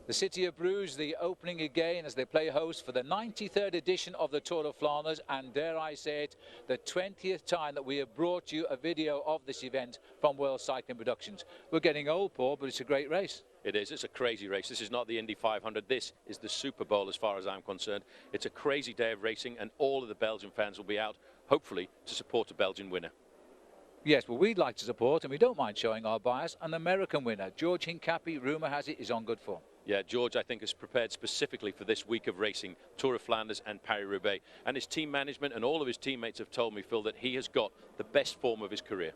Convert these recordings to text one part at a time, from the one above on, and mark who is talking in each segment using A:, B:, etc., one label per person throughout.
A: The city of Bruges, the opening again as they play host for the 93rd edition of the Tour of Flanders, and dare I say it, the 20th time that we have brought you a video of this event from World Cycling Productions. We're getting old, Paul, but it's a great race.
B: It is. It's a crazy race. This is not the Indy 500. This is the Super Bowl as far as I'm concerned. It's a crazy day of racing, and all of the Belgian fans will be out, hopefully, to support a Belgian winner.
A: Yes, well, we'd like to support, and we don't mind showing our bias, an American winner. George Hincapie, rumour has it, is on good form.
B: Yeah, George, I think, is prepared specifically for this week of racing, Tour of Flanders and Paris-Roubaix. And his team management and all of his teammates have told me, Phil, that he has got the best form of his career.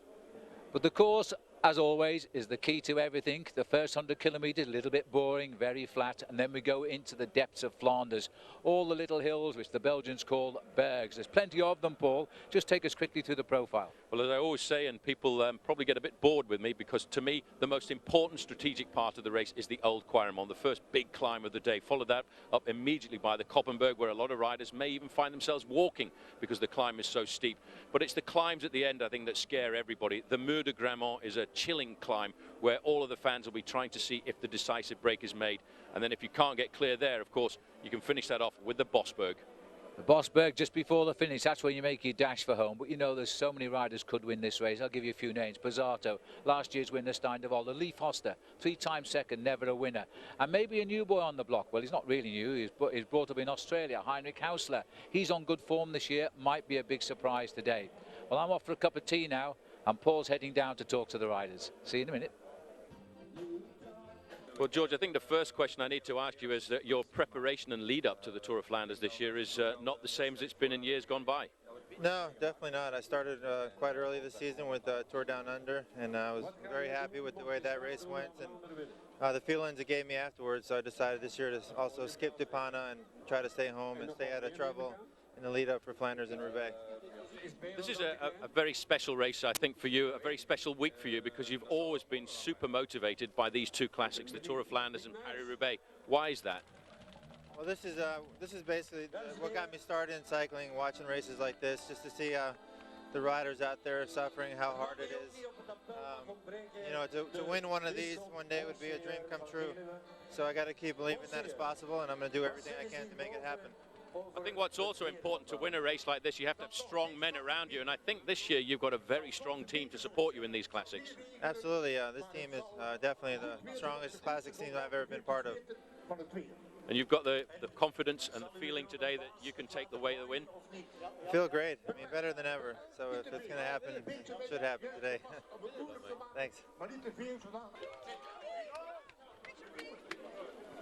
A: But the course, as always, is the key to everything. The first 100 kilometres, a little bit boring, very flat, and then we go into the depths of Flanders. All the little hills, which the Belgians call bergs. There's plenty of them, Paul. Just take us quickly through the profile.
B: Well, as I always say, and people probably get a bit bored with me, because to me, the most important strategic part of the race is the Old Quaremont, the first big climb of the day, followed that up immediately by the Koppenberg, where a lot of riders may even find themselves walking because the climb is so steep. But it's the climbs at the end, I think, that scare everybody. The Mur de Grammont is a chilling climb where all of the fans will be trying to see if the decisive break is made. And then if you can't get clear there, of course, you can finish that off with the Bosberg.
A: The Bosberg just before the finish, that's when you make your dash for home. But you know, there's so many riders could win this race. I'll give you a few names. Pizzato, last year's winner, Stein de Volle, Leif Hoster, 3-time second, never a winner. And maybe a new boy on the block. Well, he's not really new. He's brought up in Australia, Heinrich Hausler. He's on good form this year. Might be a big surprise today. Well, I'm off for a cup of tea now, and Paul's heading down to talk to the riders. See you in a minute.
B: Well, George, I think the first question I need to ask you is that your preparation and lead up to the Tour of Flanders this year is not the same as it's been in years gone by.
C: No, definitely not. I started quite early this season with Tour Down Under, and I was very happy with the way that race went and the feelings it gave me afterwards. So I decided this year to also skip Dupana and try to stay home and stay out of trouble in the lead up for Flanders and Roubaix.
B: This is a very special race, I think, for you, a very special week for you, because you've always been super motivated by these two classics, the Tour of Flanders and Paris-Roubaix. Why is that?
C: Well, this is basically what got me started in cycling, watching races like this, just to see the riders out there suffering, how hard it is. You know, to win one of these one day would be a dream come true. So I got to keep believing that it's possible, and I'm going to do everything I can to make it happen.
B: I think what's also important to win a race like this, you have to have strong men around you, and I think this year you've got a very strong team to support you in these classics.
C: Absolutely, this team is definitely the strongest classics team I've ever been part of.
B: And you've got the confidence and the feeling today that you can take the way of the win?
C: I feel great. I mean, better than ever. So if it's going to happen, it should happen today. Thanks.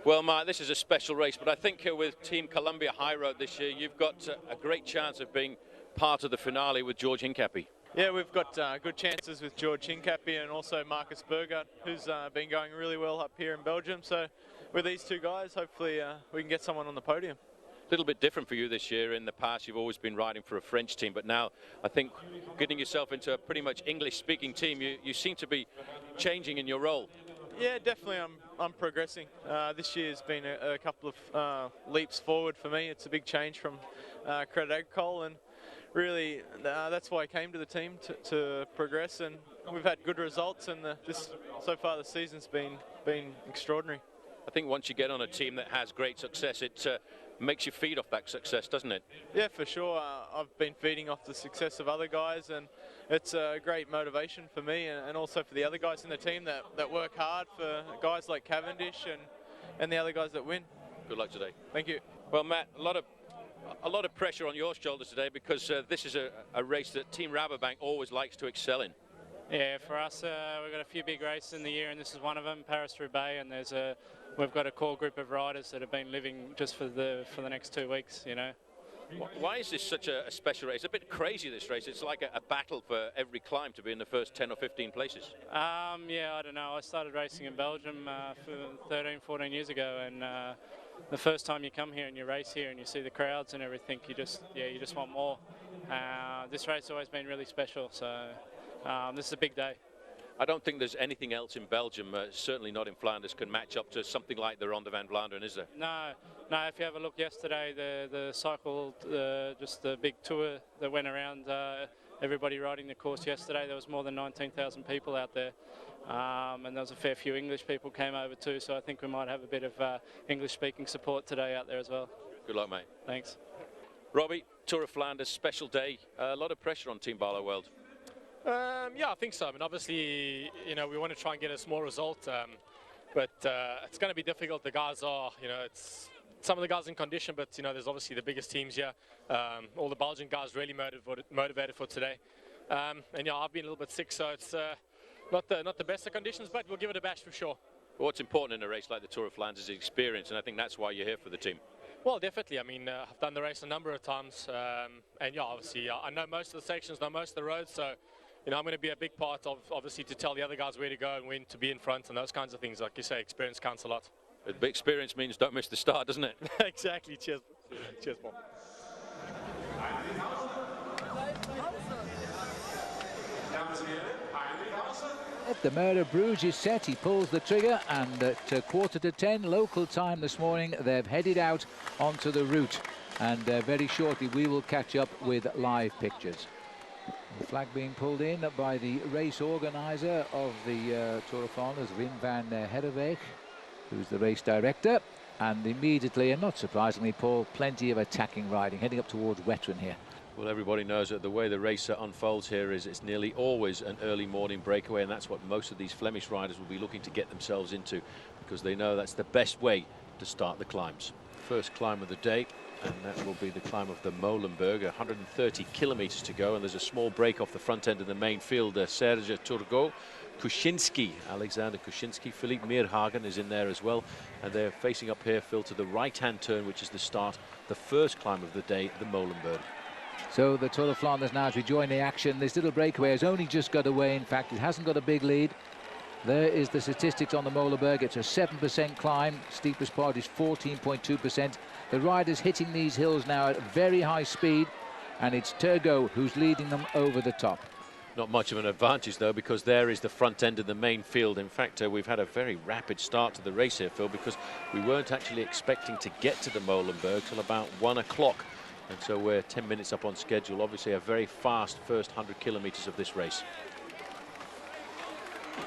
B: Well, Mark, this is a special race, but I think with Team Columbia High Road this year, you've got a great chance of being part of the finale with George Hincapie.
D: Yeah, we've got good chances with George Hincapie and also Marcus Burgard, who's been going really well up here in Belgium. So with these two guys, hopefully we can get someone on the podium.
B: A little bit different for you this year. In the past, you've always been riding for a French team, but now I think getting yourself into a pretty much English-speaking team, you seem to be changing in your role.
D: Yeah, definitely I'm progressing. This year's been a couple of leaps forward for me. It's a big change from Credit Agricole, and really that's why I came to the team, to progress, and we've had good results, and so far the season's been extraordinary.
B: I think once you get on a team that has great success, it makes you feed off that success, doesn't it?
D: Yeah, for sure. I've been feeding off the success of other guys, and it's a great motivation for me and also for the other guys in the team that work hard, for guys like Cavendish and the other guys that win.
B: Good luck today.
D: Thank you.
B: Well, Matt, a lot of pressure on your shoulders today, because this is a race that Team Rabobank always likes to excel in.
E: Yeah, for us, we've got a few big races in the year, and this is one of them, Paris-Roubaix, and we've got a core group of riders that have been living just for the next 2 weeks, you know.
B: Why is this such a special race? It's a bit crazy, this race. It's like a battle for every climb to be in the first 10 or 15 places.
E: Yeah, I don't know. I started racing in Belgium for 13, 14 years ago, and the first time you come here and you race here and you see the crowds and everything, you just want more. This race has always been really special, so this is a big day.
B: I don't think there's anything else in Belgium, certainly not in Flanders, can match up to something like the Ronde van Vlaanderen, is there?
E: No. If you have a look yesterday, the cycle, just the big tour that went around, everybody riding the course yesterday, there was more than 19,000 people out there. and there was a fair few English people came over too, so I think we might have a bit of English-speaking support today out there as well.
B: Good luck, mate.
E: Thanks.
B: Robbie, Tour of Flanders, special day. A lot of pressure on Team Barlow World.
F: Yeah, I think so. I mean, obviously, you know, we want to try and get a small result, but it's going to be difficult. The guys are, you know, it's some of the guys in condition, but you know, there's obviously the biggest teams here. All the Belgian guys really motivated for today, and yeah, I've been a little bit sick, so it's not the best of conditions, but we'll give it a bash for sure.
B: What's important in a race like the Tour of Flanders is experience, and I think that's why you're here for the team.
F: Well, definitely. I mean, I've done the race a number of times, and yeah, obviously, I know most of the sections, know most of the roads, so you know, I'm going to be a big part of, obviously, to tell the other guys where to go and when to be in front and those kinds of things. Like you say, experience counts a lot.
B: But big experience means don't miss the start, doesn't it?
F: Exactly. Cheers. Cheers, Paul.
A: The Mayor of Bruges is set, he pulls the trigger, and at 9:45 local time this morning they've headed out onto the route, and very shortly we will catch up with live pictures. The flag being pulled in by the race organizer of the Tour of Flanders, Wim van Herweg, who's the race director, and immediately, and not surprisingly, Paul, plenty of attacking riding heading up towards Wetteren here.
B: Well, everybody knows that the way the race unfolds here is it's nearly always an early morning breakaway, and that's what most of these Flemish riders will be looking to get themselves into, because they know that's the best way to start the climbs. First climb of the day, and that will be the climb of the Molenberg, 130 kilometers to go, and there's a small break off the front end of the main field. Serge Turgot, Kuczynski, Alexander Kuczynski, Philippe Meerhagen is in there as well, and they're facing up here, Phil, to the right-hand turn, which is the start, the first climb of the day, the Molenberg.
A: So the Tour of Flanders now to join the action. This little breakaway has only just got away. In fact, it hasn't got a big lead. There is the statistics on the Molenberg. It's a 7% climb. Steepest part is 14.2%. The riders hitting these hills now at very high speed, and it's Turgot who's leading them over the top.
B: Not much of an advantage, though, because there is the front end of the main field. In fact, we've had a very rapid start to the race here, Phil, because we weren't actually expecting to get to the Molenberg till about 1 o'clock. And so we're 10 minutes up on schedule. Obviously, a very fast first 100 kilometers of this race.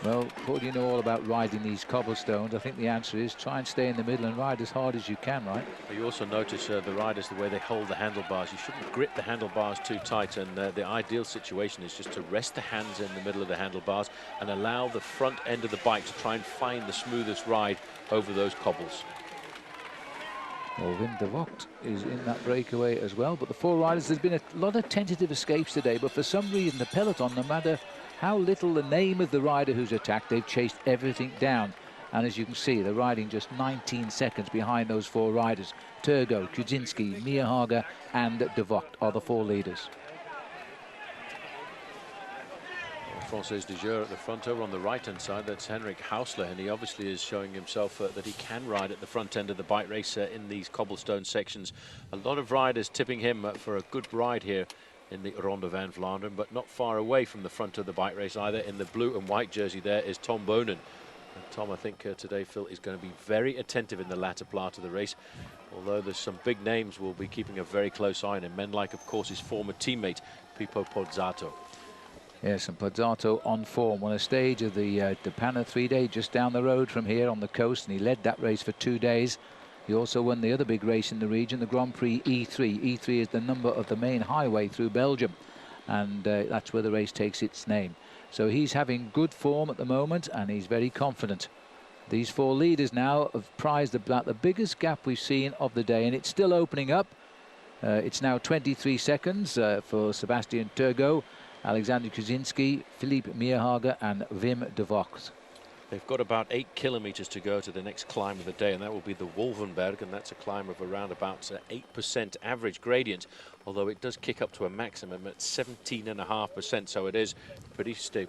A: Well, Paul, you know all about riding these cobblestones. I think the answer is try and stay in the middle and ride as hard as you can, right?
B: You also notice the riders, the way they hold the handlebars. You shouldn't grip the handlebars too tight, and the ideal situation is just to rest the hands in the middle of the handlebars and allow the front end of the bike to try and find the smoothest ride over those cobbles.
A: Well, Wim de Vogt is in that breakaway as well, but the four riders, there's been a lot of tentative escapes today, but for some reason the peloton, no matter how little the name of the rider who's attacked, they've chased everything down. And as you can see, they're riding just 19 seconds behind those four riders. Turgot, Kuczynski, Meerhagen and de Vogt are the four leaders.
B: Francis de Jure at the front. Over on the right-hand side, that's Henrik Hausler, and he obviously is showing himself that he can ride at the front end of the bike race in these cobblestone sections. A lot of riders tipping him for a good ride here in the Ronde van Vlaanderen, but not far away from the front of the bike race either. In the blue and white jersey there is Tom Bonen. And Tom, I think today, Phil, is going to be very attentive in the latter part of the race, although there's some big names we'll be keeping a very close eye on, and men like, of course, his former teammate Pippo Pozzato.
A: Yes, and Pozzato on form. Won a stage of the Depana 3-day just down the road from here on the coast, and he led that race for 2 days. He also won the other big race in the region, the Grand Prix E3. E3 is the number of the main highway through Belgium, and that's where the race takes its name. So he's having good form at the moment, and he's very confident. These four leaders now have prized about the biggest gap we've seen of the day, and it's still opening up. It's now 23 seconds for Sebastian Turgot, Alexander Kuczynski, Philippe Meerhagen and Wim de Vogt.
B: They've got about 8 kilometers to go to the next climb of the day, and that will be the Wolvenberg, and that's a climb of around about 8% average gradient, although it does kick up to a maximum at 17.5%, so it is pretty steep.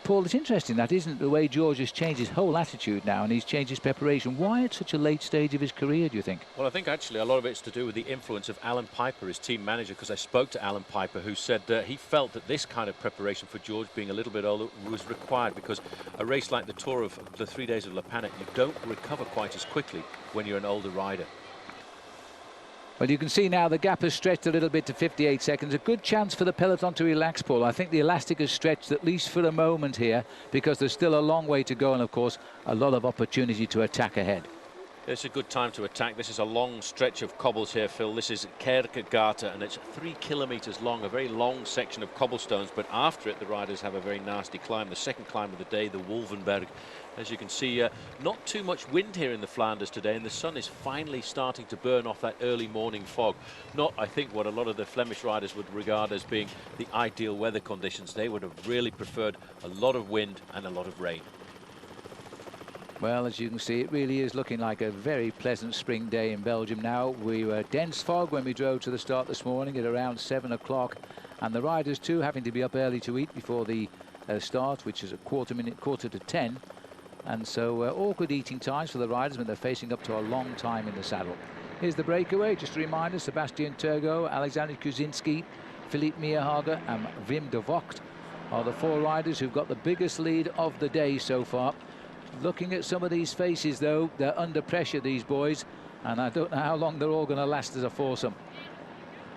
A: Paul, it's interesting that, isn't it, the way George has changed his whole attitude now, and he's changed his preparation. Why at such a late stage of his career, do you think?
B: Well, I think actually a lot of it's to do with the influence of Alan Piper, his team manager, because I spoke to Alan Piper, who said he felt that this kind of preparation for George, being a little bit older, was required, because a race like the Tour of the 3 days of La Panne, you don't recover quite as quickly when you're an older rider.
A: Well, you can see now the gap has stretched a little bit to 58 seconds. A good chance for the peloton to relax, Paul. I think the elastic has stretched at least for a moment here, because there's still a long way to go, and of course a lot of opportunity to attack ahead.
B: It's a good time to attack. This is a long stretch of cobbles here, Phil. This is Kerkegata, and it's 3 kilometers long, a very long section of cobblestones. But after it, the riders have a very nasty climb. The second climb of the day, the Wolvenberg. As you can see, not too much wind here in the Flanders today, and the sun is finally starting to burn off that early morning fog. Not, I think, what a lot of the Flemish riders would regard as being the ideal weather conditions. They would have really preferred a lot of wind and a lot of rain.
A: Well, as you can see, it really is looking like a very pleasant spring day in Belgium now. We were dense fog when we drove to the start this morning at around 7 o'clock, and the riders too having to be up early to eat before the start, which is a quarter to 10. And so awkward eating times for the riders when they're facing up to a long time in the saddle. Here's the breakaway. Just a reminder, Sebastian Turgot, Alexander Kuzinski, Philippe Meerhager and Wim de Vocht are the 4 riders who've got the biggest lead of the day so far. Looking at some of these faces, though, they're under pressure, these boys, and I don't know how long they're all going to last as a foursome.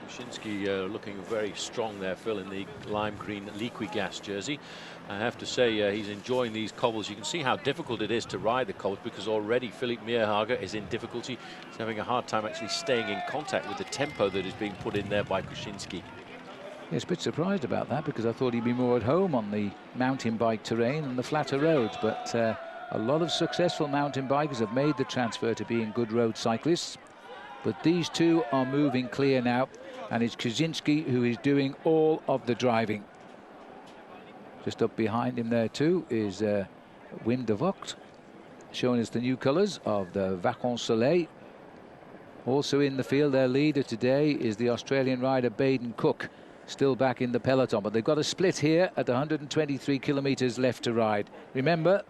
B: Kuzinski looking very strong there, Phil, in the lime green Liquigas jersey. I have to say he's enjoying these cobbles. You can see how difficult it is to ride the cobbles, because already Philippe Meerhager is in difficulty. He's having a hard time actually staying in contact with the tempo that is being put in there by Kuzinski.
A: Yes, a bit surprised about that, because I thought he'd be more at home on the mountain bike terrain and the flatter roads, but a lot of successful mountain bikers have made the transfer to being good road cyclists. But these two are moving clear now, and it's Kuzinski who is doing all of the driving. Just up behind him there too is Wim de Vocht, showing us the new colours of the Vacon Soleil. Also in the field, their leader today is the Australian rider Baden Cook, still back in the peloton. But they've got a split here at 123 kilometres left to ride. Remember,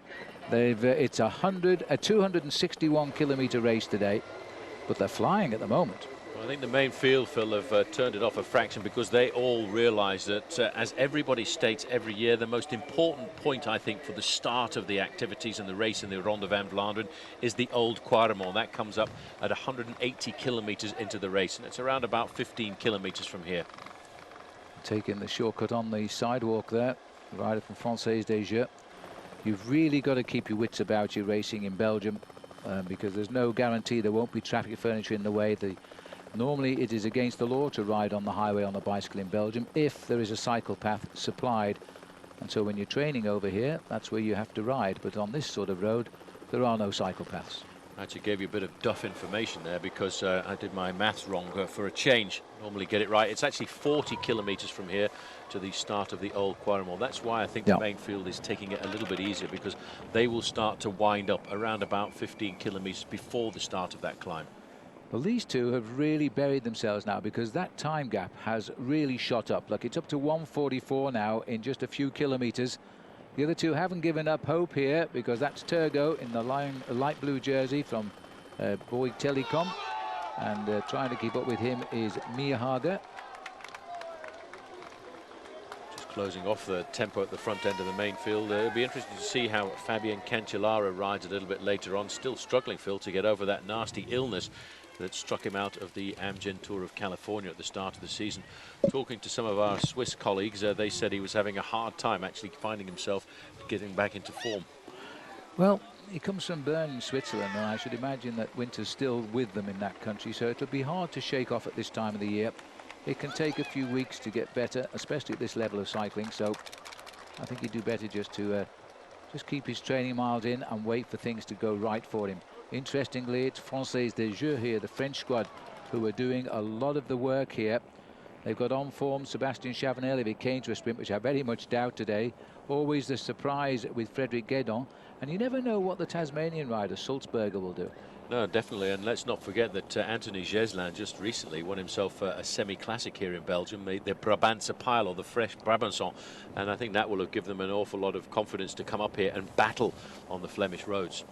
A: it's a 261 kilometre race today, but they're flying at the moment.
B: Well, I think the main field, Phil, have turned it off a fraction, because they all realise that, as everybody states every year, the most important point, I think, for the start of the activities and the race in the Ronde van Vlaanderen is the Old Quaremont. That comes up at 180 kilometres into the race, and it's around about 15 kilometres from here.
A: Taking the shortcut on the sidewalk there, the rider from Française des Jeux. You've really got to keep your wits about you racing in Belgium, because there's no guarantee there won't be traffic furniture in the way. Normally it is against the law to ride on the highway on a bicycle in Belgium if there is a cycle path supplied, and so when you're training over here, that's where you have to ride. But on this sort of road, there are no cycle paths.
B: Actually gave you a bit of duff information there, because I did my maths wrong for a change. Normally get it right. It's actually 40 kilometres from here to the start of the Old Quaremont. That's why I think the main field is taking it a little bit easier, because they will start to wind up around about 15 kilometres before the start of that climb.
A: Well, these two have really buried themselves now, because that time gap has really shot up. Look, it's up to 1:44 now in just a few kilometres. The other two haven't given up hope here, because that's Turgot in the light blue jersey from Bouygues Telecom, and trying to keep up with him is Meerhager.
B: Just closing off the tempo at the front end of the main field. It'll be interesting to see how Fabian Cancellara rides a little bit later on. Still struggling, Phil, to get over that nasty illness that struck him out of the Amgen Tour of California at the start of the season. Talking to some of our Swiss colleagues, they said he was having a hard time actually finding himself getting back into form.
A: Well, he comes from Bern in Switzerland, and I should imagine that winter's still with them in that country, so it'll be hard to shake off at this time of the year. It can take a few weeks to get better, especially at this level of cycling, so I think he'd do better just to just keep his training miles in and wait for things to go right for him. Interestingly, it's Française des Jeux here, the French squad, who are doing a lot of the work here. They've got on form Sebastian Chavanel if it came to a sprint, which I very much doubt today. Always the surprise with Frédéric Guédon, and you never know what the Tasmanian rider Sulzberger will do.
B: No, definitely, and let's not forget that Anthony Geslin just recently won himself a semi-classic here in Belgium, the Brabantse Pijl, or the Fresh Brabançon, and I think that will have given them an awful lot of confidence to come up here and battle on the Flemish roads.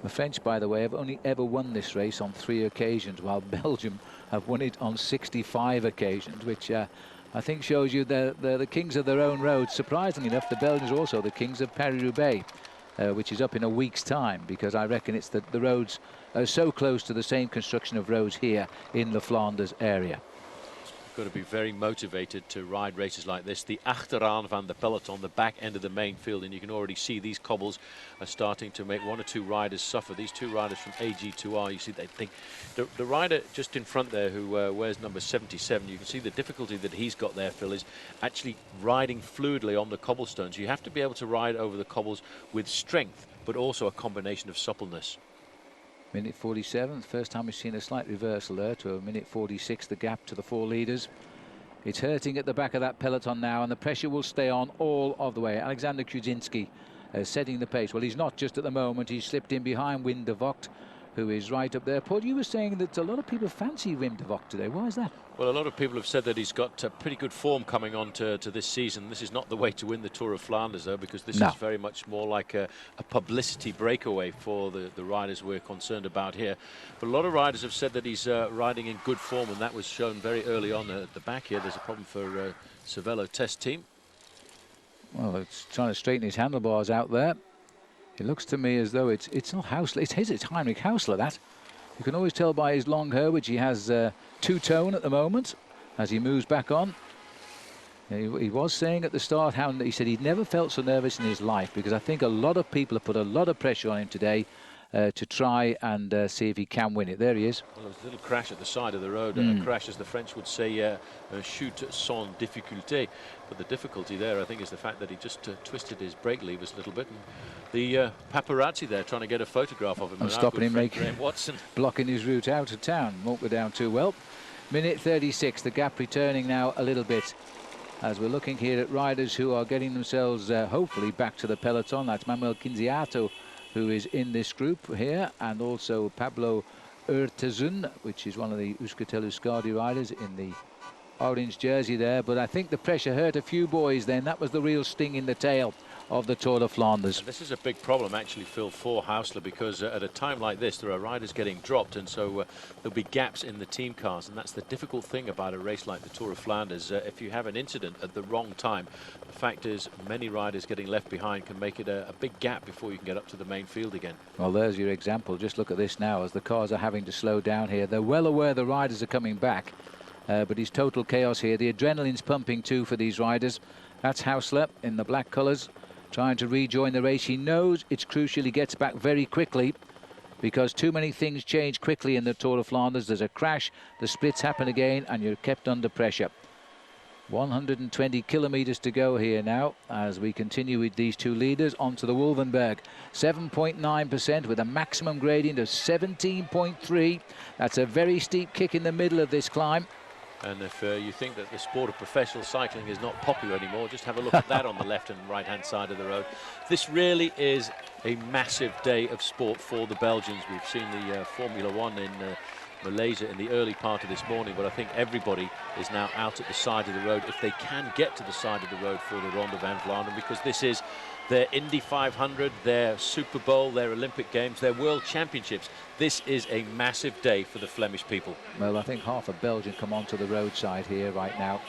A: The French, by the way, have only ever won this race on 3 occasions, while Belgium have won it on 65 occasions, which I think shows you they're the kings of their own roads. Surprisingly enough, the Belgians are also the kings of Paris-Roubaix. which is up in a week's time, because I reckon it's the roads are so close to the same construction of roads here in the Flanders area.
B: Got to be very motivated to ride races like this. The achteraan van de peloton, the back end of the main field, and you can already see these cobbles are starting to make one or two riders suffer. These two riders from AG2R, you see, they think the rider just in front there who wears number 77, you can see the difficulty that he's got there, Phil, is actually riding fluidly on the cobblestones. You have to be able to ride over the cobbles with strength, but also a combination of suppleness.
A: Minute 47, first time we've seen a slight reversal there to a minute 46, the gap to the 4 leaders. It's hurting at the back of that peloton now, and the pressure will stay on all of the way. Alexander Kuzinski setting the pace. Well, he's not just at the moment. He's slipped in behind Wim de Vogt, who is right up there. Paul, you were saying that a lot of people fancy Wim de Vogt today. Why is that?
B: Well, a lot of people have said that he's got pretty good form coming on to this season. This is not the way to win the Tour of Flanders, though, because this is very much more like a publicity breakaway for the riders we're concerned about here. But a lot of riders have said that he's riding in good form, and that was shown very early on at the back here. There's a problem for Cervelo test team.
A: Well, it's trying to straighten his handlebars out there. It looks to me as though it's not Hausler. It's Heinrich Hausler, that. You can always tell by his long hair, which he has two-tone at the moment, as he moves back on. He was saying at the start how he said he'd never felt so nervous in his life, because I think a lot of people have put a lot of pressure on him today to try and see if he can win it. There he is.
B: Well, there was a little crash at the side of the road. A crash, as the French would say, chute sans difficulté. But the difficulty there, I think, is the fact that he just twisted his brake levers a little bit. And the paparazzi there trying to get a photograph of him.
A: And stopping him,
B: Watson.
A: blocking his route out of town. Won't go down too well. Minute 36, the gap returning now a little bit, as we're looking here at riders who are getting themselves hopefully back to the peloton. That's Manuel Quinziato, who is in this group here, and also Pablo Urtasun, which is one of the Euskaltel Euskadi riders in the orange jersey there. But I think the pressure hurt a few boys then. That was the real sting in the tail of the Tour de Flanders.
B: And this is a big problem, actually, Phil, for Hausler, because at a time like this, there are riders getting dropped, and so there'll be gaps in the team cars, and that's the difficult thing about a race like the Tour of Flanders. If you have an incident at the wrong time, the fact is many riders getting left behind can make it a big gap before you can get up to the main field again.
A: Well, there's your example. Just look at this now as the cars are having to slow down here. They're well aware the riders are coming back, but it's total chaos here. The adrenaline's pumping too for these riders. That's Hausler in the black colours, trying to rejoin the race. He knows it's crucial he gets back very quickly, because too many things change quickly in the Tour of Flanders. There's a crash, the splits happen again, and you're kept under pressure. 120 kilometers to go here now as we continue with these two leaders onto the Wolvenberg. 7.9% with a maximum gradient of 17.3. That's a very steep kick in the middle of this climb.
B: And if you think that the sport of professional cycling is not popular anymore, just have a look at that on the left and right hand side of the road. This really is a massive day of sport for the Belgians. We've seen the Formula One in Malaysia in the early part of this morning, but I think everybody is now out at the side of the road, if they can get to the side of the road for the Ronde van Vlaanderen, because this is their Indy 500, their Super Bowl, their Olympic Games, their World Championships. This is a massive day for the Flemish people.
A: Well, I think half of Belgium come onto the roadside here right now,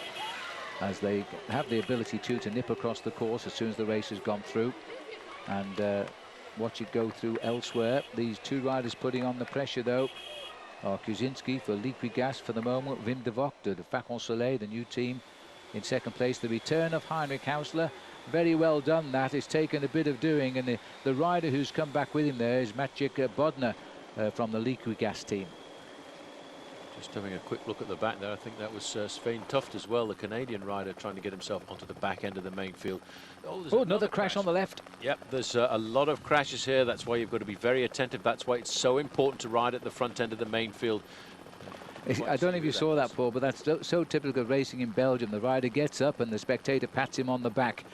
A: as they have the ability to nip across the course as soon as the race has gone through, and watch it go through elsewhere. These two riders putting on the pressure, though, are Kuzinski for Liquigas for the moment, Wim de Vogt, the Facon Soleil, the new team, in second place. The return of Heinrich Hausler, very well done that. It's taken a bit of doing, and the rider who's come back with him there is Maciek Bodnar from the Liquigas team.
B: Just having a quick look at the back there, I think that was Svein Tuft as well, the Canadian rider, trying to get himself onto the back end of the main field.
A: Oh, another crash on the left.
B: Yep, there's a lot of crashes here. That's why you've got to be very attentive. That's why it's so important to ride at the front end of the main field.
A: I don't know if you saw that, Paul, but that's so typical of racing in Belgium. The rider gets up and the spectator pats him on the back.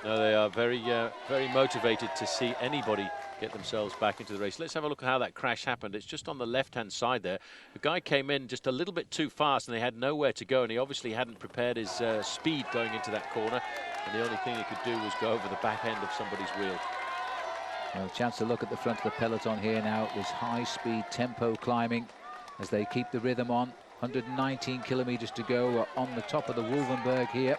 B: No, they are very, very motivated to see anybody get themselves back into the race. Let's have a look at how that crash happened. It's just on the left-hand side there. The guy came in just a little bit too fast, and they had nowhere to go, and he obviously hadn't prepared his speed going into that corner, and the only thing he could do was go over the back end of somebody's wheel.
A: Well, a chance to look at the front of the peloton here now. This high-speed tempo climbing as they keep the rhythm on. 119 kilometers to go on the top of the Wolvenberg here.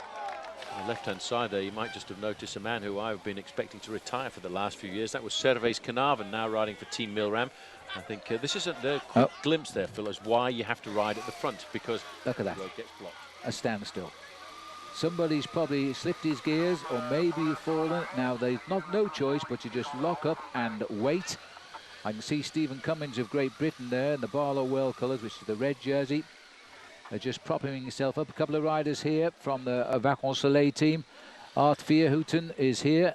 B: On the left-hand side there, you might just have noticed a man who I've been expecting to retire for the last few years. That was Servais Carnarvon, now riding for Team Milram. I think this is a quick glimpse there, Phil, as why you have to ride at the front, because
A: look at that.
B: the road gets blocked.
A: A standstill. Somebody's probably slipped his gears or maybe fallen. Now they've no choice but to just lock up and wait. I can see Stephen Cummins of Great Britain there in the Barlow World colours, which is the red jersey. They're just propping himself up. A couple of riders here from the Vacances Soleil team. Art Vierhouten is here.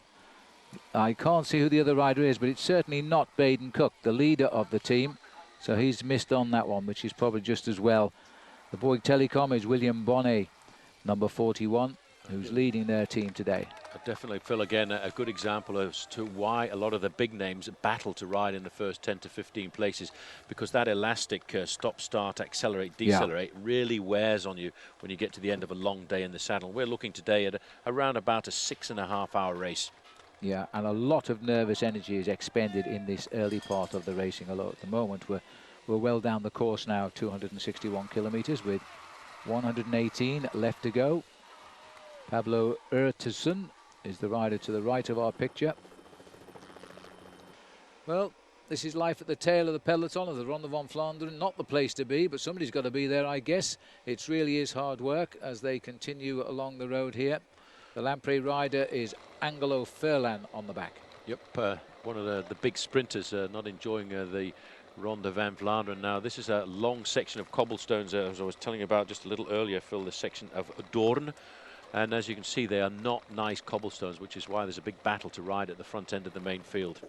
A: I can't see who the other rider is, but it's certainly not Baden Cook, the leader of the team. So he's missed on that one, which is probably just as well. The Bouygues Telecom is William Bonnet, number 41, who's leading their team today.
B: Definitely, Phil, again, a good example as to why a lot of the big names battle to ride in the first 10 to 15 places, because that elastic stop, start, accelerate, decelerate really wears on you when you get to the end of a long day in the saddle. We're looking today at around about a 6.5 hour race.
A: Yeah, and a lot of nervous energy is expended in this early part of the racing. Although at the moment we're well down the course now, 261 kilometres with 118 left to go. Pablo Urtasun is the rider to the right of our picture. Well, this is life at the tail of the peloton of the Ronde van Vlaanderen. Not the place to be, but somebody's got to be there, I guess. It really is hard work as they continue along the road here. The Lamprey rider is Angelo Furlan on the back.
B: Yep, one of the big sprinters not enjoying the Ronde van Vlaanderen. Now, this is a long section of cobblestones, as I was telling you about just a little earlier, Phil, the section of Doorn. And as you can see, they are not nice cobblestones, which is why there's a big battle to ride at the front end of the main field.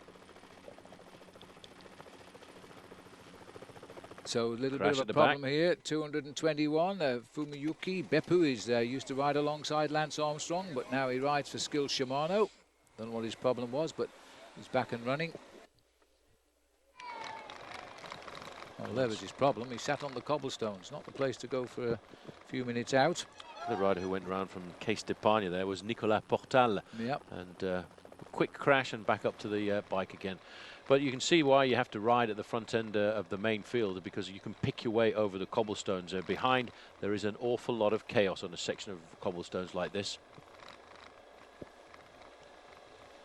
A: So a little bit of a problem here. 221. Fumiyuki Beppu is used to ride alongside Lance Armstrong, but now he rides for Skill Shimano. Don't know what his problem was, but he's back and running. Well, there was his problem. He sat on the cobblestones. Not the place to go for a few minutes out.
B: The rider who went round from Case d'Epargne there was Nicolas Portal.
A: Yep.
B: And a quick crash and back up to the bike again. But you can see why you have to ride at the front end of the main field, because you can pick your way over the cobblestones. Behind, there is an awful lot of chaos on a section of cobblestones like this.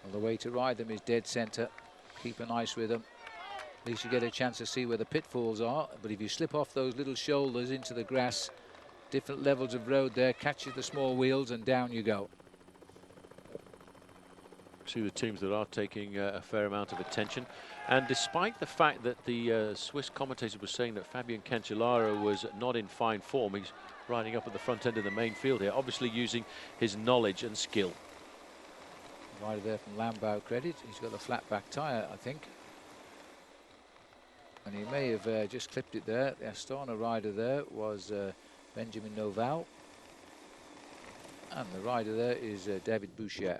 A: Well, the way to ride them is dead centre. Keep an ice with them. At least you get a chance to see where the pitfalls are. But if you slip off those little shoulders into the grass, different levels of road there, catch you the small wheels and down you go.
B: See the teams that are taking a fair amount of attention. And despite the fact that the Swiss commentator was saying that Fabian Cancellara was not in fine form, he's riding up at the front end of the main field here, obviously using his knowledge and skill.
A: Rider there from Lambau credit. He's got a flat back tyre, I think. And he may have just clipped it there. The Astana rider there was Benjamin Noval. And the rider there is David Boucher.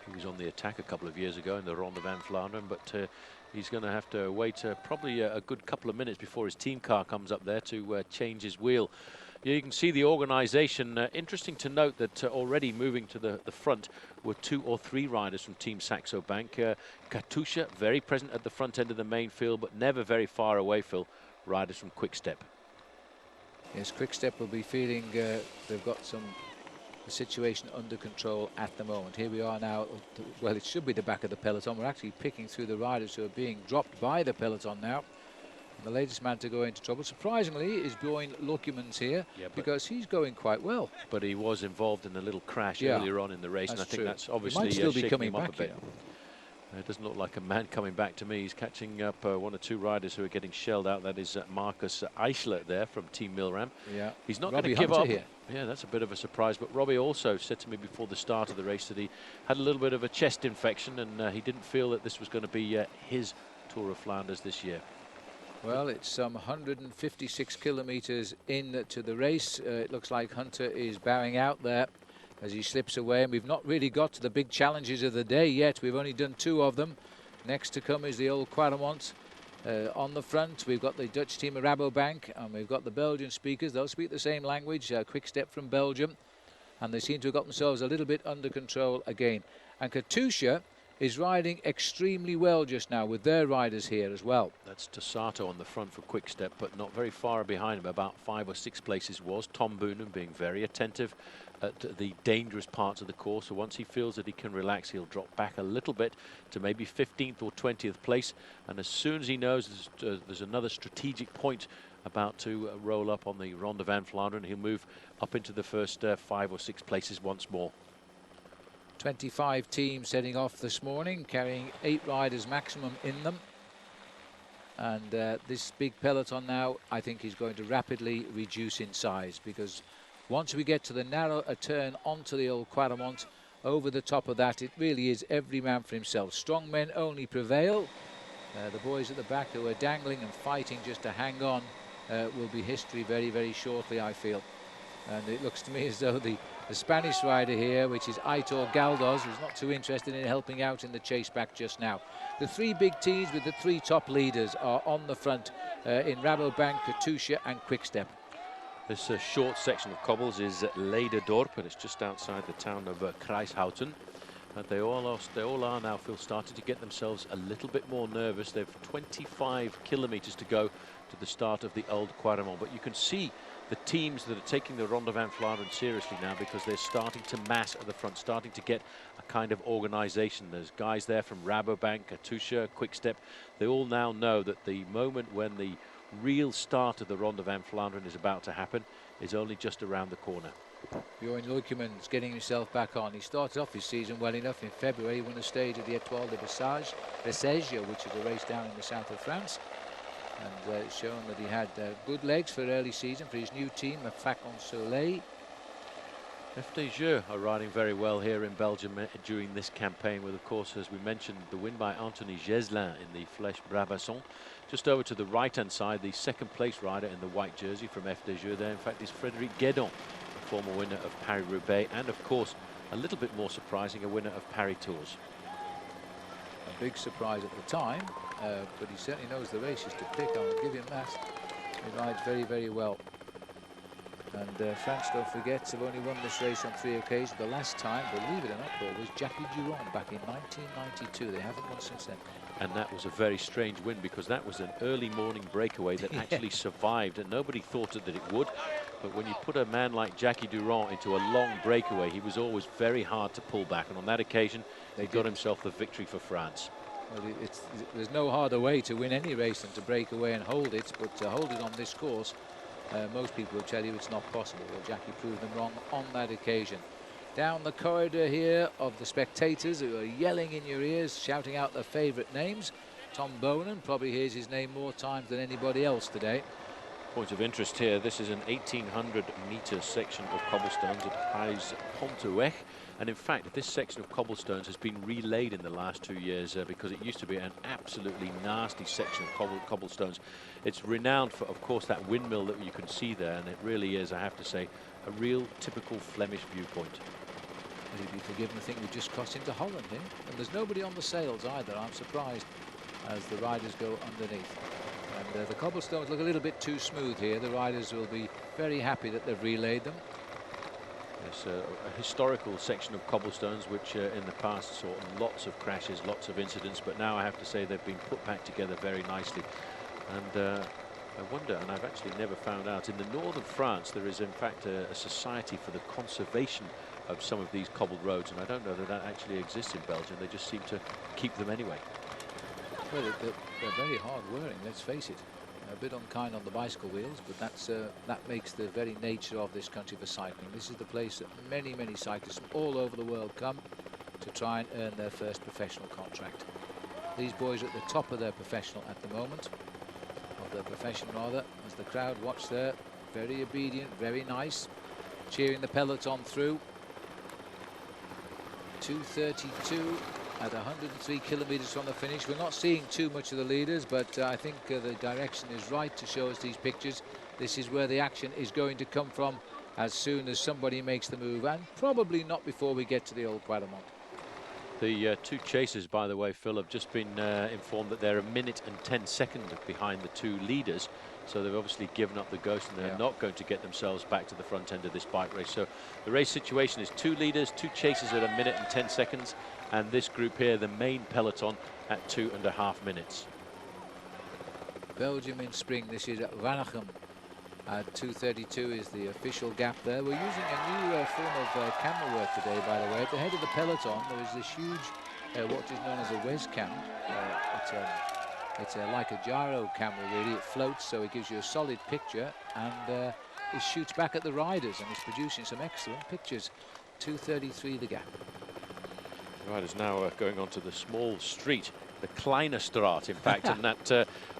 B: He was on the attack a couple of years ago in the Ronde van Vlaanderen, but he's going to have to wait probably a good couple of minutes before his team car comes up there to change his wheel. Yeah, you can see the organisation. Interesting to note that already moving to the front were 2 or 3 riders from Team Saxo Bank. Katusha very present at the front end of the main field, but never very far away, Phil. Riders from Quick Step.
A: Yes, Quick Step will be feeling they've got the situation under control at the moment. Here we are now. Well, it should be the back of the peloton. We're actually picking through the riders who are being dropped by the peloton now. And the latest man to go into trouble, surprisingly, is Bjorn Lokemans here, because he's going quite well.
B: But he was involved in a little crash earlier on in the race, and I think that's obviously
A: might still be
B: shaking
A: coming
B: him up
A: back
B: a bit. It doesn't look like a man coming back to me. He's catching up 1 or 2 riders who are getting shelled out. That is Marcus Eichler there from Team Milram.
A: Yeah.
B: He's not going to give up. Yeah, that's a bit of a surprise. But Robbie also said to me before the start of the race that he had a little bit of a chest infection, and he didn't feel that this was going to be his Tour of Flanders this year.
A: Well, it's some 156 kilometres into the race. It looks like Hunter is bowing out there as he slips away, and we've not really got to the big challenges of the day yet. We've only done 2 of them. Next to come is the old Quaremont. On the front, we've got the Dutch team of Rabobank, and we've got the Belgian speakers. They'll speak the same language, Quick Step from Belgium, and they seem to have got themselves a little bit under control again. And Katusha is riding extremely well just now with their riders here as well.
B: That's Tossato on the front for Quick Step, but not very far behind him. About 5 or 6 places was Tom Boonen being very attentive at the dangerous parts of the course. So once he feels that he can relax, he'll drop back a little bit to maybe 15th or 20th place. And as soon as he knows there's another strategic point about to roll up on the Ronde van Vlaanderen, he'll move up into the first 5 or 6 places once more.
A: 25 teams heading off this morning, carrying 8 riders maximum in them. And this big peloton now, I think, is going to rapidly reduce in size, because once we get to the narrow turn onto the old Quaremont, over the top of that, it really is every man for himself. Strong men only prevail. The boys at the back who are dangling and fighting just to hang on will be history very, very shortly, I feel. And it looks to me as though the Spanish rider here, which is Aitor Galdos, who's not too interested in helping out in the chase back just now. The 3 big teams with the 3 top leaders are on the front in Rabobank, Katusha and Quickstep.
B: This short section of cobbles is Leiderdorp, and it's just outside the town of Kruishouten. And they all are now, Phil, starting to get themselves a little bit more nervous. They've 25 kilometers to go to the start of the old Quaremont, but you can see the teams that are taking the Ronde van Vlaanderen seriously now, because they're starting to mass at the front, starting to get a kind of organization. There's guys there from Rabobank, Katusha, Quickstep. They all now know that the moment when the real start of the Ronde van Vlaanderen is about to happen is only just around the corner.
A: Bjorn Leukemans getting himself back on. He started off his season well enough. In February, he won a stage at the Étoile de Bessèges, which is a race down in the south of France. And shown that he had good legs for early season for his new team, Facon Soleil.
B: FDJ are riding very well here in Belgium during this campaign, with, of course, as we mentioned, the win by Anthony Geslin in the Flèche Brabazon. Just over to the right-hand side, the second place rider in the white jersey from FDJ there, in fact, is Frédéric Guédon, a former winner of Paris-Roubaix, and, of course, a little bit more surprising, a winner of Paris Tours.
A: A big surprise at the time, but he certainly knows the races to pick. I'll give him that. He rides very, very well. And France, don't forget, have only won this race on 3 occasions. The last time, believe it or not, Paul, was Jackie Durand back in 1992. They haven't won since then.
B: And that was a very strange win, because that was an early morning breakaway that actually survived, and nobody thought that it would. But when you put a man like Jackie Durand into a long breakaway, he was always very hard to pull back. And on that occasion, he got himself the victory for France.
A: Well, there's no harder way to win any race than to break away and hold it, but to hold it on this course, most people will tell you it's not possible. Well, Jackie proved them wrong on that occasion. Down the corridor here of the spectators who are yelling in your ears, shouting out their favourite names. Tom Bonan probably hears his name more times than anybody else today.
B: Point of interest here, this is an 1,800-metre section of cobblestones at Huis-Ponteweg. And in fact, this section of cobblestones has been relaid in the last 2 years because it used to be an absolutely nasty section of cobblestones. It's renowned for, of course, that windmill that you can see there, and it really is, I have to say, a real typical Flemish viewpoint.
A: Will he be forgiven? I think we just crossed into Holland here, and there's nobody on the sails either. I'm surprised as the riders go underneath. And the cobblestones look a little bit too smooth here. The riders will be very happy that they've relayed them.
B: It's a historical section of cobblestones which in the past saw lots of crashes, lots of incidents, but now I have to say they've been put back together very nicely. And I wonder, and I've actually never found out, in the north of France there is in fact a society for the conservation of some of these cobbled roads, and I don't know that that actually exists in Belgium. They just seem to keep them anyway.
A: Well, they're very hard wearing, let's face it. A bit unkind on the bicycle wheels, but that makes the very nature of this country for cycling. This is the place that many, many cyclists from all over the world come to try and earn their first professional contract. These boys are at the top of their profession at the moment, of their profession rather, as the crowd watch there. Very obedient, very nice, cheering the peloton through. 2:32 at 103 kilometers from the finish. We're not seeing too much of the leaders, but I think the direction is right to show us these pictures. This is where the action is going to come from as soon as somebody makes the move, and probably not before we get to the old Quaremont.
B: The 2 chasers, by the way, Phil, have just been informed that they're 1 minute and 10 seconds behind the 2 leaders. So they've obviously given up the ghost, and they're not going to get themselves back to the front end of this bike race. So the race situation is 2 leaders, 2 chasers at 1 minute and 10 seconds. And this group here, the main peloton, at 2.5 minutes.
A: Belgium in spring. This is at Wanachem. And 2:32 is the official gap there. We're using a new form of camera work today, by the way. At the head of the peloton, there is this huge, what is known as a webcam. It's like a gyro camera, really. It floats, so it gives you a solid picture, and it shoots back at the riders, and it's producing some excellent pictures. 2:33 the gap.
B: The riders now going onto the small street, the Kleinerstraat, in fact, and that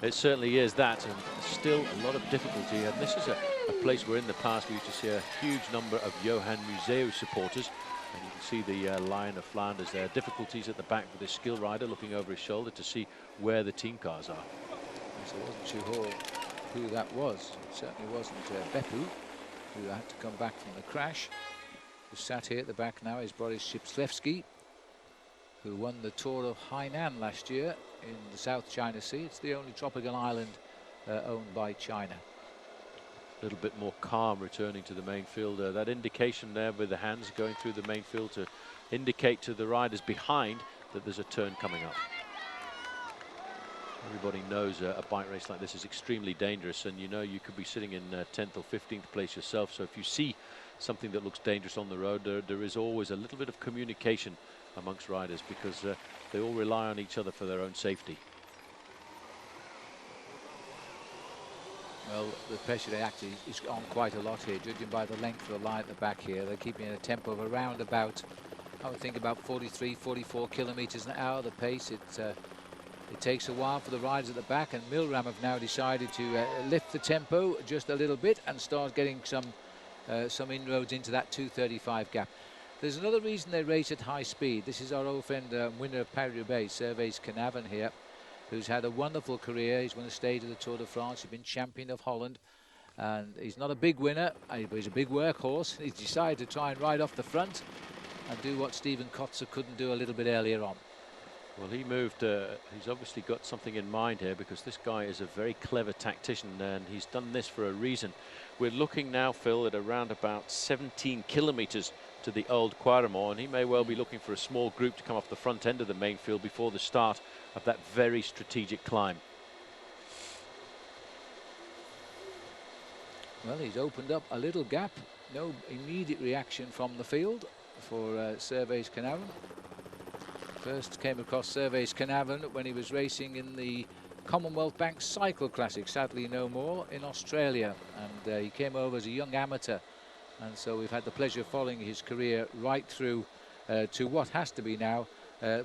B: it certainly is that, and still a lot of difficulty. And this is a place where in the past we used to see a huge number of Johan Museeuw supporters. And you can see the Lion of Flanders there. Difficulties at the back with this skill rider looking over his shoulder to see where the team cars are.
A: So I wasn't sure who that was. It certainly wasn't Beppu, who had to come back from the crash. Who sat here at the back now is Boris Shipslevsky, who won the Tour of Hainan last year in the South China Sea. It's the only tropical island owned by China.
B: A little bit more calm returning to the main field. That indication there with the hands going through the main field to indicate to the riders behind that there's a turn coming up. Everybody knows a bike race like this is extremely dangerous, and you know you could be sitting in 10th or 15th place yourself. So if you see something that looks dangerous on the road, there is always a little bit of communication amongst riders, because they all rely on each other for their own safety.
A: Well, the pressure actually is on quite a lot here, judging by the length of the line at the back here. They're keeping a tempo of around about, I would think, about 43, 44 kilometers an hour. The pace, it takes a while for the riders at the back, and Milram have now decided to lift the tempo just a little bit and start getting some inroads into that 2:35 gap. There's another reason they race at high speed. This is our old friend, winner of Paris-Roubaix, Servaes Knaven here, who's had a wonderful career. He's won a stage of the Tour de France. He's been champion of Holland, and he's not a big winner, but he's a big workhorse. He's decided to try and ride off the front and do what Stephen Kotzer couldn't do a little bit earlier on.
B: Well, he moved, he's obviously got something in mind here, because this guy is a very clever tactician, and he's done this for a reason. We're looking now, Phil, at around about 17 kilometers to the Old Quaremont, and he may well be looking for a small group to come off the front end of the main field before the start of that very strategic climb.
A: Well, he's opened up a little gap. No immediate reaction from the field for Servaes Knaven. First came across Servaes Knaven when he was racing in the Commonwealth Bank Cycle Classic, sadly no more, in Australia, and he came over as a young amateur, and so we've had the pleasure of following his career right through to what has to be now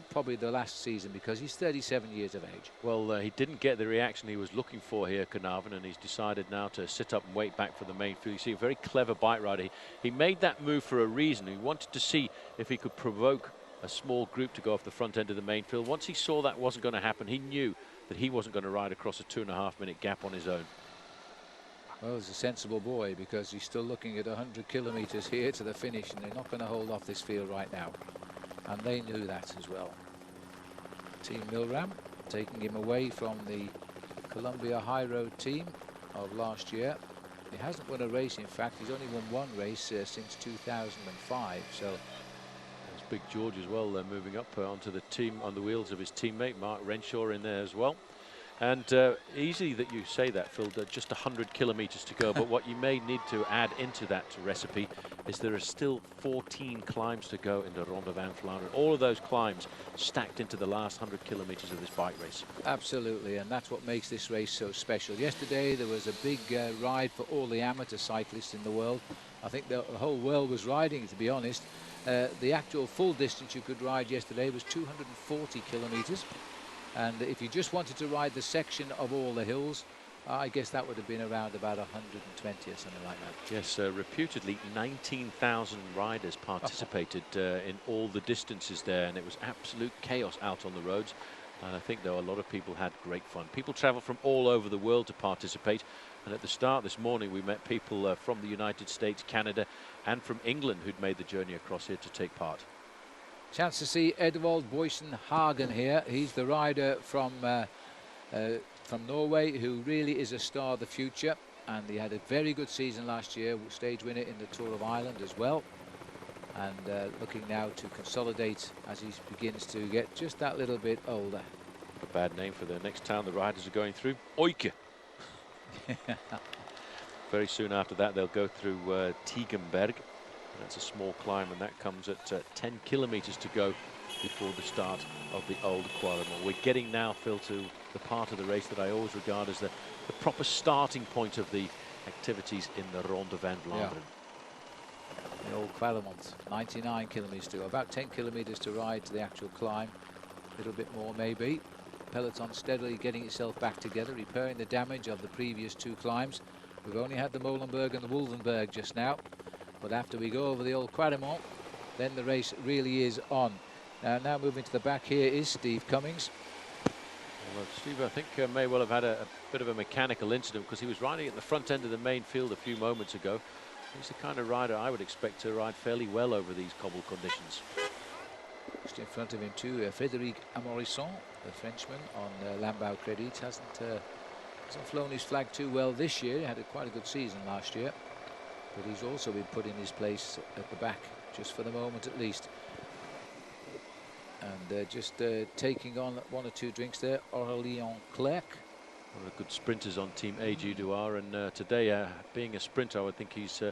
A: probably the last season, because he's 37 years of age.
B: Well, he didn't get the reaction he was looking for here, Knaven, and he's decided now to sit up and wait back for the main field. You see, a very clever bike rider. He made that move for a reason. He wanted to see if he could provoke a small group to go off the front end of the main field. Once he saw that wasn't going to happen, he knew that he wasn't going to ride across a 2.5-minute gap on his own.
A: Well, he's a sensible boy, because he's still looking at 100 kilometers here to the finish, and they're not going to hold off this field right now, and they knew that as well. Team Milram taking him away from the Columbia High Road team of last year. He hasn't won a race, in fact. He's only won one race since 2005, so
B: Big George as well, moving up onto the team on the wheels of his teammate Mark Renshaw in there as well. And easy that you say that, Phil, just 100 kilometers to go. But what you may need to add into that recipe is there are still 14 climbs to go in the Ronde van Vlaanderen. All of those climbs stacked into the last 100 kilometers of this bike race.
A: Absolutely, and that's what makes this race so special. Yesterday there was a big ride for all the amateur cyclists in the world. I think the whole world was riding, to be honest. The actual full distance you could ride yesterday was 240 kilometers. And if you just wanted to ride the section of all the hills, I guess that would have been around about 120 or something like that.
B: Yes, reputedly 19,000 riders participated in all the distances there, and it was absolute chaos out on the roads. And I think, though, a lot of people had great fun. People travel from all over the world to participate. And at the start this morning, we met people from the United States, Canada, and from England who'd made the journey across here to take part.
A: Chance to see Edvald Boysen Hagen here. He's the rider from Norway, who really is a star of the future, and he had a very good season last year, stage winner in the Tour of Ireland as well, and looking now to consolidate as he begins to get just that little bit older.
B: A bad name for the next town the riders are going through, Oike. very soon after that, they'll go through Tegenberg. That's a small climb, and that comes at 10 kilometers to go before the start of the Old Quaremont. We're getting now, Phil, to the part of the race that I always regard as the proper starting point of the activities in the Ronde van Vlaanderen.
A: Yeah. The Old Quaremont, 99 kilometers to go, about 10 kilometers to ride to the actual climb, a little bit more maybe. Peloton steadily getting itself back together, repairing the damage of the previous two climbs. We've only had the Molenberg and the Wolvenberg just now, but after we go over the Old Quaremont, then the race really is on. Now moving to the back here is Steve Cummings.
B: Well, Steve, I think may well have had a bit of a mechanical incident, because he was riding at the front end of the main field a few moments ago. He's the kind of rider I would expect to ride fairly well over these cobble conditions.
A: Just in front of him too, Frédéric Amorisson, the Frenchman on Lambau Credit, hasn't flown his flag too well this year. He had quite a good season last year, but he's also been put in his place at the back, just for the moment at least. And just taking on one or two drinks there, Aurélien Clerc.
B: One of the good sprinters on Team AG Duar, and today, being a sprinter, I would think he's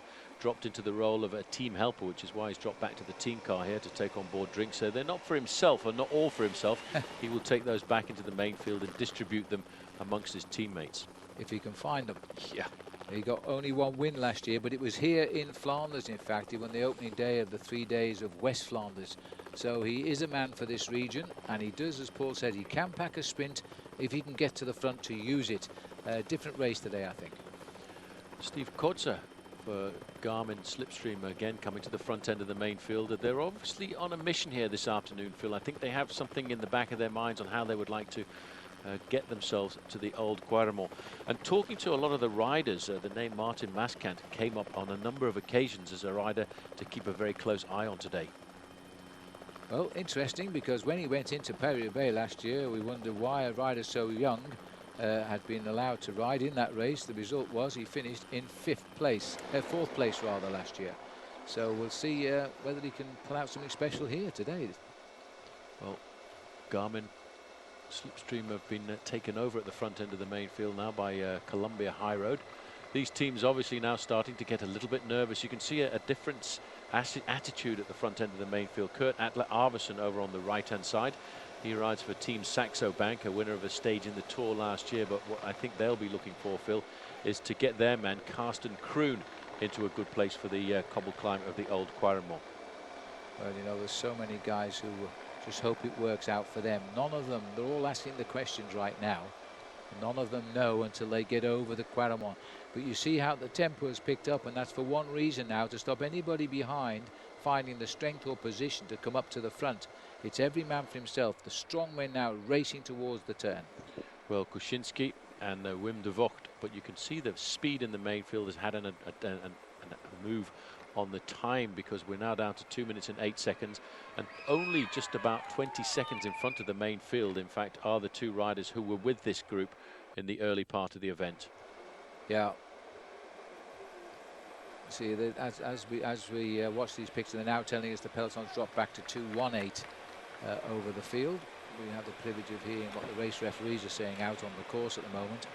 B: dropped into the role of a team helper, which is why he's dropped back to the team car here to take on board drinks. So they're not for himself, or not all for himself. He will take those back into the main field and distribute them amongst his teammates.
A: If he can find them.
B: Yeah.
A: He got only one win last year, but it was here in Flanders, in fact. He won the opening day of the 3 days of West Flanders. So he is a man for this region, and he does, as Paul said, he can pack a sprint if he can get to the front to use it. Different race today, I think.
B: Steve Kotzer for Garmin Slipstream again coming to the front end of the main field. They're obviously on a mission here this afternoon, Phil. I think they have something in the back of their minds on how they would like to get themselves to the Old Quaremont. And talking to a lot of the riders, the name Martin Maskant came up on a number of occasions as a rider to keep a very close eye on today.
A: Well, interesting, because when he went into Paris-Roubaix last year, we wondered why a rider so young had been allowed to ride in that race. The result was he finished in fourth place rather, last year. So we'll see whether he can pull out something special here today.
B: Well, Garmin Slipstream have been taken over at the front end of the main field now by Columbia High Road. These teams obviously now starting to get a little bit nervous. You can see a different attitude at the front end of the main field. Kurt Atle Arvidsson over on the right-hand side. He rides for Team Saxo Bank, a winner of a stage in the Tour last year. But what I think they'll be looking for, Phil, is to get their man, Karsten Kroon, into a good place for the cobble climb of the Old Quaremont.
A: Well, you know, there's so many guys who just hope it works out for them. None of them, they're all asking the questions right now. None of them know until they get over the Quaremont. But you see how the tempo has picked up, and that's for one reason now, to stop anybody behind finding the strength or position to come up to the front. It's every man for himself. The strong men now racing towards the turn.
B: Well, Kuczynski and Wim de Vocht, but you can see the speed in the main field has had a move on the time, because we're now down to 2 minutes and 8 seconds, and only just about 20 seconds in front of the main field, in fact, are the two riders who were with this group in the early part of the event.
A: Yeah. See, as we watch these pictures, they're now telling us the peloton's dropped back to 2:18 over the field. We have the privilege of hearing what the race referees are saying out on the course at the moment.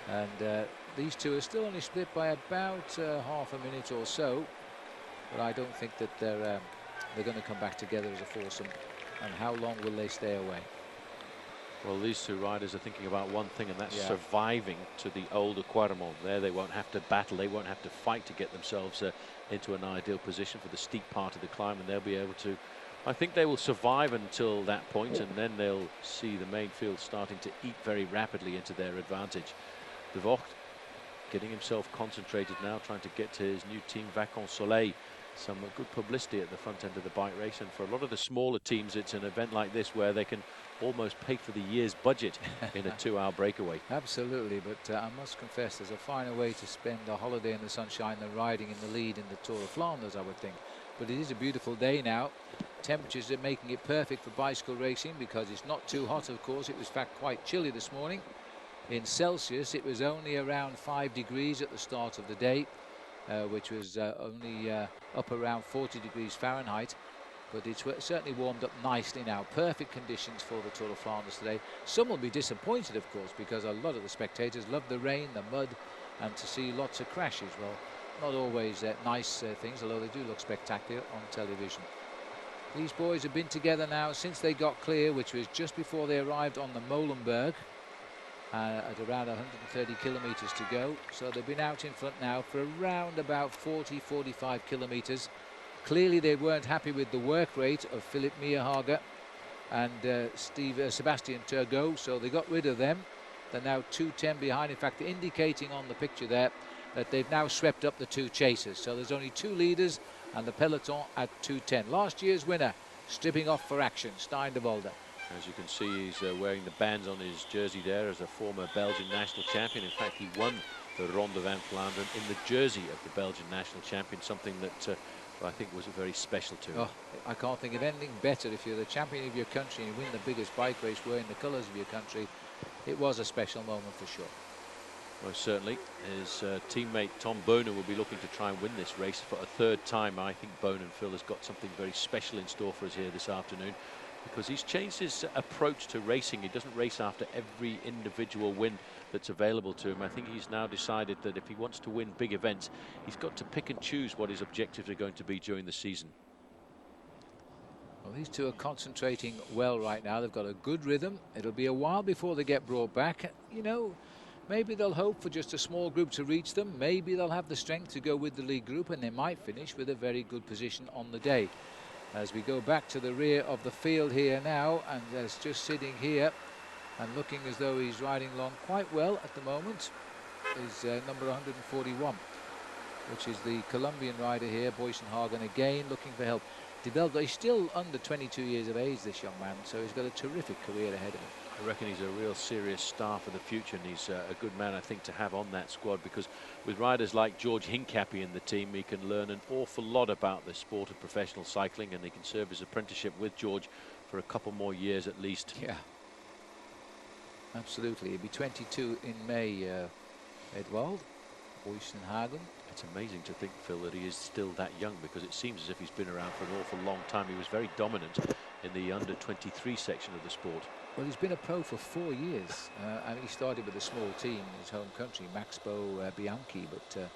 A: And these two are still only split by about half a minute or so, but I don't think that they're going to come back together as a foursome. And how long will they stay away?
B: Well, these two riders are thinking about one thing, and that's surviving to the Older Quaremont. There they won't have to battle, they won't have to fight to get themselves into an ideal position for the steep part of the climb, and they'll be able to, I think they will survive until that point, and then they'll see the main field starting to eat very rapidly into their advantage. De Vocht getting himself concentrated now, trying to get to his new team Vacances Soleil. Some good publicity at the front end of the bike race, and for a lot of the smaller teams, it's an event like this where they can almost pay for the year's budget in a 2-hour breakaway.
A: Absolutely, but I must confess there's a finer way to spend a holiday in the sunshine than riding in the lead in the Tour of Flanders, I would think. But it is a beautiful day now. Temperatures are making it perfect for bicycle racing, because it's not too hot, of course. It was in fact quite chilly this morning. In Celsius, it was only around 5 degrees at the start of the day, which was only up around 40 degrees Fahrenheit. But it's certainly warmed up nicely now. Perfect conditions for the Tour of Flanders today. Some will be disappointed, of course, because a lot of the spectators love the rain, the mud, and to see lots of crashes. Well, not always nice things, although they do look spectacular on television. These boys have been together now since they got clear, which was just before they arrived on the Molenberg at around 130 kilometers to go. So they've been out in front now for around about 40-45 kilometers. Clearly they weren't happy with the work rate of Philip Meerhager and Sebastian Turgot, so they got rid of them. They're now 2:10 behind. In fact, indicating on the picture there that they've now swept up the two chasers. So there's only two leaders and the peloton at 2:10. Last year's winner stripping off for action, Stein de Volder.
B: As you can see, he's wearing the bands on his jersey there as a former Belgian national champion. In fact, he won the Ronde van Vlaanderen in the jersey of the Belgian national champion, something that I think was very special to him.
A: Oh, I can't think of anything better. If you're the champion of your country and you win the biggest bike race wearing the colours of your country, it was a special moment for sure.
B: Most certainly. His teammate Tom Bonen will be looking to try and win this race for a third time. I think Bonen, Phil, has got something very special in store for us here this afternoon, because he's changed his approach to racing. He doesn't race after every individual win that's available to him. I think he's now decided that if he wants to win big events, he's got to pick and choose what his objectives are going to be during the season.
A: Well, these two are concentrating well right now. They've got a good rhythm. It'll be a while before they get brought back. You know, maybe they'll hope for just a small group to reach them. Maybe they'll have the strength to go with the lead group, and they might finish with a very good position on the day. As we go back to the rear of the field here now, and there's just sitting here and looking as though he's riding along quite well at the moment is number 141, which is the Colombian rider here, Boysenhagen, again looking for help. De Velde, he's still under 22 years of age, this young man, so he's got a terrific career ahead of him.
B: I reckon he's a real serious star for the future, and he's a good man, I think, to have on that squad, because with riders like George Hincapie in the team, he can learn an awful lot about the sport of professional cycling, and he can serve his apprenticeship with George for a couple more years at least.
A: Yeah, absolutely. He'll be 22 in May, Edwald Boysenhagen.
B: It's amazing to think, Phil, that he is still that young, because it seems as if he's been around for an awful long time. He was very dominant in the under-23 section of the sport.
A: Well, he's been a pro for 4 years. And he started with a small team in his home country, Maxbo Bianchi, but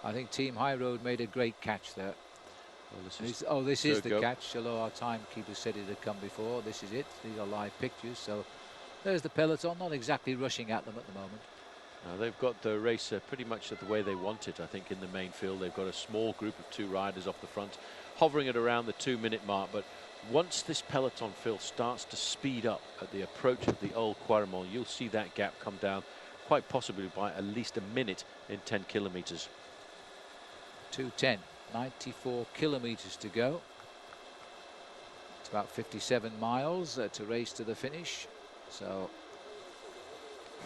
A: I think Team High Road made a great catch there.
B: Well,
A: this is the catch. Although our timekeeper said it had come before. This is it. These are live pictures. So there's the peloton, not exactly rushing at them at the moment.
B: They've got the race pretty much the way they want it, I think, in the main field. They've got a small group of two riders off the front, hovering at around the 2-minute mark. But once this peloton, Phil, starts to speed up at the approach of the Old Quaremont, you'll see that gap come down quite possibly by at least a minute in 10 kilometers.
A: 2:10, 94 kilometers to go. It's about 57 miles to race to the finish. So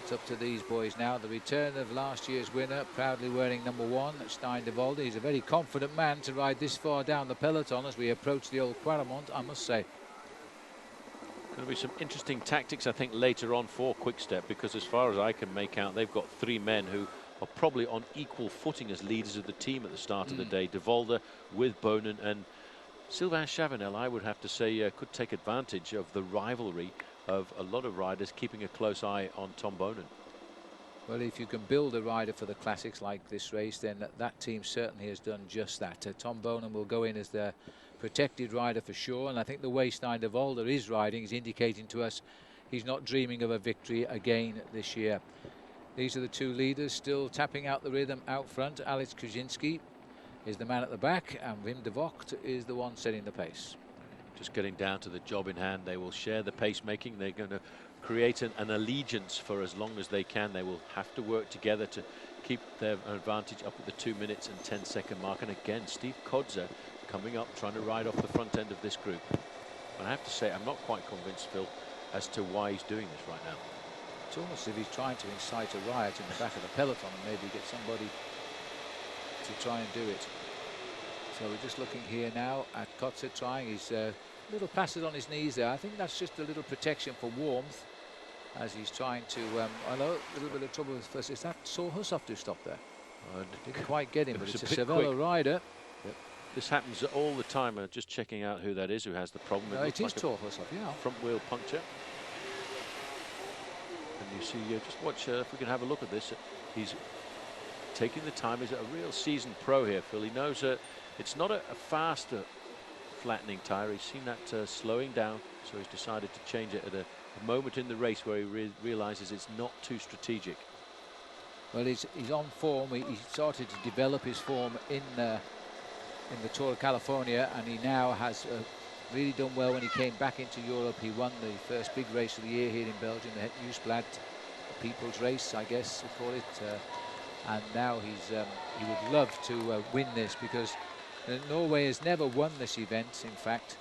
A: it's up to these boys now. The return of last year's winner, proudly wearing number 1, Stein de Volder. He's a very confident man to ride this far down the peloton as we approach the Old Quaremont, I must say.
B: Going to be some interesting tactics, I think, later on for Quick-Step, because as far as I can make out, they've got 3 men who are probably on equal footing as leaders of the team at the start of the day. De Volder with Bonen, and Sylvain Chavanel, I would have to say, could take advantage of the rivalry of a lot of riders, keeping a close eye on Tom Bonen.
A: Well, if you can build a rider for the classics like this race, then that team certainly has done just that. Tom Bonen will go in as the protected rider for sure, and I think the way Stein de Volder is riding is indicating to us he's not dreaming of a victory again this year. These are the two leaders still tapping out the rhythm out front. Alex Kuzinski is the man at the back, and Wim de Vogt is the one setting the pace.
B: Just getting down to the job in hand. They will share the pacemaking. They're going to create an allegiance for as long as they can. They will have to work together to keep their advantage up at the 2 minutes and 10-second mark. And again, Steve Kodzer coming up, trying to ride off the front end of this group. And I have to say, I'm not quite convinced, Phil, as to why he's doing this right now.
A: It's almost as if he's trying to incite a riot in the back of the peloton and maybe get somebody to try and do it. So we're just looking here now at Kotze trying his little passes on his knees there. I think that's just a little protection for warmth as he's trying to, I know a little bit of trouble with first. Is that Saul Hussoff who stopped there? Didn't quite get him, but it's a Cervelo rider.
B: Yep. This happens all the time. Just checking out who that is who has the problem.
A: No, it is Saul Hussoff, yeah.
B: Front wheel puncture. And you see, just watch if we can have a look at this. He's
G: taking the time. He's a real seasoned pro here, Phil. He knows it's not a fast flattening tyre. He's seen that slowing down, so he's decided to change it at a moment in the race where he realizes it's not too strategic.
A: Well, he's on form. He started to develop his form in the Tour of California, and he now has really done well when he came back into Europe. He won the first big race of the year here in Belgium, the Het Nieuwsblad People's Race, I guess we call it. And now he would love to win this, because Norway has never won this event. In fact,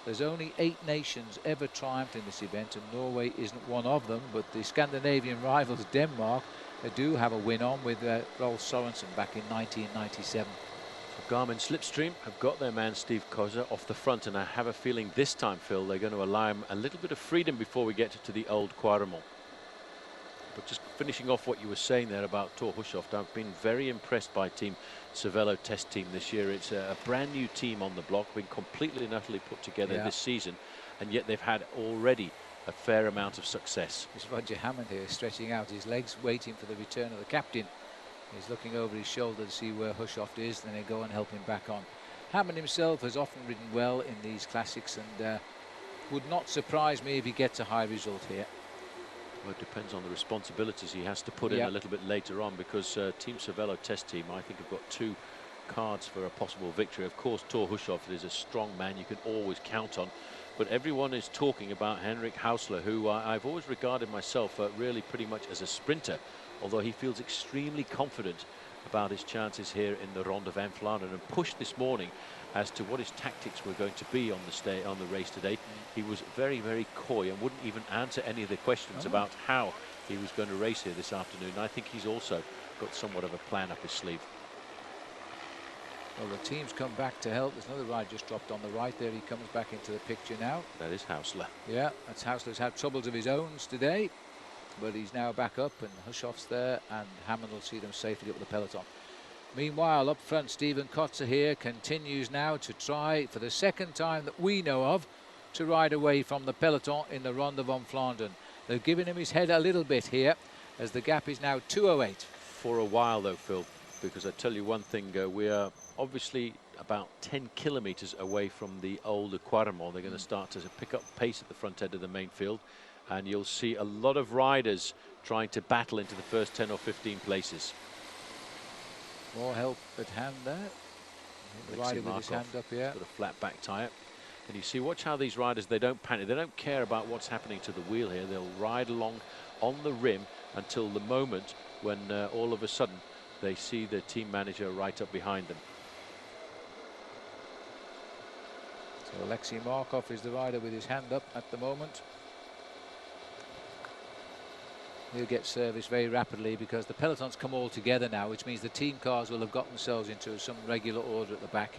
A: there's only 8 nations ever triumphed in this event, and Norway isn't one of them. But the Scandinavian rivals, Denmark, they do have a win on with Rolf Sorensen back in 1997.
G: Garmin Slipstream have got their man Steve Koza off the front, and I have a feeling this time, Phil, they're going to allow him a little bit of freedom before we get to the Old Quaremont. But just finishing off what you were saying there about Thor Hushovd, I've been very impressed by Team Cervelo test team this year. It's a brand new team on the block, been completely and utterly put together this season, and yet they've had already a fair amount of success.
A: It's Roger Hammond here, stretching out his legs, waiting for the return of the captain. He's looking over his shoulder to see where Hushovd is, then they go and help him back on. Hammond himself has often ridden well in these classics, and would not surprise me if he gets a high result here.
G: Well, it depends on the responsibilities he has to put in a little bit later on, because Team Cervelo test team, I think, have got 2 cards for a possible victory. Of course, Thor Hushovd is a strong man you can always count on, but everyone is talking about Henrik Hausler, who I've always regarded myself really pretty much as a sprinter, although he feels extremely confident about his chances here in the Ronde van Vlaanderen, and pushed this morning as to what his tactics were going to be on the race today. He was very, very coy and wouldn't even answer any of the questions about how he was going to race here this afternoon. I think he's also got somewhat of a plan up his sleeve.
A: Well, the team's come back to help. There's another ride just dropped on the right there. He comes back into the picture now.
G: That is Hausler.
A: Yeah, that's Hausler's had troubles of his own today, but he's now back up, and Hushovd's there, and Hammond will see them safely up the peloton. Meanwhile, up front, Steven Kotze here continues now to try, for the second time that we know of, to ride away from the peloton in the Ronde van Vlaanderen. They've given him his head a little bit here, as the gap is now 2:08.
G: For a while, though, Phil, because I tell you one thing, we are obviously about 10 kilometers away from the Old Quaremont. They're going to start to pick up pace at the front end of the main field, and you'll see a lot of riders trying to battle into the first 10 or 15 places.
A: More help at hand there. The rider with his hand up here.
G: Got a flat back tyre. And you see, watch how these riders, they don't panic. They don't care about what's happening to the wheel here. They'll ride along on the rim until the moment when all of a sudden they see the team manager right up behind them.
A: So Alexei Markov is the rider with his hand up at the moment. He'll get service very rapidly, because the pelotons come all together now, which means the team cars will have got themselves into some regular order at the back.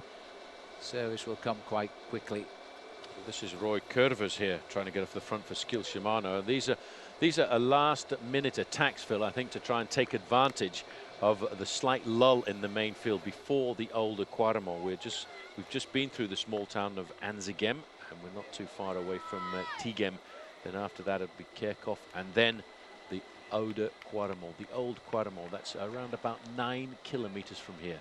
A: Service will come quite quickly.
G: This is Roy Curvers here trying to get off the front for Skill Shimano. These are a last-minute attacks, Phil, I think, to try and take advantage of the slight lull in the main field before the Older Quaremont. We've just been through the small town of Anzegem, and we're not too far away from Tighem. Then after that it'll be Kerkhoff, and then the Oude Quaremont, the Old Quaremont. That's around about 9 kilometers from here.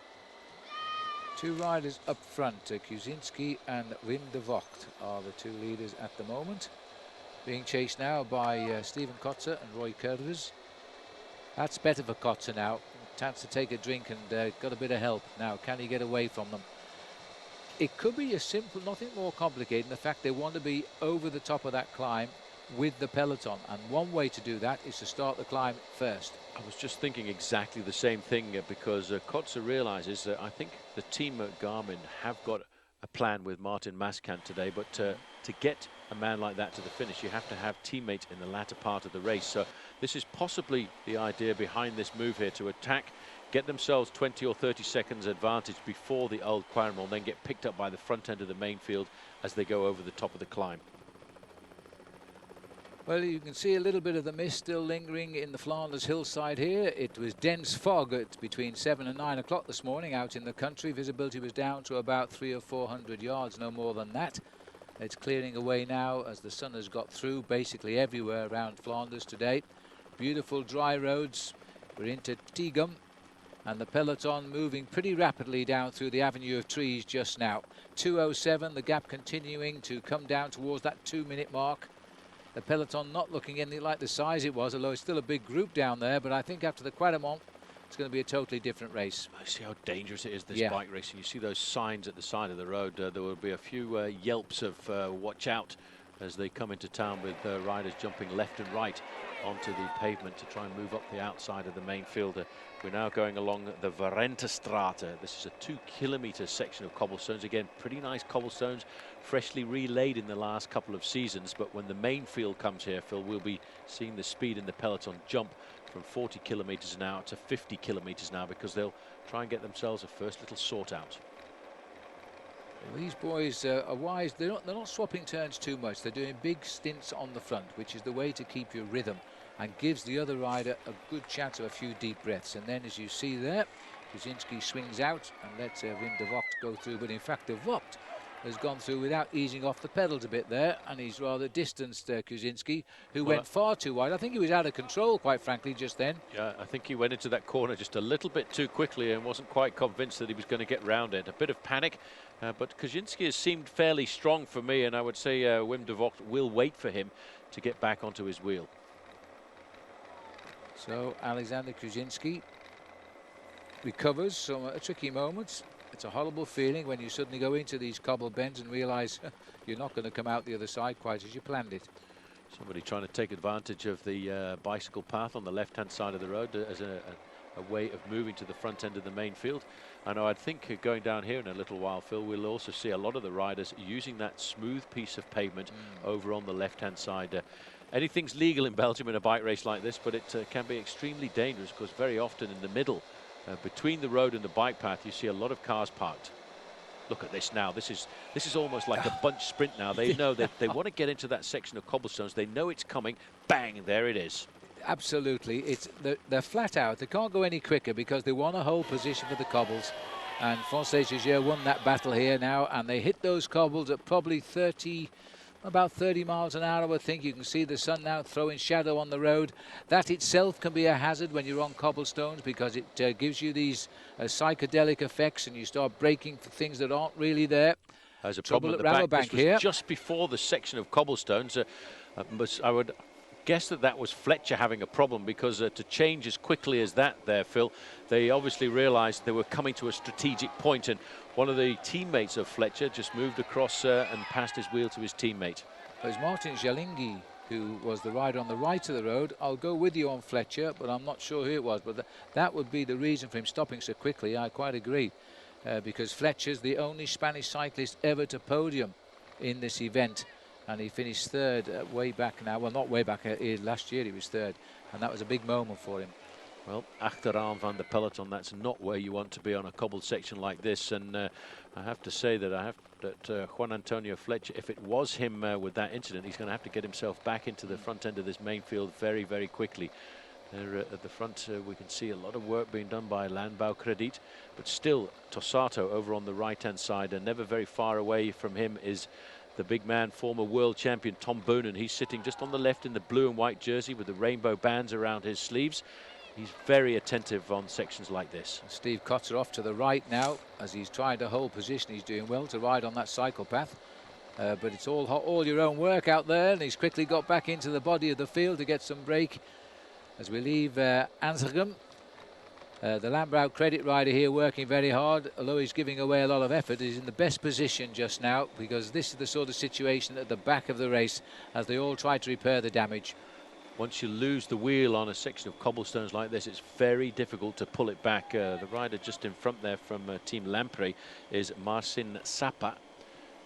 A: 2 riders up front, Kuzinski and Wim de Vocht are the 2 leaders at the moment. Being chased now by Steven Kotze and Roy Curvers. That's better for Kotze now. Chance to take a drink, and got a bit of help. Now, can he get away from them? It could be as simple, nothing more complicated, than the fact they want to be over the top of that climb with the peloton, and one way to do that is to start the climb first.
G: I was just thinking exactly the same thing, because Kotze realizes that I think the team at Garmin have got a plan with Martin Maskant today, but to get a man like that to the finish, you have to have teammates in the latter part of the race. So this is possibly the idea behind this move here, to attack, get themselves 20 or 30 seconds advantage before the Old Quaremont, then get picked up by the front end of the main field as they go over the top of the climb.
A: Well, you can see a little bit of the mist still lingering in the Flanders hillside here. It was dense fog at between 7 and 9 o'clock this morning out in the country. Visibility was down to about 300 or 400 yards, no more than that. It's clearing away now as the sun has got through basically everywhere around Flanders today. Beautiful dry roads. We're into Tighem, And the peloton moving pretty rapidly down through the avenue of trees just now. 2:07, the gap continuing to come down towards that 2-minute mark. The peloton not looking anything like the size it was, although it's still a big group down there. But I think after the Quaremont, it's going to be a totally different race.
G: I see how dangerous it is, this bike racing. You see those signs at the side of the road. There will be a few yelps of watch out as they come into town, with riders jumping left and right onto the pavement to try and move up the outside of the main field. We're now going along the Varentestraat. This is a 2-kilometer section of cobblestones. Again, pretty nice cobblestones, freshly relaid in the last couple of seasons. But when the main field comes here, Phil, we'll be seeing the speed in the peloton jump from 40 kilometers an hour to 50 kilometers now, because they'll try and get themselves a first little sort out.
A: Well, these boys are wise. They're not swapping turns too much. They're doing big stints on the front, which is the way to keep your rhythm and gives the other rider a good chance of a few deep breaths. And then, as you see there, Kuzinski swings out and lets Wim de Vogt go through. But in fact, de Vogt has gone through without easing off the pedals a bit there, and he's rather distanced Kuzinski, who went far too wide. I think he was out of control, quite frankly, just then.
G: Yeah, I think he went into that corner just a little bit too quickly and wasn't quite convinced that he was going to get round it. A bit of panic, but Kuzinski has seemed fairly strong for me, and I would say Wim de Vogt will wait for him to get back onto his wheel.
A: So Alexander Kuzinski recovers from a tricky moment. It's a horrible feeling when you suddenly go into these cobble bends and realise you're not going to come out the other side quite as you planned it.
G: Somebody trying to take advantage of the bicycle path on the left-hand side of the road as a way of moving to the front end of the main field. I know, I think going down here in a little while, Phil, we'll also see a lot of the riders using that smooth piece of pavement over on the left-hand side. Anything's legal in Belgium in a bike race like this, but it can be extremely dangerous, because very often in the middle, between the road and the bike path, you see a lot of cars parked. Look at this now. This is almost like a bunch sprint now. They know that they want to get into that section of cobblestones. They know it's coming. Bang, there it is.
A: Absolutely. They're flat out. They can't go any quicker because they want to hold position for the cobbles. And Francais Jaeger won that battle here now, and they hit those cobbles at probably about 30 miles an hour, I think. You can see the sun now throwing shadow on the road. That itself can be a hazard when you're on cobblestones, because it gives you these psychedelic effects, and you start braking for things that aren't really there.
G: There's a problem at the back. This was
A: here.
G: Just before the section of cobblestones. I would guess that was Fletcher having a problem, because to change as quickly as that there, Phil, they obviously realised they were coming to a strategic point, and one of the teammates of Fletcher just moved across and passed his wheel to his teammate.
A: There's Martin Jalingi, who was the rider on the right of the road. I'll go with you on Fletcher, but I'm not sure who it was. But that would be the reason for him stopping so quickly. I quite agree, because Fletcher's the only Spanish cyclist ever to podium in this event. And he finished third way back now. Well, not way back, last year he was third. And that was a big moment for him.
G: Well, achteraan van de peloton, that's not where you want to be on a cobbled section like this. And I have to say that Juan Antonio Fletcher, if it was him with that incident, he's going to have to get himself back into the front end of this main field very, very quickly. There at the front, we can see a lot of work being done by Landbau Krediet, but still Tossato over on the right-hand side, and never very far away from him is the big man, former world champion Tom Boonen. He's sitting just on the left in the blue and white jersey with the rainbow bands around his sleeves. He's very attentive on sections like this.
A: Steve Cotter off to the right now as he's trying to hold position. He's doing well to ride on that cycle path. But it's all your own work out there, and he's quickly got back into the body of the field to get some break. As we leave Ansergem, the Landbau Krediet rider here working very hard, although he's giving away a lot of effort. He's in the best position just now, because this is the sort of situation at the back of the race as they all try to repair the damage.
G: Once you lose the wheel on a section of cobblestones like this, it's very difficult to pull it back. The rider just in front there from Team Lampre is Marcin Sapa,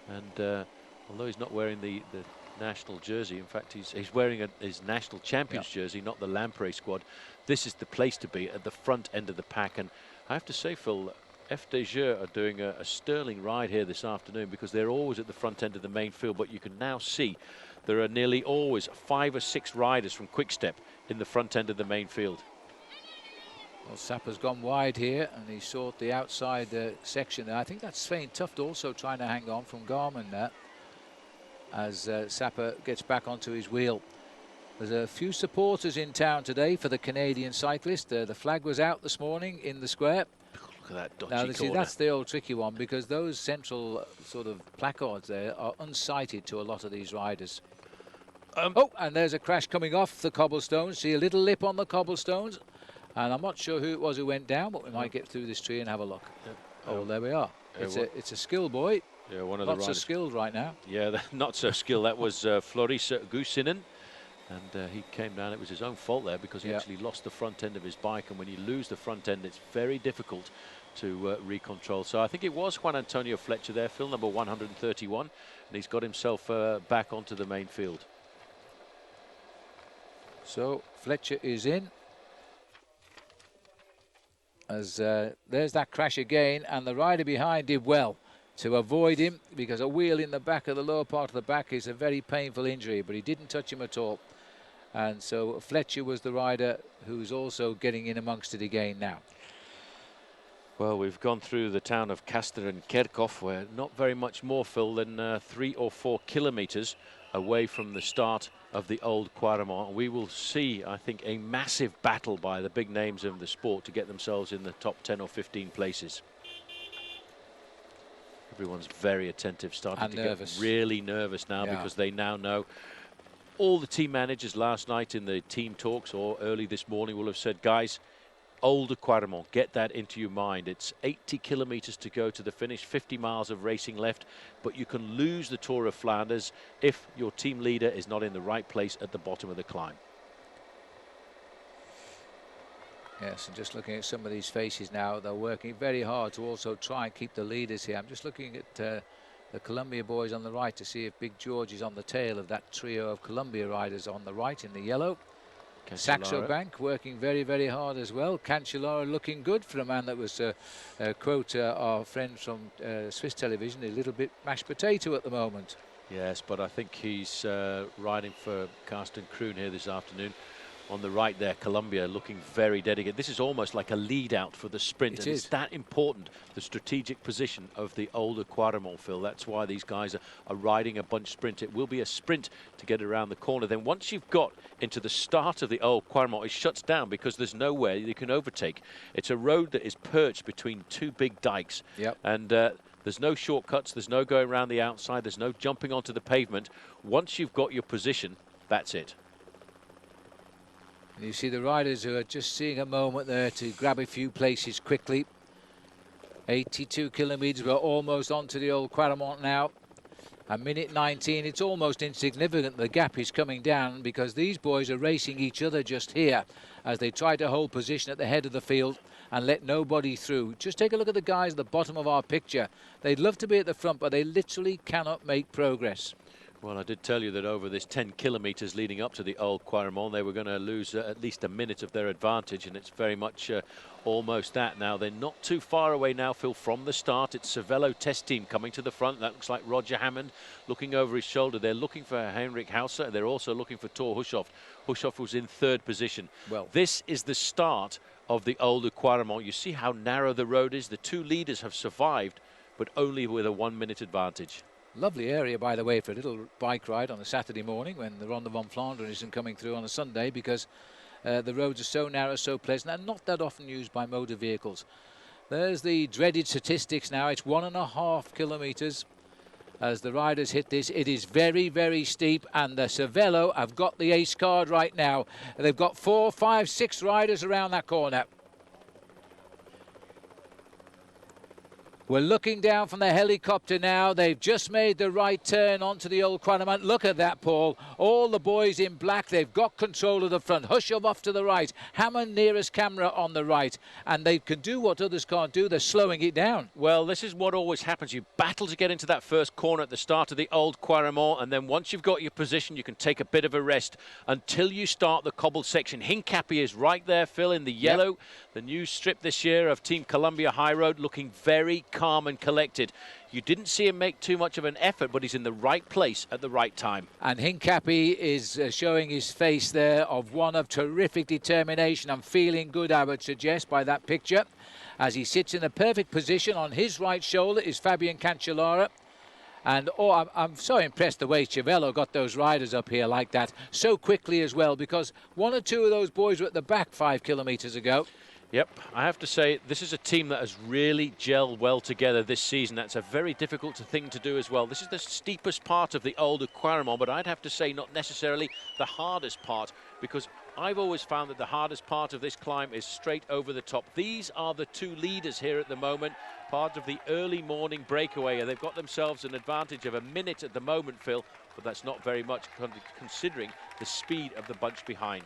G: and although he's not wearing the national jersey, in fact he's wearing his national champions jersey, not the Lampre squad. This is the place to be, at the front end of the pack. And I have to say, Phil, FDJ are doing a sterling ride here this afternoon, because they're always at the front end of the main field, but you can now see there are nearly always 5 or 6 riders from Quick-Step in the front end of the main field.
A: Well, Sapa's gone wide here, and he sought the outside section there. I think that's Svein Tuft also trying to hang on from Garmin there, as Sapa gets back onto his wheel. There's a few supporters in town today for the Canadian cyclist. The flag was out this morning in the square.
G: Look at that dodgy
A: Now, see,
G: corner.
A: that's the old tricky one, because those central sort of placards there are unsighted to a lot of these riders. Oh, and there's a crash coming off the cobblestones. See a little lip on the cobblestones. And I'm not sure who it was who went down, but we might get through this tree and have a look. Oh, there we are. It's a skill boy.
G: Yeah, one of
A: Not
G: the
A: so
G: riders.
A: skilled right now.
G: Yeah, not so skilled. That was Floris Gusinen. And he came down. It was his own fault there, because he actually lost the front end of his bike. And when you lose the front end, it's very difficult to recontrol. So I think it was Juan Antonio Fletcher there, Phil, number 131. And he's got himself back onto the main field.
A: So Fletcher is in. As there's that crash again, and the rider behind did well to avoid him, because a wheel in the back of the lower part of the back is a very painful injury, but he didn't touch him at all. And so Fletcher was the rider who's also getting in amongst it again now.
G: Well, we've gone through the town of Kaster and Kerkhoff. We're not very much more, Phil, than 3 or 4 kilometres away from the start of the Old Quaremont. We will see, I think, a massive battle by the big names of the sport to get themselves in the top 10 or 15 places. Everyone's very attentive, starting to get really nervous now, because they now know. All the team managers last night in the team talks or early this morning will have said, guys, Old Quaremont, get that into your mind. It's 80 kilometres to go to the finish, 50 miles of racing left, but you can lose the Tour of Flanders if your team leader is not in the right place at the bottom of the climb.
A: Yes, and just looking at some of these faces now, they're working very hard to also try and keep the leaders here. I'm just looking at the Columbia boys on the right to see if Big George is on the tail of that trio of Columbia riders on the right in the yellow. Saxo Bank working very, very hard as well. Cancellara looking good for a man that was, quote our friend from Swiss television, a little bit mashed potato at the moment.
G: Yes, but I think he's riding for Carsten Kroon here this afternoon. On the right there, Columbia looking very dedicated. This is almost like a lead out for the sprint.
A: It
G: and
A: is.
G: It's that important, the strategic position of the older Quaremont, Phil. That's why these guys are riding a bunch sprint. It will be a sprint to get around the corner. Then once you've got into the start of the old Quaremont, it shuts down because there's nowhere you can overtake. It's a road that is perched between 2 big dikes.
A: Yep.
G: And there's no shortcuts. There's no going around the outside. There's no jumping onto the pavement. Once you've got your position, that's it.
A: You see the riders who are just seeing a moment there to grab a few places quickly. 82 kilometres, we're almost onto the old Quaremont now. A minute 19, it's almost insignificant. The gap is coming down because these boys are racing each other just here as they try to hold position at the head of the field and let nobody through. Just take a look at the guys at the bottom of our picture. They'd love to be at the front, but they literally cannot make progress.
G: Well, I did tell you that over this 10 kilometres leading up to the old Quaremont, they were going to lose at least a minute of their advantage, and it's very much almost that now. They're not too far away now, Phil, from the start. It's Cervelo test team coming to the front. That looks like Roger Hammond looking over his shoulder. They're looking for Heinrich Hauser. They're also looking for Thor Hushoff. Hushoff was in 3rd position.
A: Well,
G: this is the start of the older Quaremont. You see how narrow the road is. The 2 leaders have survived, but only with a 1-minute advantage.
A: Lovely area, by the way, for a little bike ride on a Saturday morning when the Ronde van Vlaanderen isn't coming through on a Sunday, because the roads are so narrow, so pleasant, and not that often used by motor vehicles. There's the dreaded statistics now. It's 1.5 kilometres as the riders hit this. It is very, very steep, and the Cervelo have got the ace card right now. They've got 4, 5, 6 riders around that corner. We're looking down from the helicopter now. They've just made the right turn onto the old Quaremont. Look at that, Paul. All the boys in black. They've got control of the front. Hushoff off to the right. Hammond nearest camera on the right. And they can do what others can't do. They're slowing it down.
G: Well, this is what always happens. You battle to get into that first corner at the start of the old Quaremont, and then once you've got your position, you can take a bit of a rest until you start the cobbled section. Hincapie is right there, Phil, in the yellow. Yep. The new strip this year of Team Columbia High Road, looking very calm and collected. You didn't see him make too much of an effort, but he's in the right place at the right time.
A: And Hincapie is showing his face there of one of terrific determination and feeling good, I would suggest, by that picture. As he sits in a perfect position. On his right shoulder is Fabian Cancellara. And I'm so impressed the way Cervelo got those riders up here like that so quickly as well, because one or two of those boys were at the back 5 kilometers ago.
G: Yep, I have to say this is a team that has really gelled well together this season. That's a very difficult thing to do as well. This is the steepest part of the old Aquarimont, but I'd have to say not necessarily the hardest part, because I've always found that the hardest part of this climb is straight over the top. These are the two leaders here at the moment, part of the early morning breakaway, and they've got themselves an advantage of a minute at the moment, Phil, but that's not very much considering the speed of the bunch behind.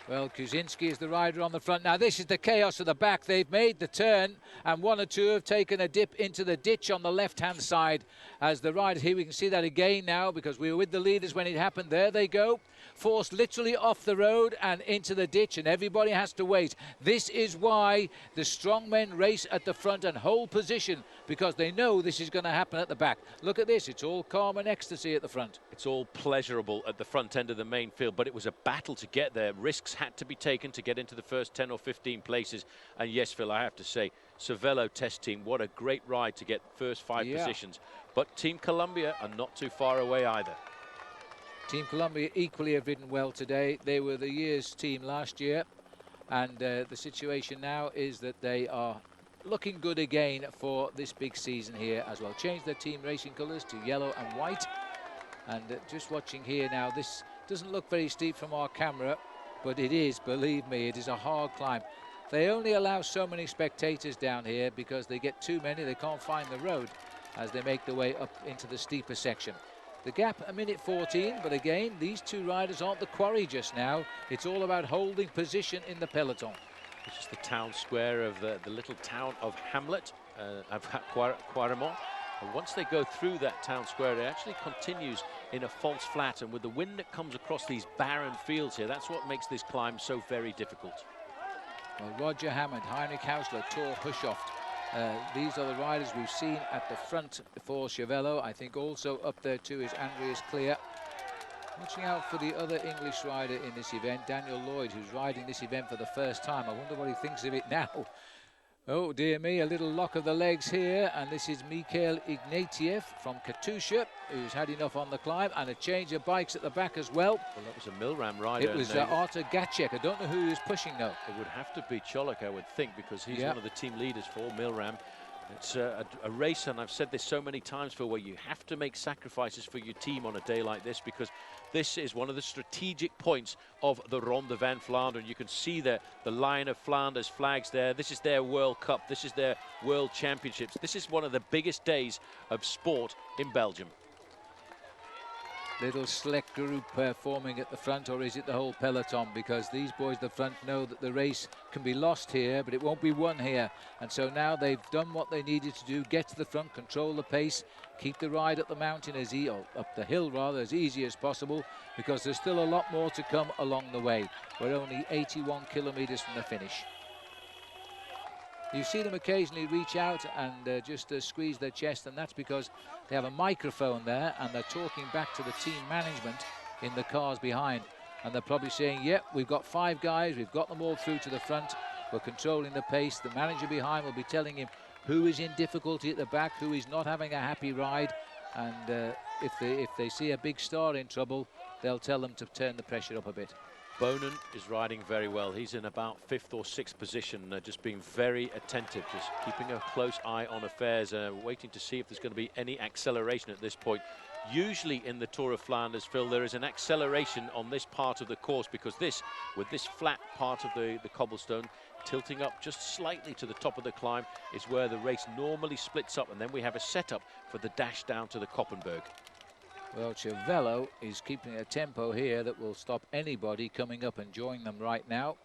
A: Well, Kuzinski is the rider on the front. Now, this is the chaos at the back. They've made the turn, and one or two have taken a dip into the ditch on the left-hand side. As the riders here, we can see that again now, because we were with the leaders when it happened. There they go, forced literally off the road and into the ditch, and everybody has to wait. This is why the strong men race at the front and hold position, because they know this is going to happen at the back. Look at this. It's all calm and ecstasy at the front.
G: It's all pleasurable at the front end of the main field, but it was a battle to get there. Risks had to be taken to get into the first 10 or 15 places. And yes, Phil, I have to say, Cervelo test team, what a great ride to get first 5 positions. But Team Columbia are not too far away either.
A: Team Columbia equally have ridden well today. They were the year's team last year, and the situation now is that they are looking good again for this big season here as well. Changed their team racing colours to yellow and white, and just watching here now, this doesn't look very steep from our camera, but it is, believe me, it is a hard climb. They only allow so many spectators down here because they get too many, they can't find the road as they make their way up into the steeper section. The gap a minute 14, but again, these two riders aren't the quarry just now. It's all about holding position in the peloton.
G: This is the town square of the little town of Hamlet, of Quaremont. And once they go through that town square, it actually continues in a false flat. And with the wind that comes across these barren fields here, that's what makes this climb so very difficult.
A: Well, Roger Hammond, Heinrich Hausler, Thor Hushoft. These are the riders we've seen at the front for Cervelo. I think also up there too is Andreas Clear. Watching out for the other English rider in this event, Daniel Lloyd, who's riding this event for the first time. I wonder what he thinks of it now. Oh dear me, a little lock of the legs here, and this is Mikhail Ignatieff from Katusha, who's had enough on the climb, and a change of bikes at the back as well.
G: Well, that was a Milram rider.
A: It was Artur Gacek. I don't know who he was pushing though.
G: It would have to be Cholak, I would think, because he's one of the team leaders for Milram. It's a race, and I've said this so many times, Phil, where you have to make sacrifices for your team on a day like this, because this is one of the strategic points of the Ronde van Vlaanderen. You can see the Lion of Flanders flags there. This is their World Cup. This is their World Championships. This is one of the biggest days of sport in Belgium.
A: Little select group forming at the front, or is it the whole peloton? Because these boys at the front know that the race can be lost here, but it won't be won here. And so now they've done what they needed to do, get to the front, control the pace, keep the ride up the mountain or up the hill rather, as easy as possible, because there's still a lot more to come along the way. We're only 81 kilometers from the finish. You see them occasionally reach out and just squeeze their chest, and that's because they have a microphone there and they're talking back to the team management in the cars behind. And they're probably saying, yep, we've got 5 guys, we've got them all through to the front, we're controlling the pace. The manager behind will be telling him who is in difficulty at the back, who is not having a happy ride. And if they see a big star in trouble, they'll tell them to turn the pressure up a bit.
G: Bonin is riding very well. He's in about 5th or 6th position, just being very attentive, just keeping a close eye on affairs, waiting to see if there's going to be any acceleration at this point. Usually in the Tour of Flanders, Phil, there is an acceleration on this part of the course, because with this flat part of the cobblestone tilting up just slightly to the top of the climb is where the race normally splits up, and then we have a setup for the dash down to the Koppenberg.
A: Well, Cervelo is keeping a tempo here that will stop anybody coming up and join them right now.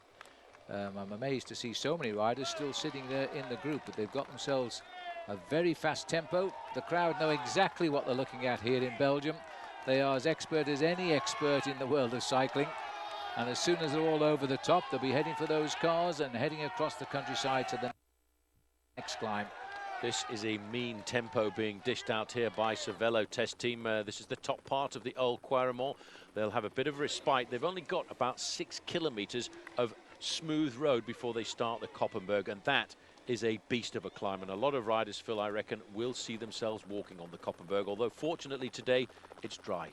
A: I'm amazed to see so many riders still sitting there in the group, but they've got themselves a very fast tempo. The crowd know exactly what they're looking at here in Belgium. They are as expert as any expert in the world of cycling. And as soon as they're all over the top, they'll be heading for those cars and heading across the countryside to the next climb.
G: This is a mean tempo being dished out here by Cervelo test team. This is the top part of the Old Quaremont. They'll have a bit of respite. They've only got about 6 kilometers of smooth road before they start the Koppenberg, and that is a beast of a climb, and a lot of riders, Phil, I reckon, will see themselves walking on the Koppenberg, although fortunately today it's dry.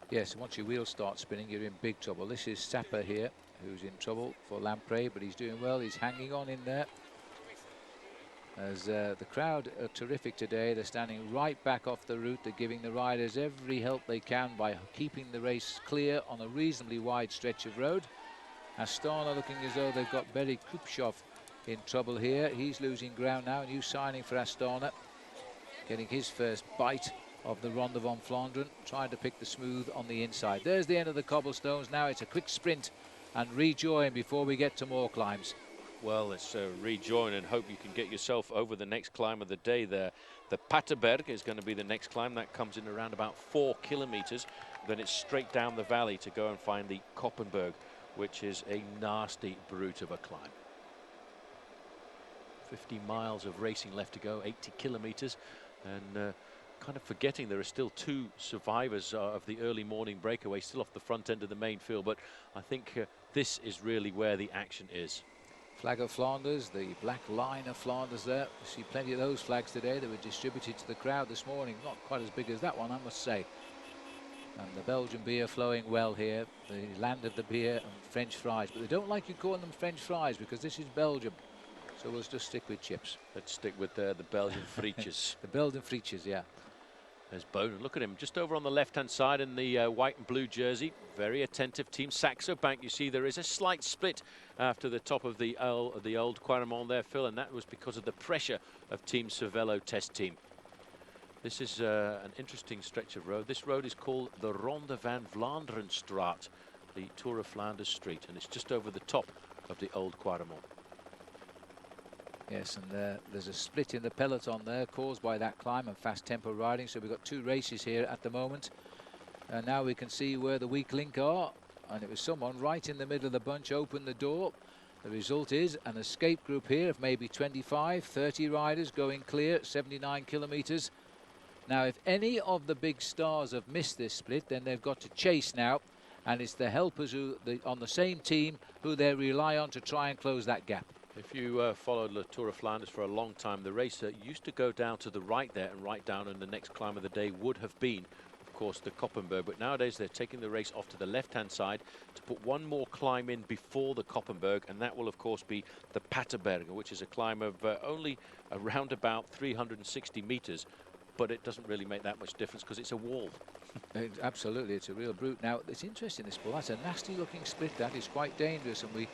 A: Yes, once your wheels start spinning, you're in big trouble. This is Sapper here, who's in trouble for Lamprey, but he's doing well. He's hanging on in there. As the crowd are terrific today. They're standing right back off the route. They're giving the riders every help they can by keeping the race clear on a reasonably wide stretch of road. Astana looking as though they've got Berry Kupchov in trouble here. He's losing ground now. New signing for Astana, getting his first bite of the Ronde van Vlaanderen, trying to pick the smooth on the inside. There's the end of the cobblestones. Now it's a quick sprint and rejoin before we get to more climbs.
G: Well, let's rejoin and hope you can get yourself over the next climb of the day there. The Paterberg is going to be the next climb. That comes in around about 4 kilometers. Then it's straight down the valley to go and find the Koppenberg, which is a nasty brute of a climb. 50 miles of racing left to go, 80 kilometers, and kind of forgetting there are still 2 survivors of the early morning breakaway still off the front end of the main field, but I think this is really where the action is.
A: Flag of Flanders, the black line of Flanders there. You see plenty of those flags today that were distributed to the crowd this morning. Not quite as big as that one, I must say. And the Belgian beer flowing well here, the land of the beer and French fries. But they don't like you calling them French fries because this is Belgium. So we'll just stick with chips.
G: Let's stick with the Belgian frietjes.
A: The Belgian frietjes, yeah.
G: There's Bonen. Look at him just over on the left-hand side in the white and blue jersey. Very attentive team. Saxo Bank, you see there is a slight split after the top of the old Quaremont there, Phil, and that was because of the pressure of Team Cervelo test team. This is an interesting stretch of road. This road is called the Ronde van Vlaanderenstraat, the Tour of Flanders street, and it's just over the top of the old Quaremont.
A: Yes, and there's a split in the peloton there caused by that climb and fast tempo riding. So we've got 2 races here at the moment. And now we can see where the weak link are. And it was someone right in the middle of the bunch opened the door. The result is an escape group here of maybe 25, 30 riders going clear at 79 kilometers. Now, if any of the big stars have missed this split, then they've got to chase now. And it's the helpers who on the same team who they rely on to try and close that gap.
G: If you followed the Tour of Flanders for a long time, the race used to go down to the right there and right down, and the next climb of the day would have been, of course, the Koppenberg. But nowadays they're taking the race off to the left-hand side to put one more climb in before the Koppenberg, and that will, of course, be the Paterberg, which is a climb of only around about 360 meters. But it doesn't really make that much difference because it's a wall.
A: Absolutely, it's a real brute. Now, it's interesting, this ball. That's a nasty-looking split. That is quite dangerous, and we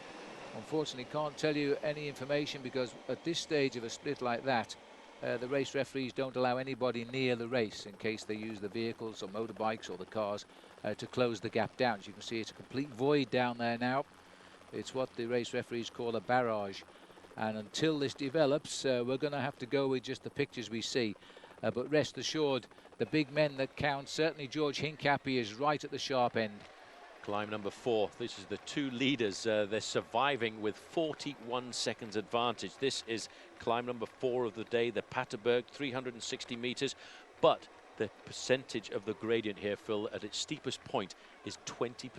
A: unfortunately can't tell you any information because at this stage of a split like that, the race referees don't allow anybody near the race in case they use the vehicles or motorbikes or the cars to close the gap down. As you can see, it's a complete void down there now. It's what the race referees call a barrage. And until this develops, we're going to have to go with just the pictures we see. But rest assured, the big men that count, certainly George Hincapie is right at the sharp end.
G: Climb number 4. This is the 2 leaders. They're surviving with 41 seconds advantage. This is climb number 4 of the day, the Paterberg, 360 meters. But the percentage of the gradient here, Phil, at its steepest point is 20%.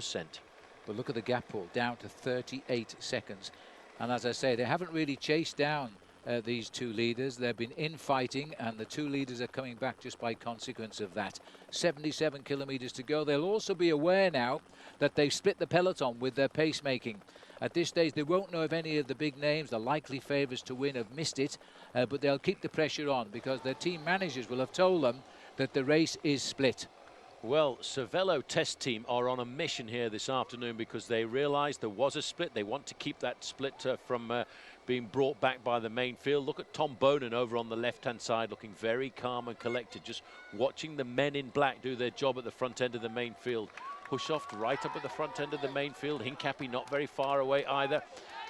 A: But look at the gap, Paul, down to 38 seconds. And as I say, they haven't really chased down these 2 leaders. They've been infighting, and the 2 leaders are coming back just by consequence of that. 77 kilometers to go. They'll also be aware now that they've split the peloton with their pacemaking. At this stage, they won't know if any of the big names, the likely favourites to win, have missed it, but they'll keep the pressure on because their team managers will have told them that the race is split.
G: Well, Cervelo test team are on a mission here this afternoon because they realised there was a split. They want to keep that split from being brought back by the main field. Look at Tom Bonen over on the left-hand side, looking very calm and collected, just watching the men in black do their job at the front end of the main field. Hushoft right up at the front end of the main field. Hincapie not very far away either.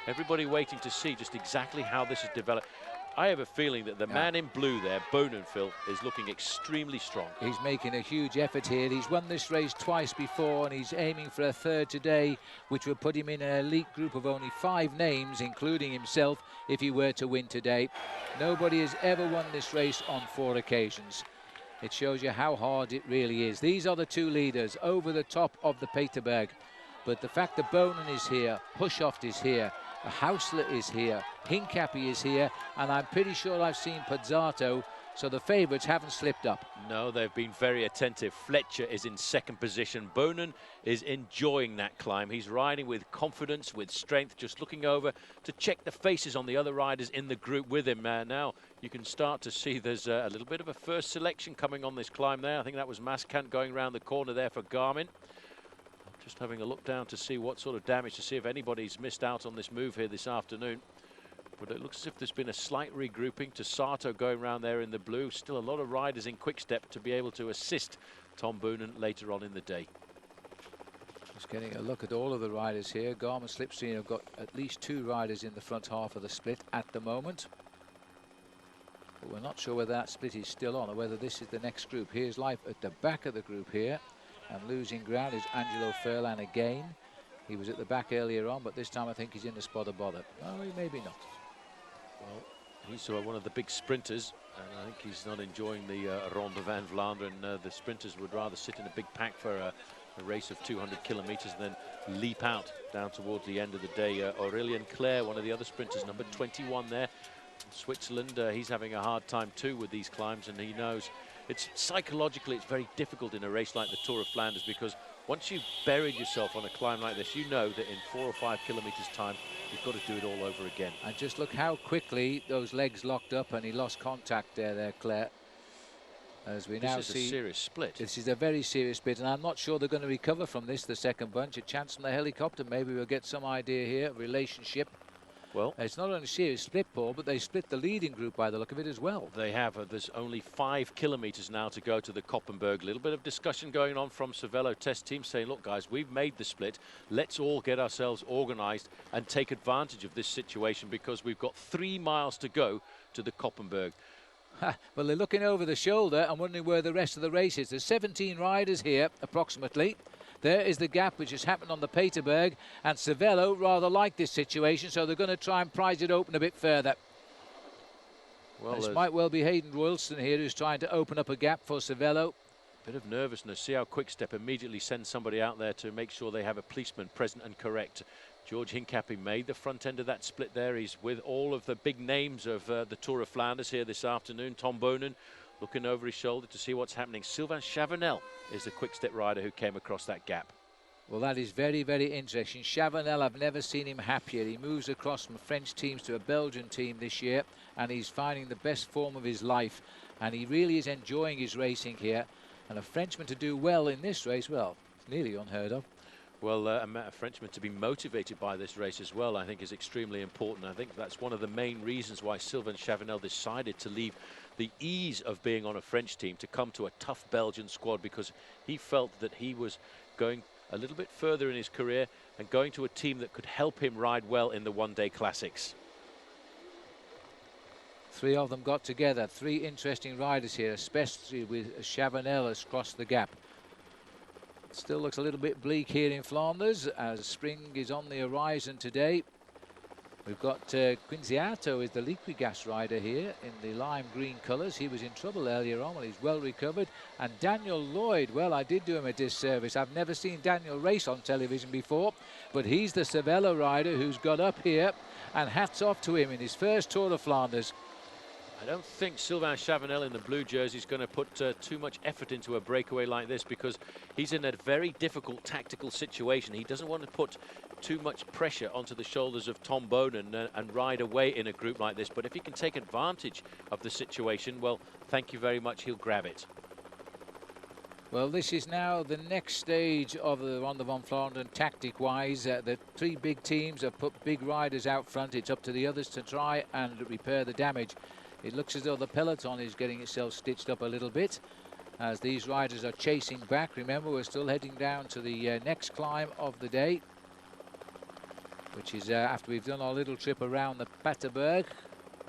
G: Everybody waiting to see just exactly how this has developed. I have a feeling that the man in blue there, Bonen, Phil, is looking extremely strong.
A: He's making a huge effort here. He's won this race twice before, and he's aiming for a 3rd today, which would put him in an elite group of only 5 names, including himself, if he were to win today. Nobody has ever won this race on 4 occasions. It shows you how hard it really is. These are the 2 leaders over the top of the Paterberg. But the fact that Bonen is here, Hushoft is here, Hausler is here, Hincapie is here, and I'm pretty sure I've seen Pozzato, so the favourites haven't slipped up.
G: No, they've been very attentive. Fletcher is in second position. Boonen is enjoying that climb. He's riding with confidence, with strength, just looking over to check the faces on the other riders in the group with him. Now you can start to see there's a little bit of a first selection coming on this climb there. I think that was Maskant going around the corner there for Garmin. Just having a look down to see what sort of damage, to see if anybody's missed out on this move here this afternoon. But it looks as if there's been a slight regrouping. to Sato going around there in the blue. Still a lot of riders in quick step to be able to assist Tom Boonen later on in the day.
A: Just getting a look at all of the riders here. Garmin Slipstream have got at least 2 riders in the front half of the split at the moment. But we're not sure whether that split is still on or whether this is the next group. Here's life at the back of the group here. And losing ground is Angelo Furlan again. He was at the back earlier on, but this time I think he's in the spot of bother. Oh, maybe not.
G: Well, he's one of the big sprinters, and I think he's not enjoying the Ronde van Vlaanderen. The sprinters would rather sit in a big pack for a race of 200 kilometers and then leap out down towards the end of the day. Aurélien Clerc, one of the other sprinters, number 21 there. Switzerland, he's having a hard time too with these climbs, and he knows it's psychologically it's very difficult in a race like the Tour of Flanders, because once you've buried yourself on a climb like this, you know that in 4 or 5 kilometers time you've got to do it all over again.
A: And just look how quickly those legs locked up and he lost contact there, Clerc. As we now see,
G: this is a serious split.
A: This is a very serious split, and I'm not sure they're going to recover from this, the second bunch. A chance from the helicopter, maybe we'll get some idea here, relationship.
G: Well,
A: it's not only a serious split, Paul, but they split the leading group by the look of it as well.
G: They have. There's only 5 kilometers now to go to the Koppenberg. A little bit of discussion going on from Cervelo test team saying, look, guys, we've made the split. Let's all get ourselves organized and take advantage of this situation, because we've got 3 miles to go to the Koppenberg.
A: Well, they're looking over the shoulder and wondering where the rest of the race is. There's 17 riders here, approximately. There is the gap which has happened on the Paterberg, and Cervelo rather like this situation, so they're going to try and prise it open a bit further. Well, this might well be Hayden Wilson here who's trying to open up a gap for Cervelo.
G: Bit of nervousness. See how Quickstep immediately sends somebody out there to make sure they have a policeman present and correct. George Hincapie made the front end of that split there. He's with all of the big names of the Tour of Flanders here this afternoon. Tom Boonen looking over his shoulder to see what's happening. Sylvain Chavanel is the quick-step rider who came across that gap.
A: Well, that is very, very interesting. Chavanel, I've never seen him happier. He moves across from French teams to a Belgian team this year, and he's finding the best form of his life. And he really is enjoying his racing here. And a Frenchman to do well in this race, well, it's nearly unheard of.
G: Well, a Frenchman to be motivated by this race as well, I think, is extremely important. I think that's one of the main reasons why Sylvain Chavanel decided to leave the ease of being on a French team to come to a tough Belgian squad, because he felt that he was going a little bit further in his career and going to a team that could help him ride well in the one-day classics.
A: 3 of them got together. 3 interesting riders here, especially with Chavanel has crossed the gap. Still looks a little bit bleak here in Flanders as spring is on the horizon today. We've got Quinziato is the Liquigas rider here in the lime green colours. He was in trouble earlier on, well, he's well recovered. And Daniel Lloyd, well, I did do him a disservice. I've never seen Daniel race on television before, but he's the Cervelo rider who's got up here, and hats off to him in his first Tour of Flanders.
G: I don't think Sylvain Chavanel in the blue jersey is going to put too much effort into a breakaway like this, because he's in a very difficult tactical situation. He doesn't want to put too much pressure onto the shoulders of Tom Boonen and ride away in a group like this. But if he can take advantage of the situation, well, thank you very much, he'll grab it.
A: Well, this is now the next stage of the Ronde van Vlaanderen tactic-wise. The 3 big teams have put big riders out front. It's up to the others to try and repair the damage. It looks as though the peloton is getting itself stitched up a little bit as these riders are chasing back. Remember, we're still heading down to the next climb of the day, which is after we've done our little trip around the Paterberg.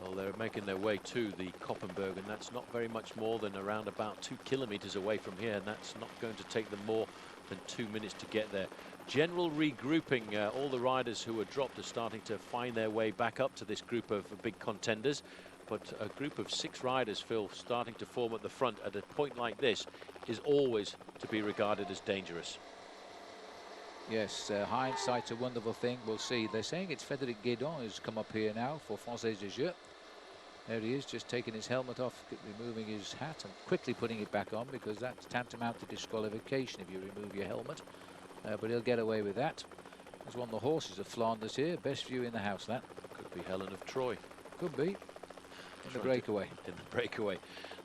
G: Well, they're making their way to the Koppenberg, and that's not very much more than around about 2 kilometers away from here, and that's not going to take them more than 2 minutes to get there. General regrouping. All the riders who were dropped are starting to find their way back up to this group of big contenders. But a group of 6 riders, Phil, starting to form at the front at a point like this is always to be regarded as dangerous.
A: Yes, hindsight's a wonderful thing. We'll see. They're saying it's Frédéric Guédon who's come up here now for Française de Jeu. There he is, just taking his helmet off, removing his hat and quickly putting it back on, because that's tantamount to disqualification if you remove your helmet. But he'll get away with that. There's one of the horses of Flanders here. Best view in the house, that.
G: Could be Helen of Troy.
A: Could be. In the breakaway.
G: In the breakaway.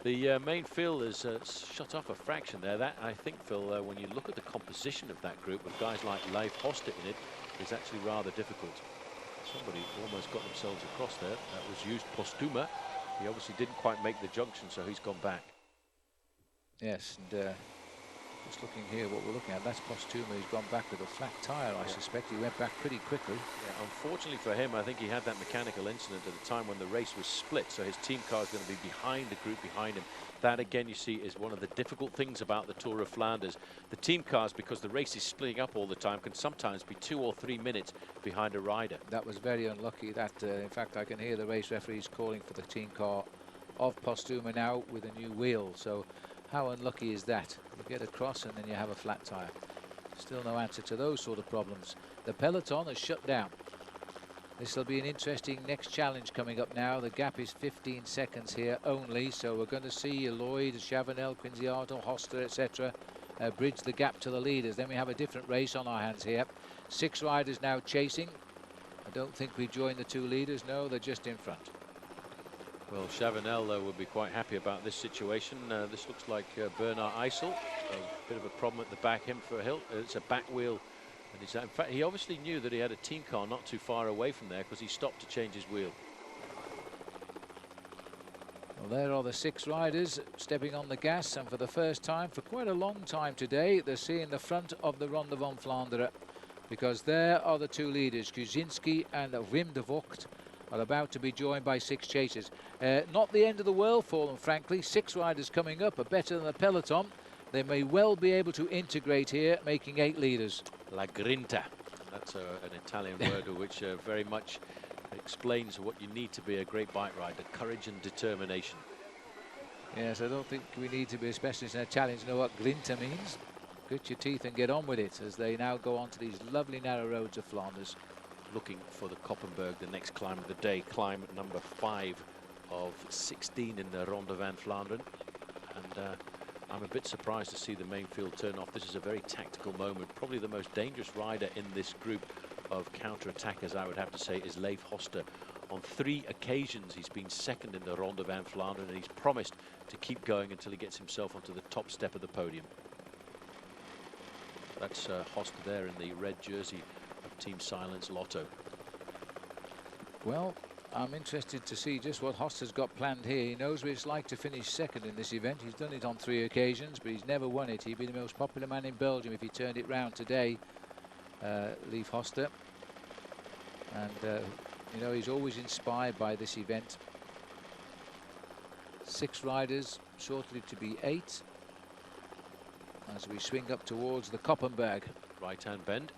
G: The main field has shut off a fraction there. That, I think, Phil, when you look at the composition of that group with guys like Leif Hoste in it, is actually rather difficult. Somebody almost got themselves across there. That was used Postuma. He obviously didn't quite make the junction, so he's gone back.
A: Yes, and just looking here, what we're looking at, that's Postuma. He's gone back with a flat tyre, I suspect. He went back pretty quickly.
G: Yeah, unfortunately for him, I think he had that mechanical incident at a time when the race was split, so his team car is going to be behind the group behind him. That, again, you see, is one of the difficult things about the Tour of Flanders. The team cars, because the race is splitting up all the time, can sometimes be 2 or 3 minutes behind a rider.
A: That was very unlucky. That, in fact, I can hear the race referees calling for the team car of Postuma now with a new wheel. So how unlucky is that? You get across and then you have a flat tyre. Still no answer to those sort of problems. The peloton has shut down. This will be an interesting next challenge coming up now. The gap is 15 seconds here only, so we're going to see Lloyd, Chavanel, Quinziato, Hoster, etc. Bridge the gap to the leaders. Then we have a different race on our hands here. 6 riders now chasing. I don't think we join the 2 leaders. No, they're just in front.
G: Well, Chavanel would be quite happy about this situation. This looks like Bernard Eisel. A bit of a problem at the back him for Hill. It's a back wheel. And in fact, he obviously knew that he had a team car not too far away from there, because he stopped to change his wheel.
A: Well, there are the 6 riders stepping on the gas, and for the first time, for quite a long time today, they're seeing the front of the Ronde van Vlaanderen, because there are the 2 leaders, Kuzinski and Wim de Vogt, are about to be joined by 6 chasers. Not the end of the world for them, frankly. 6 riders coming up are better than the peloton. They may well be able to integrate here, making 8 leaders.
G: La grinta. That's an Italian word which very much explains what you need to be a great bike rider: courage and determination.
A: Yes, I don't think we need to be a specialist in a challenge to know what grinta means. Grit your teeth and get on with it, as they now go on to these lovely narrow roads of Flanders.
G: Looking for the Koppenberg, the next climb of the day, climb number 5 of 16 in the Ronde van Vlaanderen. And I'm a bit surprised to see the main field turn off. This is a very tactical moment. Probably the most dangerous rider in this group of counter-attackers, I would have to say, is Leif Hoste. On 3 occasions, he's been second in the Ronde van Vlaanderen, and he's promised to keep going until he gets himself onto the top step of the podium. That's Hoste there in the red jersey of Team Silence Lotto.
A: Well, I'm interested to see just what Hoster's got planned here. He knows what it's like to finish second in this event. He's done it on 3 occasions, but he's never won it. He'd be the most popular man in Belgium if he turned it round today, Leif Hoste. And, you know, he's always inspired by this event. 6 riders, shortly to be 8, as we swing up towards the Koppenberg.
G: Right-hand bend.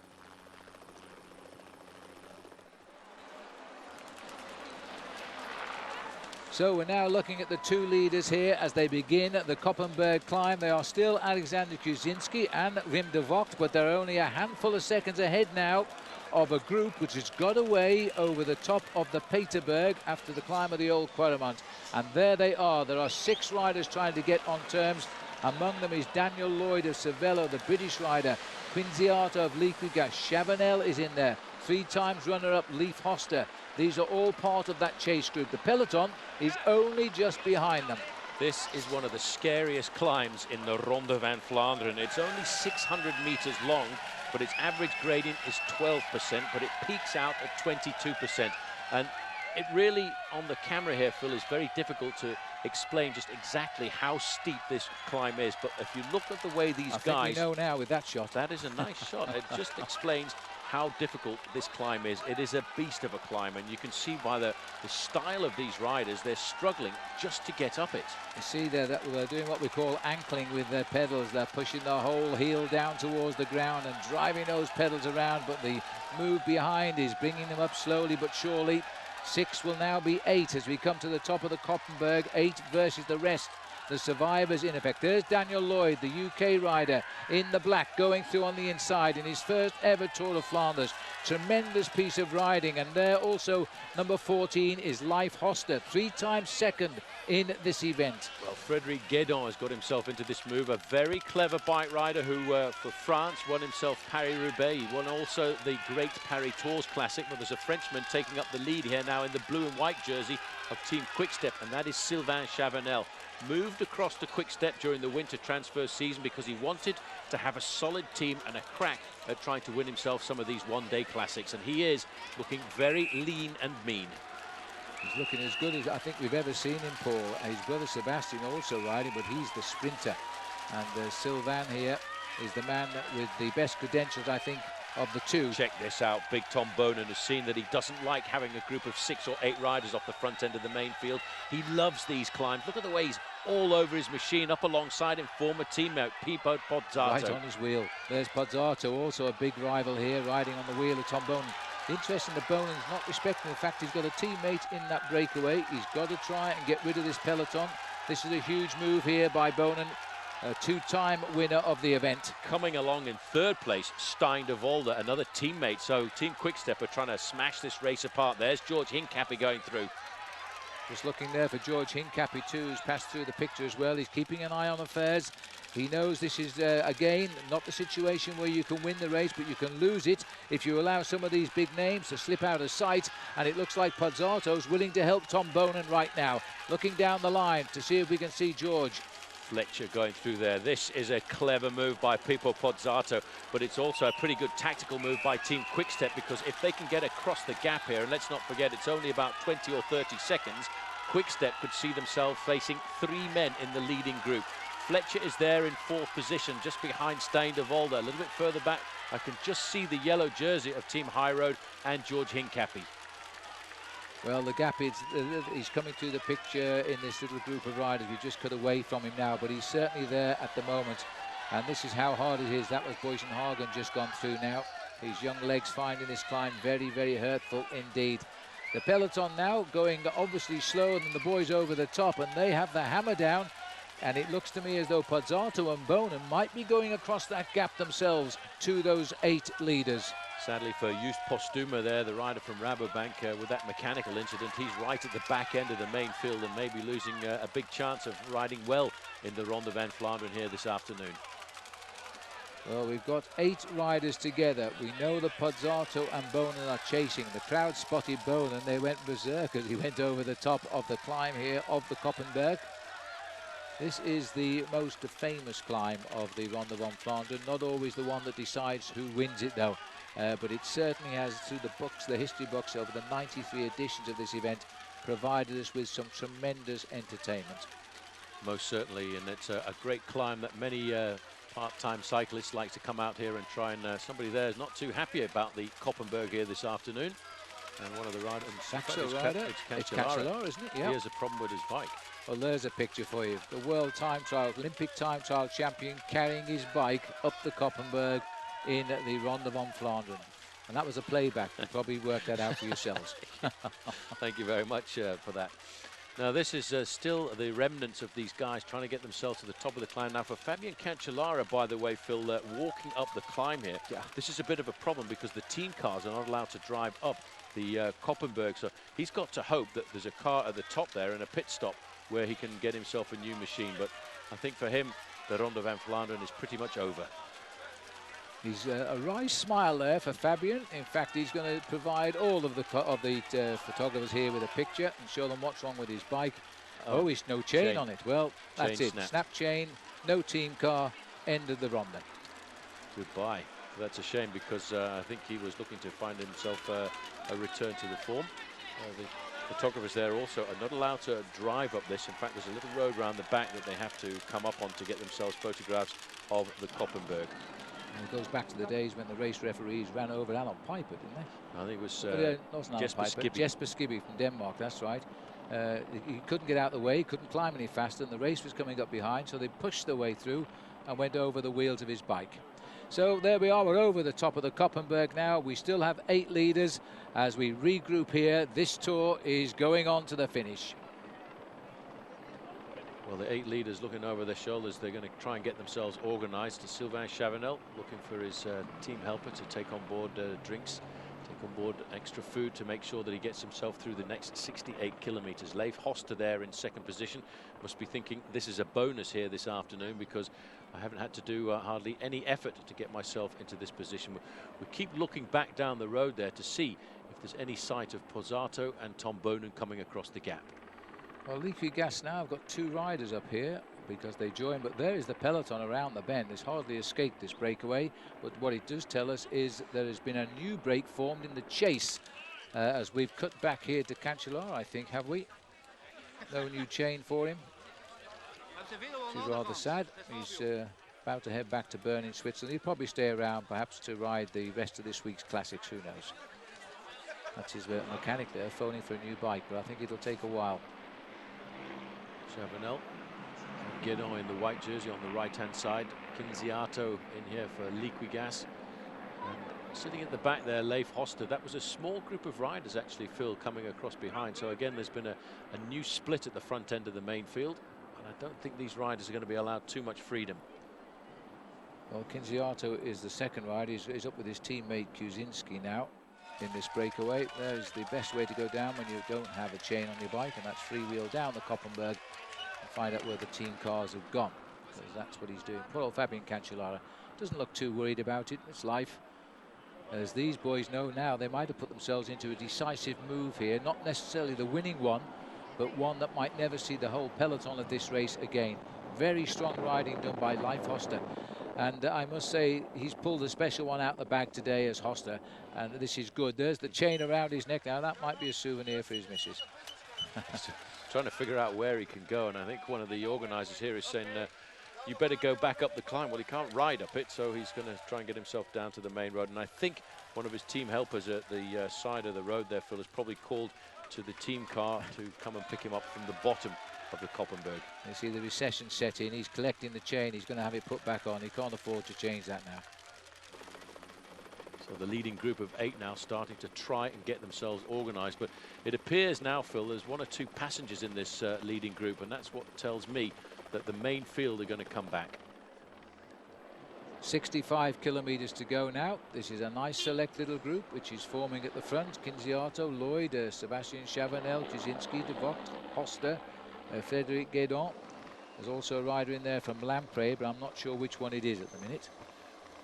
A: So we're now looking at the 2 leaders here as they begin the Koppenberg climb. They are still Alexander Kuzinski and Wim de Vogt, but they're only a handful of seconds ahead now of a group which has got away over the top of the Peterberg after the climb of the Old Quaremont. And there they are. There are 6 riders trying to get on terms. Among them is Daniel Lloyd of Cervelo, the British rider. Quinziato of Liquiga. Chavanel is in there. 3 times runner-up Leif Hoste. These are all part of that chase group. The peloton is only just behind them.
G: This is one of the scariest climbs in the Ronde van Vlaanderen. It's only 600 meters long, but its average gradient is 12%, but it peaks out at 22%. And it really, on the camera here, Phil, is very difficult to explain just exactly how steep this climb is. But if you look at the way these guys...
A: I think we know now with that shot.
G: That is a nice shot. It just explains how difficult this climb is. It is a beast of a climb, and you can see by the style of these riders, they're struggling just to get up it.
A: You see there that they're doing what we call ankling with their pedals. They're pushing the whole heel down towards the ground and driving those pedals around, but the move behind is bringing them up slowly but surely. 6 will now be 8 as we come to the top of the Koppenberg. 8 versus the rest. the survivors in effect. There's Daniel Lloyd, the UK rider, in the black, going through on the inside in his first ever Tour of Flanders. Tremendous piece of riding. And there also number 14 is Leif Hoster, 3-time second in this event.
G: Well, Frédéric Guédon has got himself into this move, a very clever bike rider who for France won himself Paris-Roubaix. He won also the Great Paris Tours Classic, but there's a Frenchman taking up the lead here now in the blue and white jersey of Team Quick-Step, and that is Sylvain Chavanel. Moved across to Quick-Step during the winter transfer season because he wanted to have a solid team and a crack at trying to win himself some of these one-day classics, and he is looking very lean and mean.
A: He's looking as good as I think we've ever seen him, Paul. His brother Sebastian also riding, but he's the sprinter. And Sylvain here is the man with the best credentials, I think, of the two.
G: Check this out. Big Tom Bonan has seen that he doesn't like having a group of 6 or 8 riders off the front end of the main field. He loves these climbs. Look at the way he's all over his machine, up alongside him, former teammate Pipo Pozzato.
A: Right on his wheel. There's Pozzato, also a big rival here, riding on the wheel of Tom Bonan. Interesting that Bonan's not respecting the fact he's got a teammate in that breakaway. He's got to try and get rid of this peloton. This is a huge move here by Bonan, a 2-time winner of the event.
G: Coming along in 3rd place, Stein de Volder, another teammate. So Team Quick-Step are trying to smash this race apart. There's George Hincapie going through.
A: Just looking there for George Hincapie too, who's passed through the picture as well. He's keeping an eye on affairs. He knows this is, again, not the situation where you can win the race, but you can lose it if you allow some of these big names to slip out of sight. And it looks like Pozzato's willing to help Tom Bonan right now. Looking down the line to see if we can see George.
G: Fletcher going through there. This is a clever move by Pipo Pozzato, but it's also a pretty good tactical move by Team Quick-Step, because if they can get across the gap here, and let's not forget it's only about 20 or 30 seconds, Quick-Step could see themselves facing 3 men in the leading group. Fletcher is there in 4th position, just behind Stein de Volder. A little bit further back, I can just see the yellow jersey of Team High Road and George Hincapie.
A: Well, the gap is, he's coming through the picture in this little group of riders. We just cut away from him now, but he's certainly there at the moment. And this is how hard it is. That was Boyson Hagen just gone through now. His young legs finding this climb very, very hurtful indeed. The peloton now going obviously slower than the boys over the top, and they have the hammer down. And it looks to me as though Pozzato and Bonan might be going across that gap themselves to those 8 leaders.
G: Sadly for Just Postuma there, the rider from Rabobank, with that mechanical incident, he's right at the back end of the main field and maybe losing a big chance of riding well in the Ronde van Vlaanderen here this afternoon.
A: Well, we've got 8 riders together. We know that Pozzato and Bonan are chasing. The crowd spotted Bonan. They went berserk as he went over the top of the climb here of the Koppenberg. This is the most famous climb of the Ronde van Vlaanderen. Not always the one that decides who wins it, though. But it certainly has, through the books, the history books over the 93 editions of this event, provided us with some tremendous entertainment.
G: Most certainly, and it's a great climb that many part-time cyclists like to come out here and try, and somebody there is not too happy about the Koppenberg here this afternoon. And one of the riders,
A: it's Cancellara, isn't it? Yeah.
G: He has a problem with his bike.
A: Well, there's a picture for you. The World Time Trial, Olympic Time Trial champion carrying his bike up the Koppenberg in the Ronde van Vlaanderen. And that was a playback. You probably worked that out for yourselves.
G: Thank you very much for that. Now, this is still the remnants of these guys trying to get themselves to the top of the climb. Now, for Fabian Cancellara, by the way, Phil, walking up the climb here, this is a bit of a problem because the team cars are not allowed to drive up the Koppenberg. So he's got to hope that there's a car at the top there and a pit stop where he can get himself a new machine. But I think for him, the Ronde van Vlaanderen is pretty much over.
A: He's a wry smile there for Fabian. In fact, he's going to provide all of the photographers here with a picture and show them what's wrong with his bike. Oh, he's no chain on it. Well, that's it. Snap chain, no team car, end of the Ronde.
G: Goodbye. That's a shame because I think he was looking to find himself a return to the form. The photographers there also are not allowed to drive up this. In fact, there's a little road round the back that they have to come up on to get themselves photographs of the Koppenberg.
A: And it goes back to the days when the race referees ran over Alan Piper, didn't they?
G: I think it was
A: Jesper Skibby from Denmark, that's right. He couldn't get out of the way, couldn't climb any faster, and the race was coming up behind, so they pushed their way through and went over the wheels of his bike. So there we are, we're over the top of the Koppenberg now. We still have 8 leaders as we regroup here. This tour is going on to the finish.
G: Well, the 8 leaders looking over their shoulders, they're going to try and get themselves organised. Sylvain Chavanel looking for his team helper to take on board drinks, take on board extra food to make sure that he gets himself through the next 68 kilometres. Leif Hoster there in second position must be thinking this is a bonus here this afternoon because I haven't had to do hardly any effort to get myself into this position. We keep looking back down the road there to see if there's any sight of Pozzato and Tom Bonen coming across the gap.
A: Well, Leafy Gas now have got 2 riders up here because they join, but there is the peloton around the bend. It's hardly escaped this breakaway, but what it does tell us is there has been a new break formed in the chase as we've cut back here to Cancellara, I think, have we? No new chain for him, which is rather sad. He's about to head back to Bern in Switzerland. He'll probably stay around perhaps to ride the rest of this week's classics, who knows. That's his mechanic there phoning for a new bike, but I think it'll take a while.
G: Chavanel, Guédon in the white jersey on the right-hand side. Kinziato in here for Liquigas. And sitting at the back there, Leif Hoster. That was a small group of riders, actually, Phil, coming across behind. So again, there's been a new split at the front end of the main field. And I don't think these riders are going to be allowed too much freedom.
A: Well, Kinziato is the second rider. He's up with his teammate Kuzinski now in this breakaway. There's the best way to go down when you don't have a chain on your bike, and that's freewheel down the Koppenberg and find out where the team cars have gone, because that's what he's doing. Poor old Fabian Cancellara doesn't look too worried about it. It's life. As these boys know now, they might have put themselves into a decisive move here, not necessarily the winning one, but one that might never see the whole peloton of this race again. Very strong riding done by Leif Hoster. And I must say, he's pulled a special one out the bag today as Hoster, and this is good. There's the chain around his neck now. That might be a souvenir for his missus.
G: Trying to figure out where he can go, and I think one of the organisers here is saying, you better go back up the climb. Well, he can't ride up it, so he's going to try and get himself down to the main road. And I think one of his team helpers at the side of the road there, Phil, has probably called to the team car to come and pick him up from the bottom of the Koppenberg.
A: You see the recession set in. He's collecting the chain. He's going to have it put back on. He can't afford to change that now.
G: So the leading group of 8 now starting to try and get themselves organised. But it appears now, Phil, there's 1 or 2 passengers in this leading group, and that's what tells me that the main field are going to come back.
A: 65 kilometres to go now. This is a nice select little group which is forming at the front. Kinziato, Lloyd, Sebastian Chavanel, Kuzinski, De Vogt, Hoster, Frédéric Guédon. There's also a rider in there from Lamprey, but I'm not sure which one it is at the minute.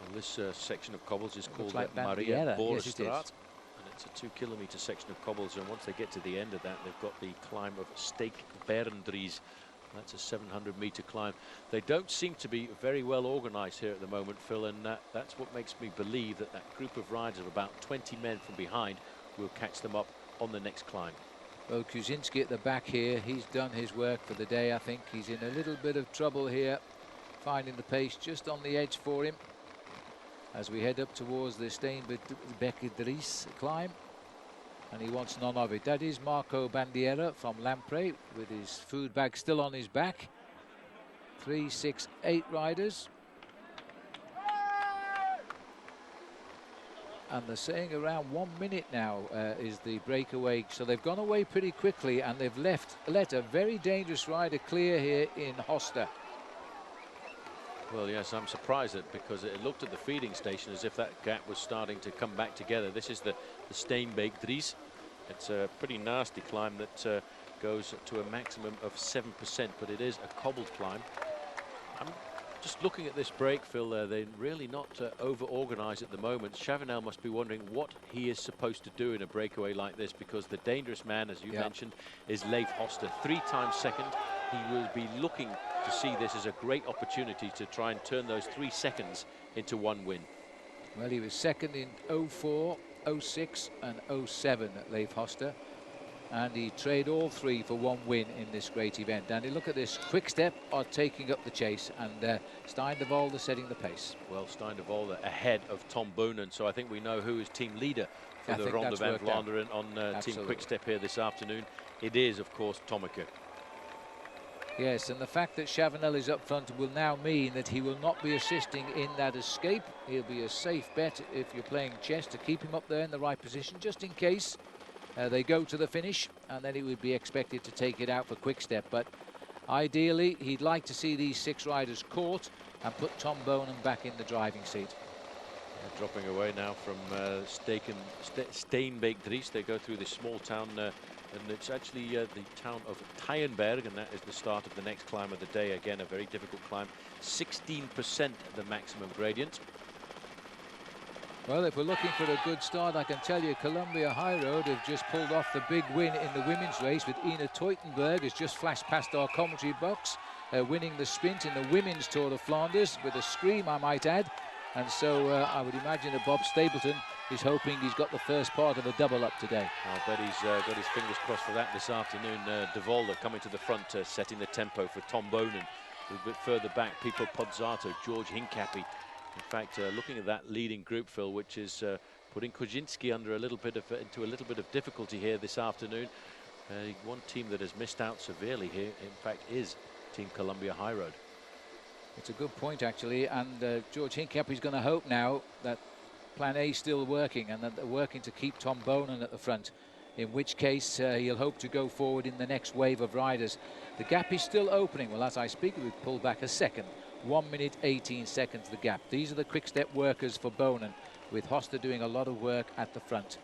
G: Well, this section of cobbles is called
A: like
G: Maria
A: Yes, it is.
G: and it's a 2-kilometre section of cobbles, and once they get to the end of that, they've got the climb of Steek Berendries. That's a 700-metre climb. They don't seem to be very well organised here at the moment, Phil, and that's what makes me believe that that group of riders of about 20 men from behind will catch them up on the next climb.
A: Well, Kuzinski at the back here, he's done his work for the day. I think he's in a little bit of trouble here, finding the pace just on the edge for him as we head up towards the Steenbeek-Dries climb, and he wants none of it. That is Marco Bandiera from Lamprey with his food bag still on his back. 3, 6, 8 riders. And they're saying around 1 minute now is the breakaway. So they've gone away pretty quickly, and they've let a very dangerous rider clear here in Hoster.
G: Well, yes, I'm surprised because it looked at the feeding station as if that gap was starting to come back together. This is the Steenbeek-Dries. It's a pretty nasty climb that goes to a maximum of 7%, but it is a cobbled climb. I'm just looking at this break, Phil, they're really not over-organised at the moment. Chavanel must be wondering what he is supposed to do in a breakaway like this, because the dangerous man, as you mentioned, is Leif Hoster. 3 times second. He will be looking to see this as a great opportunity to try and turn those 3 seconds into 1 win.
A: Well, he was second in 04, 06 and 07 at Leif Hoster, and he traded all 3 for 1 win in this great event. And look at this, Quick Step are taking up the chase, and Stein de Volder setting the pace.
G: Well, Stein de Volder ahead of Tom Bonen, so I think we know who is team leader for the Ronde van Vlaanderen on Team Quick Step here this afternoon. It is, of course, Tommeke.
A: Yes, and the fact that Chavanel is up front will now mean that he will not be assisting in that escape. He'll be a safe bet if you're playing chess to keep him up there in the right position, just in case they go to the finish, and then he would be expected to take it out for Quick Step. But Ideally, he'd like to see these 6 riders caught and put Tom Bonen back in the driving seat.
G: Dropping away now from Steenbeek-Dries. They go through this small town, and it's actually the town of Tyenberg, and that is the start of the next climb of the day. Again, a very difficult climb. 16% the maximum gradient.
A: Well, if we're looking for a good start, I can tell you Columbia High Road have just pulled off the big win in the women's race, with Ina Teutenberg has just flashed past our commentary box, winning the sprint in the women's Tour of Flanders with a scream, I might add. And so I would imagine that Bob Stapleton is hoping he's got the first part of a double up today.
G: I'll bet he's got his fingers crossed for that this afternoon. De Volder coming to the front, setting the tempo for Tom Bonen. A bit further back, Pipo Pozzato, George Hincapie. In fact, looking at that leading group, Phil, which is putting Kozinski under into a little bit of difficulty here this afternoon. One team that has missed out severely here, in fact, is Team Columbia High Road.
A: It's a good point, actually, and George Hincapie's going to hope now that Plan A is still working and that they're working to keep Tom Bonen at the front, in which case he'll hope to go forward in the next wave of riders. The gap is still opening. Well, as I speak, we've pulled back a second. 1 minute 18 seconds the gap. These are the quick step workers for Bonen, with Hoster doing a lot of work at the front.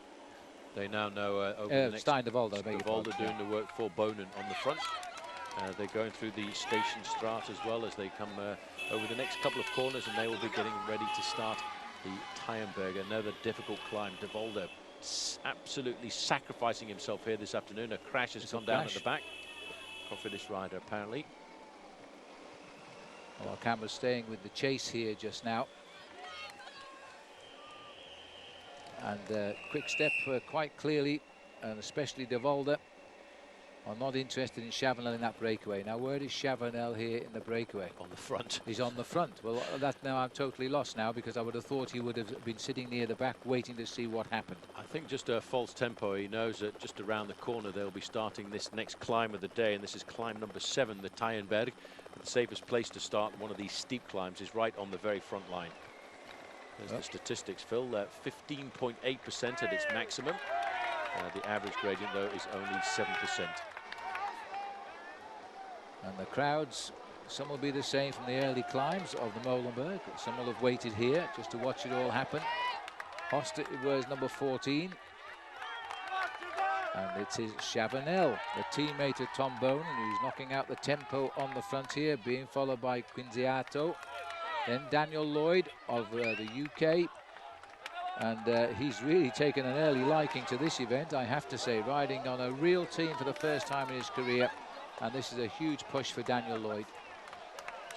G: They now know over the next...
A: Stein de Volder
G: doing the work for Bonen on the front. They're going through the station strat as well as they come over the next couple of corners, and they will be getting ready to start the Tyenberg. Another difficult climb. De Volder absolutely sacrificing himself here this afternoon. A crash has gone down at the back. Cofidis rider, apparently.
A: Well, our camera's staying with the chase here just now. And quick step quite clearly, and especially De Volder, are not interested in Chavanel in that breakaway. Now, where is Chavanel here in the breakaway?
G: On the front.
A: He's on the front. Well, that now I'm totally lost now, because I would have thought he would have been sitting near the back waiting to see what happened.
G: I think just a false tempo. He knows that just around the corner they'll be starting this next climb of the day, and this is climb number 7, the Tyenberg. The safest place to start one of these steep climbs is right on the very front line. There's the statistics, Phil. 15.8% at its maximum. The average gradient, though, is only 7%.
A: And the crowds, some will be the same from the early climbs of the Molenberg. Some will have waited here just to watch it all happen. Hoster was number 14. And it is Chavanel, the teammate of Tom Bonen, who's knocking out the tempo on the front here, being followed by Quinziato. Then Daniel Lloyd of the UK. And he's really taken an early liking to this event, I have to say, riding on a real team for the first time in his career. And this is a huge push for Daniel Lloyd.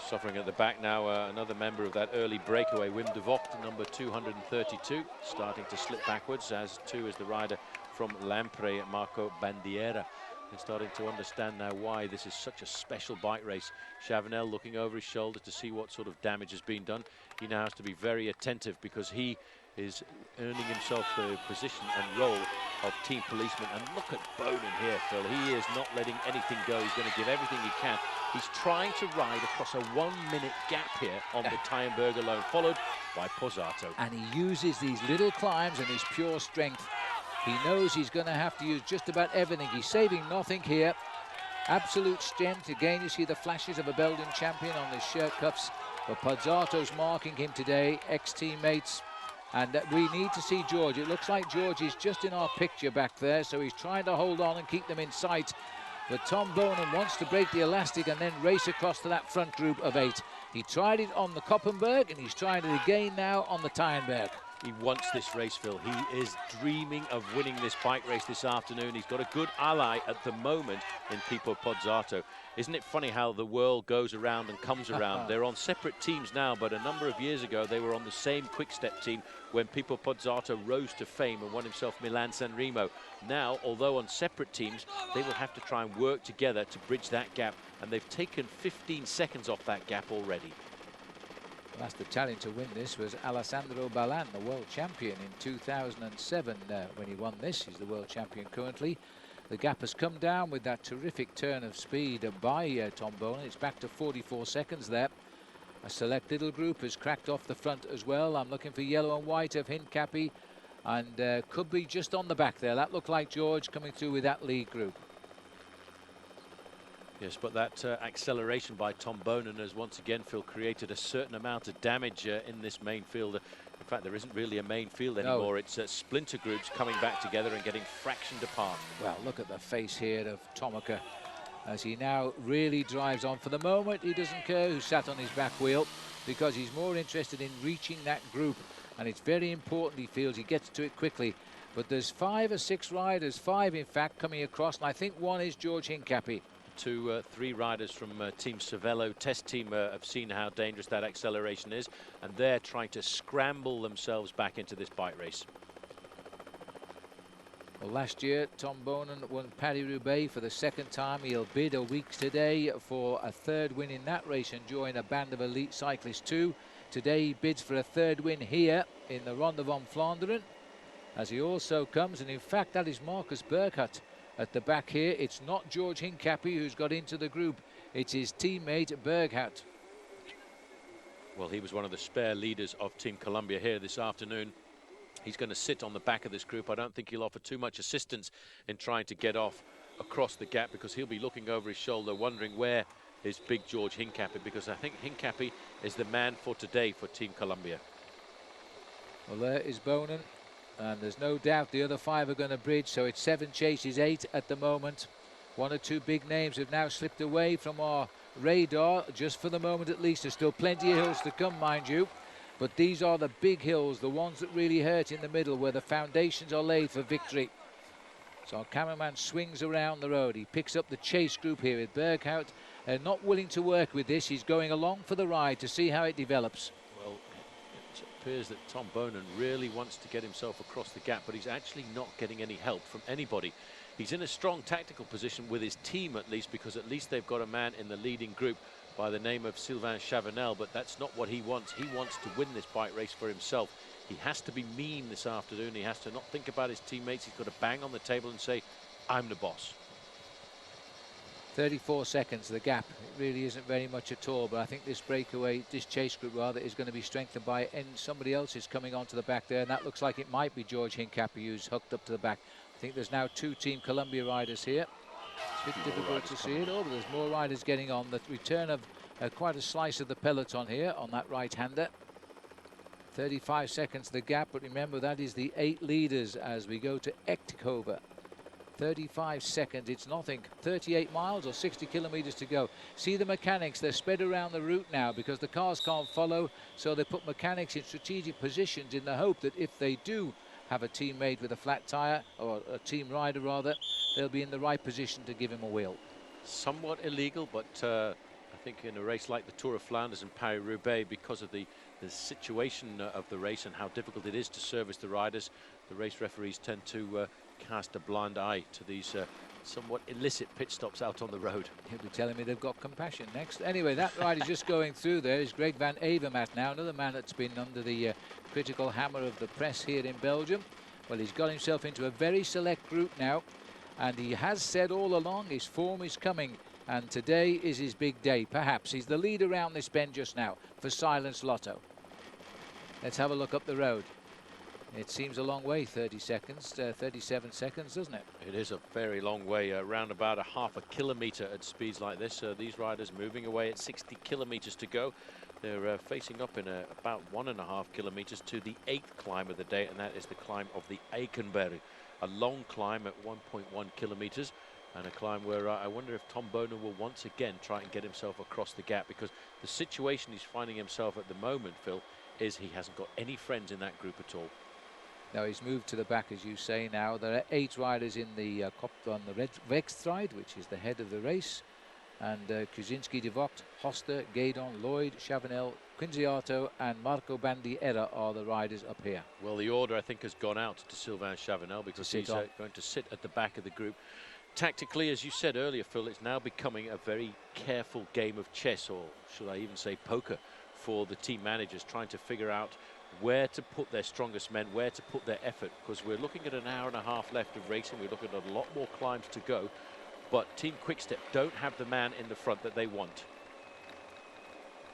G: Suffering at the back now, another member of that early breakaway, Wim de Vocht, number 232, starting to slip backwards, as too is the rider from Lampre, Marco Bandiera. They're starting to understand now why this is such a special bike race. Chavanel looking over his shoulder to see what sort of damage has been done. He now has to be very attentive, because he is earning himself the position and role of team policeman. And look at Bonen here, Phil. He is not letting anything go. He's going to give everything he can. He's trying to ride across a 1 minute gap here on the Tyenberg alone, followed by Pozzato.
A: And he uses these little climbs and his pure strength. He knows he's going to have to use just about everything. He's saving nothing here. Absolute strength. Again, you see the flashes of a Belgian champion on his shirt cuffs. But Pozzato's marking him today, ex-teammates. And we need to see George. It looks like George is just in our picture back there, so he's trying to hold on and keep them in sight. But Tom Bonen wants to break the elastic and then race across to that front group of 8. He tried it on the Koppenberg, and he's trying it again now on the Tyenberg.
G: He wants this race, Phil. He is dreaming of winning this bike race this afternoon. He's got a good ally at the moment in Pipo Pozzato. Isn't it funny how the world goes around and comes around? They're on separate teams now, but a number of years ago they were on the same quick-step team when Pipo Pozzato rose to fame and won himself Milan-San Remo. Now, although on separate teams, they will have to try and work together to bridge that gap, and they've taken 15 seconds off that gap already.
A: Last Italian to win this was Alessandro Ballan, the world champion in 2007 when he won this. He's the world champion currently. The gap has come down with that terrific turn of speed by Tom Bonen. It's back to 44 seconds there. A select little group has cracked off the front as well. I'm looking for yellow and white of Hincapie, and could be just on the back there. That looked like George coming through with that lead group.
G: Yes, but that acceleration by Tom Bonen has once again, Phil, created a certain amount of damage in this main field. In fact, there isn't really a main field anymore. No. It's splinter groups coming back together and getting fractioned apart.
A: Well, look at the face here of Tomaker as he now really drives on. For the moment, he doesn't care who sat on his back wheel, because he's more interested in reaching that group. And it's very important, he feels, he gets to it quickly. But there's 5 or 6 riders, 5 in fact, coming across, and I think one is George Hincapie.
G: 2, 3 riders from Team Cervelo test team have seen how dangerous that acceleration is, and they're trying to scramble themselves back into this bike race.
A: Well, last year Tom Bonen won Paris-Roubaix for the 2nd time. He'll bid a week today for a 3rd win in that race and join a band of elite cyclists too. Today he bids for a 3rd win here in the Ronde van Vlaanderen, as he also comes, and in fact that is Marcus Burkhardt at the back here. It's not George Hincapie who's got into the group, it's his teammate Burkhardt.
G: Well, he was one of the spare leaders of Team Columbia here this afternoon. He's going to sit on the back of this group. I don't think he'll offer too much assistance in trying to get off across the gap, because he'll be looking over his shoulder wondering where is big George Hincapie, because I think Hincapie is the man for today for Team Columbia.
A: Well, there is Bonen, and there's no doubt the other 5 are going to bridge, so it's 7 chases, 8 at the moment. 1 or 2 big names have now slipped away from our radar, just for the moment at least. There's still plenty of hills to come, mind you, but these are the big hills, the ones that really hurt in the middle, where the foundations are laid for victory. So our cameraman swings around the road. He picks up the chase group here with Burkhardt, not willing to work with this. He's going along for the ride to see how it develops.
G: Well, it appears that Tom Bonen really wants to get himself across the gap, but he's actually not getting any help from anybody. He's in a strong tactical position with his team, at least, because at least they've got a man in the leading group by the name of Sylvain Chavanel, but that's not what he wants. He wants to win this bike race for himself. He has to be mean this afternoon. He has to not think about his teammates. He's got to bang on the table and say, I'm the boss.
A: 34 seconds, the gap. It really isn't very much at all, but I think this breakaway, this chase group rather, is going to be strengthened by, and somebody else is coming onto the back there, and that looks like it might be George Hincapie who's hooked up to the back. I think there's now 2 Team Columbia riders here. It's a bit difficult to see it, but there's more riders getting on. The return of quite a slice of the peloton here on that right-hander. 35 seconds the gap, but remember that is the 8 leaders as we go to Echthoven. 35 seconds, it's nothing. 38 miles or 60 kilometers to go. See the mechanics, they're spread around the route now because the cars can't follow, so they put mechanics in strategic positions in the hope that if they do have a teammate with a flat tire, or a team rider rather, they'll be in the right position to give him a wheel.
G: Somewhat illegal, but I think in a race like the Tour of Flanders and Paris-Roubaix, because of the situation of the race and how difficult it is to service the riders, the race referees tend to cast a blind eye to these somewhat illicit pit stops out on the road.
A: He'll be telling me they've got compassion next. Anyway, that ride is just going through there. Is Greg van Avermaet now, another man that's been under the critical hammer of the press here in Belgium. Well, he's got himself into a very select group now, and he has said all along his form is coming, and today is his big day. Perhaps he's the lead around this bend just now for Silence Lotto. Let's have a look up the road. It seems a long way, 30 seconds, 37 seconds, doesn't it?
G: It is a very long way, around about a half a kilometre at speeds like this. These riders moving away at 60 kilometres to go. They're facing up in about 1.5 kilometres to the 8th climb of the day, and that is the climb of the Eikenberg. A long climb at 1.1 kilometres, and a climb where I wonder if Tom Bonen will once again try and get himself across the gap, because the situation he's finding himself at the moment, Phil, is he hasn't got any friends in that group at all.
A: Now he's moved to the back, as you say. Now there are 8 riders in the on the red Wegstrijd, which is the head of the race, and Kuzinski, De Vogt, Hoster, Gaydon, Lloyd, Chavanel, Quinziato and Marco Bandiera are the riders up here.
G: Well, the order I think has gone out to Sylvain Chavanel, because he's going to sit at the back of the group. Tactically, as you said earlier, Phil, it's now becoming a very careful game of chess, or should I even say poker, for the team managers, trying to figure out where to put their strongest men, where to put their effort, because we're looking at an hour-and-a-half left of racing. We're looking at a lot more climbs to go, but Team Quickstep don't have the man in the front that they want.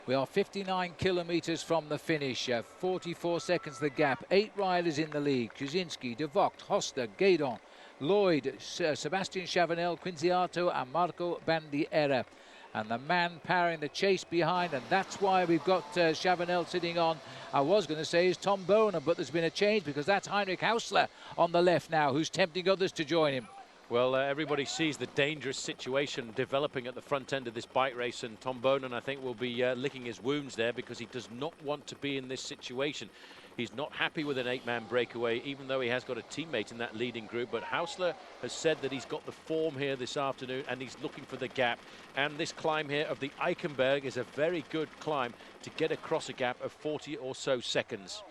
A: We are 59 kilometres from the finish, 44 seconds the gap, 8 riders in the lead: Kuzinski, De Vogt, Hoster, Gaydon, Lloyd, Sebastian Chavanel, Quinziato and Marco Bandiera. And the man powering the chase behind, and that's why we've got Chavanel sitting on, I was going to say, is Tom Bonen, but there's been a change because that's Heinrich Hausler on the left now, who's tempting others to join him.
G: Well, everybody sees the dangerous situation developing at the front end of this bike race, and Tom Bonen, I think, will be licking his wounds there because he does not want to be in this situation. He's not happy with an 8-man breakaway, even though he has got a teammate in that leading group. But Hausler has said that he's got the form here this afternoon and he's looking for the gap. And this climb here of the Eichenberg is a very good climb to get across a gap of 40 or so seconds.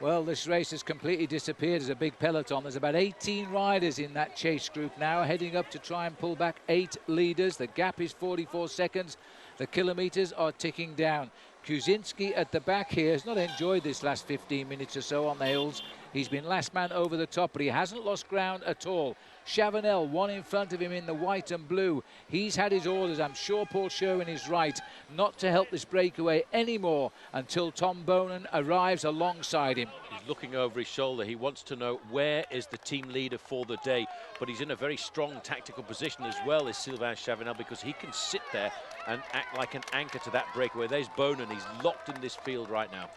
A: Well, this race has completely disappeared as a big peloton. There's about 18 riders in that chase group now, heading up to try and pull back 8 leaders. The gap is 44 seconds. The kilometres are ticking down. Kuzinski at the back here has not enjoyed this last 15 minutes or so on the hills. He's been last man over the top, but he hasn't lost ground at all. Chavanel, one in front of him in the white and blue. He's had his orders, I'm sure Paul Sherwin is right, not to help this breakaway anymore until Tom Bonen arrives alongside him.
G: He's looking over his shoulder. He wants to know where is the team leader for the day. But he's in a very strong tactical position as well as Sylvain Chavanel, because he can sit there and act like an anchor to that breakaway. There's Bonen. He's locked in this field right now.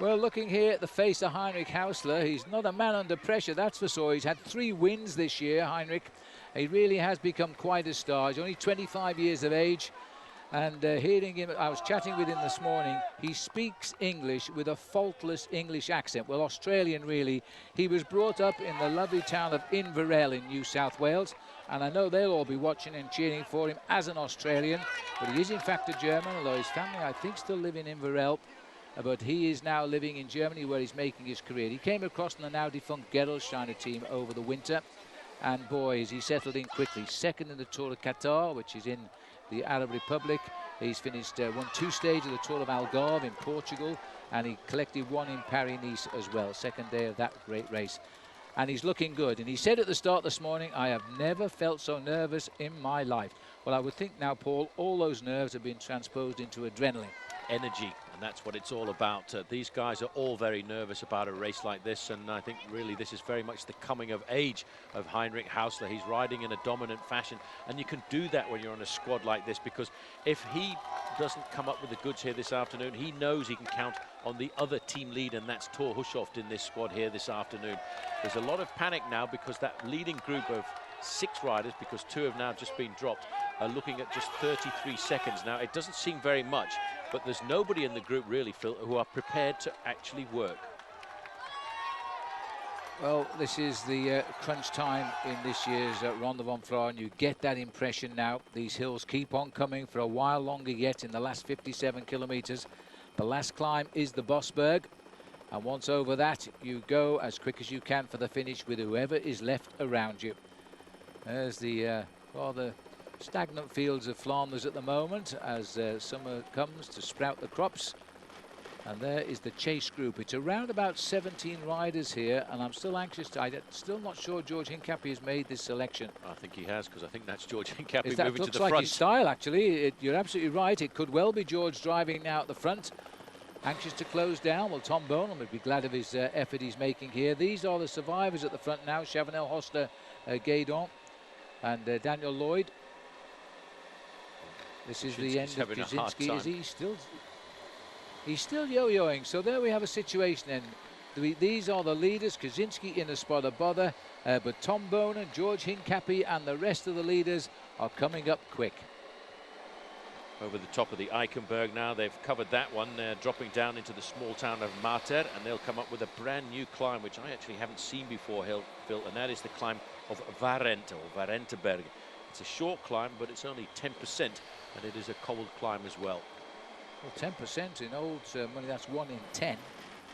A: Well, looking here at the face of Heinrich Hausler, he's not a man under pressure, that's for sure. He's had 3 wins this year, Heinrich. He really has become quite a star. He's only 25 years of age. And hearing him, I was chatting with him this morning, he speaks English with a faultless English accent. Well, Australian, really. He was brought up in the lovely town of Inverell in New South Wales. And I know they'll all be watching and cheering for him as an Australian. But he is, in fact, a German, although his family, I think, still live in Inverell. But he is now living in Germany, where he's making his career. He came across in the now defunct Gerolsteiner team over the winter, and boys, he settled in quickly. Second in the Tour of Qatar, which is in the Arab Republic. He's finished won 2 stages of the Tour of Algarve in Portugal, and he collected 1 in Paris-Nice as well, second day of that great race. And he's looking good. And he said at the start this morning, I have never felt so nervous in my life. Well, I would think now, Paul, all those nerves have been transposed into adrenaline.
G: Energy, and that's what it's all about. These guys are all very nervous about a race like this, and I think really this is very much the coming of age of Heinrich Hausler. He's riding in a dominant fashion, and you can do that when you're on a squad like this, because if he doesn't come up with the goods here this afternoon, he knows he can count on the other team lead, and that's Thor Hushovd in this squad here this afternoon. There's a lot of panic now because that leading group of 6 riders, because 2 have now just been dropped, are looking at just 33 seconds. Now, it doesn't seem very much, but there's nobody in the group really, Phil, who are prepared to actually work.
A: Well, this is the crunch time in this year's Ronde van Vlaanderen. You get that impression now. These hills keep on coming for a while longer yet in the last 57 kilometres. The last climb is the Bosberg. And once over that, you go as quick as you can for the finish with whoever is left around you. There's the rather stagnant fields of Flanders at the moment as summer comes to sprout the crops. And there is the chase group. It's around about 17 riders here, and I'm still anxious. I'm still not sure George Hincapie has made this selection.
G: I think he has, because I think that's George Hincapie moving to the front.
A: Looks like his style, actually. You're absolutely right. It could well be George driving now at the front. Anxious to close down. Well, Tom Bonen would be glad of his effort he's making here. These are the survivors at the front now. Chavanel, Hausler, Gaydon and Daniel Lloyd. This is the end of Kuzinski. Is he's still yo-yoing. So there we have a situation. And these are the leaders. Kuzinski in a spot of bother, but Tom Bonen, George Hincapie, and the rest of the leaders are coming up quick.
G: Over the top of the Eichenberg now, they've covered that one. They're dropping down into the small town of Mater, and they'll come up with a brand new climb, which I actually haven't seen before, Phil, and that is the climb of Varente, or Varenteberg. It's a short climb, but it's only 10%, and it is a cobbled climb as well.
A: Well, 10% in old money, that's 1 in 10.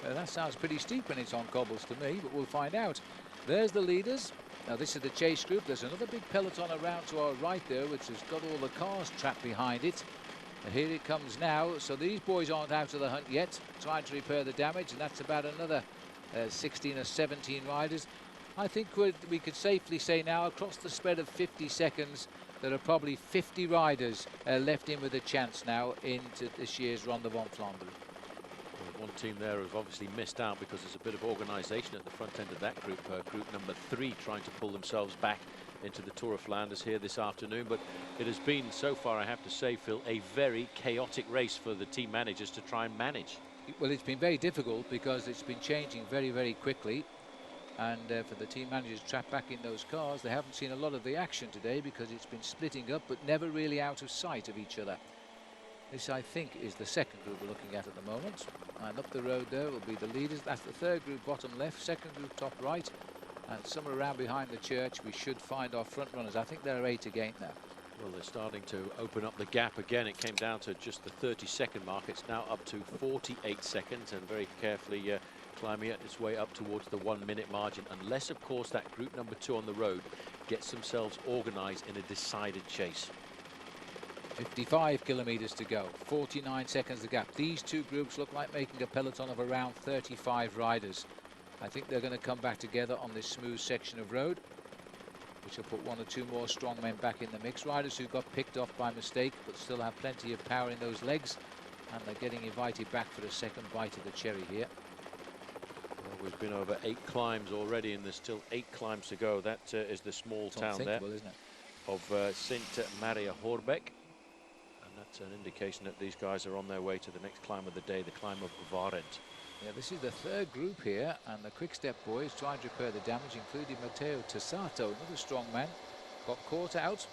A: That sounds pretty steep when it's on cobbles to me, but we'll find out. There's the leaders. Now, this is the chase group. There's another big peloton around to our right there, which has got all the cars trapped behind it. Here it comes now. So these boys aren't out of the hunt yet, trying to repair the damage, and that's about another 16 or 17 riders. I think we could safely say now, across the spread of 50 seconds, there are probably 50 riders left in with a chance now into this year's Ronde van Vlaanderen.
G: Well, one team there who've obviously missed out because there's a bit of organisation at the front end of that group. Group number 3 trying to pull themselves back into the Tour of Flanders here this afternoon. But it has been, so far, I have to say, Phil, a very chaotic race for the team managers to try and manage.
A: Well, it's been very difficult because it's been changing very, very quickly. And for the team managers trapped back in those cars, they haven't seen a lot of the action today because it's been splitting up, but never really out of sight of each other. This, I think, is the second group we're looking at the moment. And up the road there will be the leaders. That's the third group bottom left, second group top right. And somewhere around behind the church, we should find our front runners. I think there are 8 again now.
G: Well, they're starting to open up the gap again. It came down to just the 30-second mark. It's now up to 48 seconds and very carefully climbing its way up towards the 1-minute margin. Unless, of course, that group number 2 on the road gets themselves organised in a decided chase.
A: 55 kilometres to go, 49 seconds the gap. These two groups look like making a peloton of around 35 riders. I think they're going to come back together on this smooth section of road, which will put 1 or 2 more strong men back in the mix. Riders who got picked off by mistake but still have plenty of power in those legs, and they're getting invited back for a second bite of the cherry here.
G: Well, we've been over 8 climbs already and there's still 8 climbs to go. That is the small town there,
A: isn't it,
G: of Sint Maria Horbeck. That's an indication that these guys are on their way to the next climb of the day, the climb of Varent.
A: Yeah, this is the third group here, and the Quick Step boys trying to repair the damage, including Matteo Tessato, another strong man, got caught out,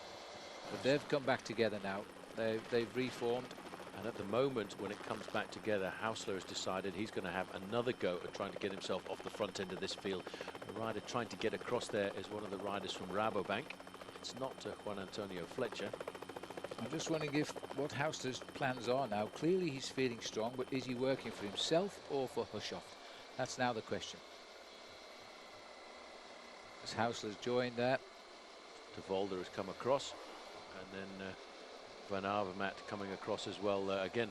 A: but they've come back together now. They've reformed.
G: And at the moment, when it comes back together, Hausler has decided he's going to have another go at trying to get himself off the front end of this field. The rider trying to get across there is one of the riders from Rabobank. It's not Juan Antonio Fletcher.
A: I'm just wondering if what Hausler's plans are now. Clearly he's feeling strong, but is he working for himself or for Hushoff? That's now the question. As Hausler's joined there.
G: De Volder has come across, and then Van Avermaet coming across as well. Again,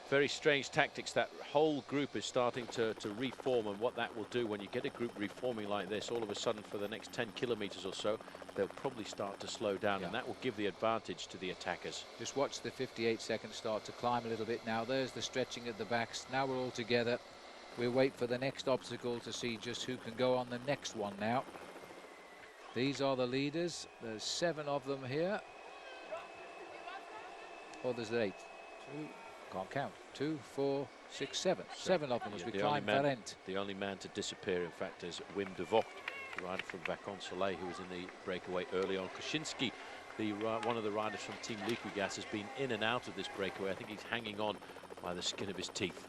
G: very strange tactics. That whole group is starting to reform, and what that will do when you get a group reforming like this, all of a sudden for the next 10 kilometers or so, they'll probably start to slow down, and that will give the advantage to the attackers.
A: Just watch the 58 seconds start to climb a little bit now. There's the stretching at the backs. Now we're all together. We'll wait for the next obstacle to see just who can go on the next one now. These are the leaders. There's 7 of them here. Oh, there's 8. 2, can't count. 2, 4, 6, 7. 7 of them as we climb Varent.
G: The only man to disappear, in fact, is Wim de Vocht, the rider from Vacances Soleil, who was in the breakaway early on. Kosinski, one of the riders from Team Liquigas, has been in and out of this breakaway. I think he's hanging on by the skin of his teeth.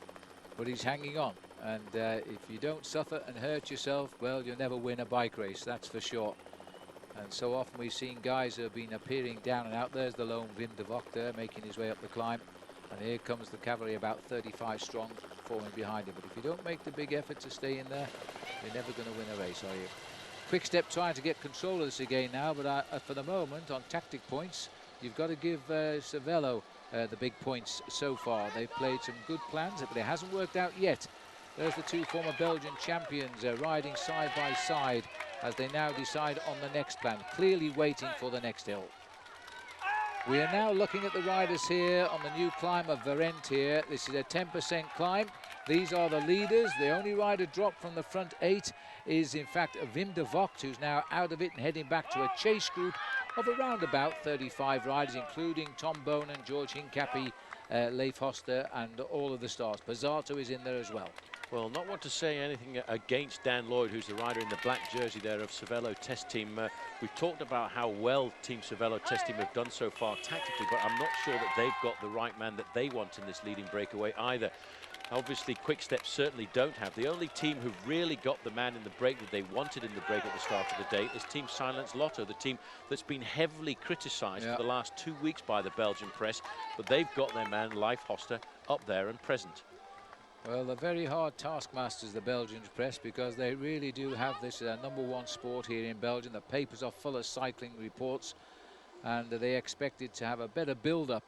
A: But he's hanging on, and if you don't suffer and hurt yourself, well, you'll never win a bike race, that's for sure. And so often we've seen guys who have been appearing down and out. There's the lone Wim de Vocht there, making his way up the climb. And here comes the cavalry, about 35 strong, forming behind him. But if you don't make the big effort to stay in there, you're never going to win a race, are you? Quick Step trying to get control of this again now, but for the moment, on tactic points, you've got to give Cervelo the big points so far. They've played some good plans, but it hasn't worked out yet. There's the 2 former Belgian champions riding side by side as they now decide on the next plan, clearly waiting for the next hill. We are now looking at the riders here on the new climb of Varent here. This is a 10% climb. These are the leaders. The only rider dropped from the front 8 is, in fact, Wim de Vocht, who's now out of it and heading back to a chase group of around about 35 riders, including Tom Bonen, George Hincapie, Leif Hoster, and all of the stars. Pizzato is in there as well.
G: Well, not want to say anything against Dan Lloyd, who's the rider in the black jersey there of Cervelo Test Team. We've talked about how well Team Cervelo Test Team have done so far tactically, but I'm not sure that they've got the right man that they want in this leading breakaway either. Obviously, Quick Step certainly don't have. The only team who've really got the man in the break that they wanted in the break at the start of the day is Team Silence Lotto, the team that's been heavily criticised for the last 2 weeks by the Belgian press, but they've got their man, Leif Hoster, up there and present.
A: Well, they're very hard taskmasters, the Belgians press, because they really do have this #1 sport here in Belgium. The papers are full of cycling reports, and they expected to have a better build-up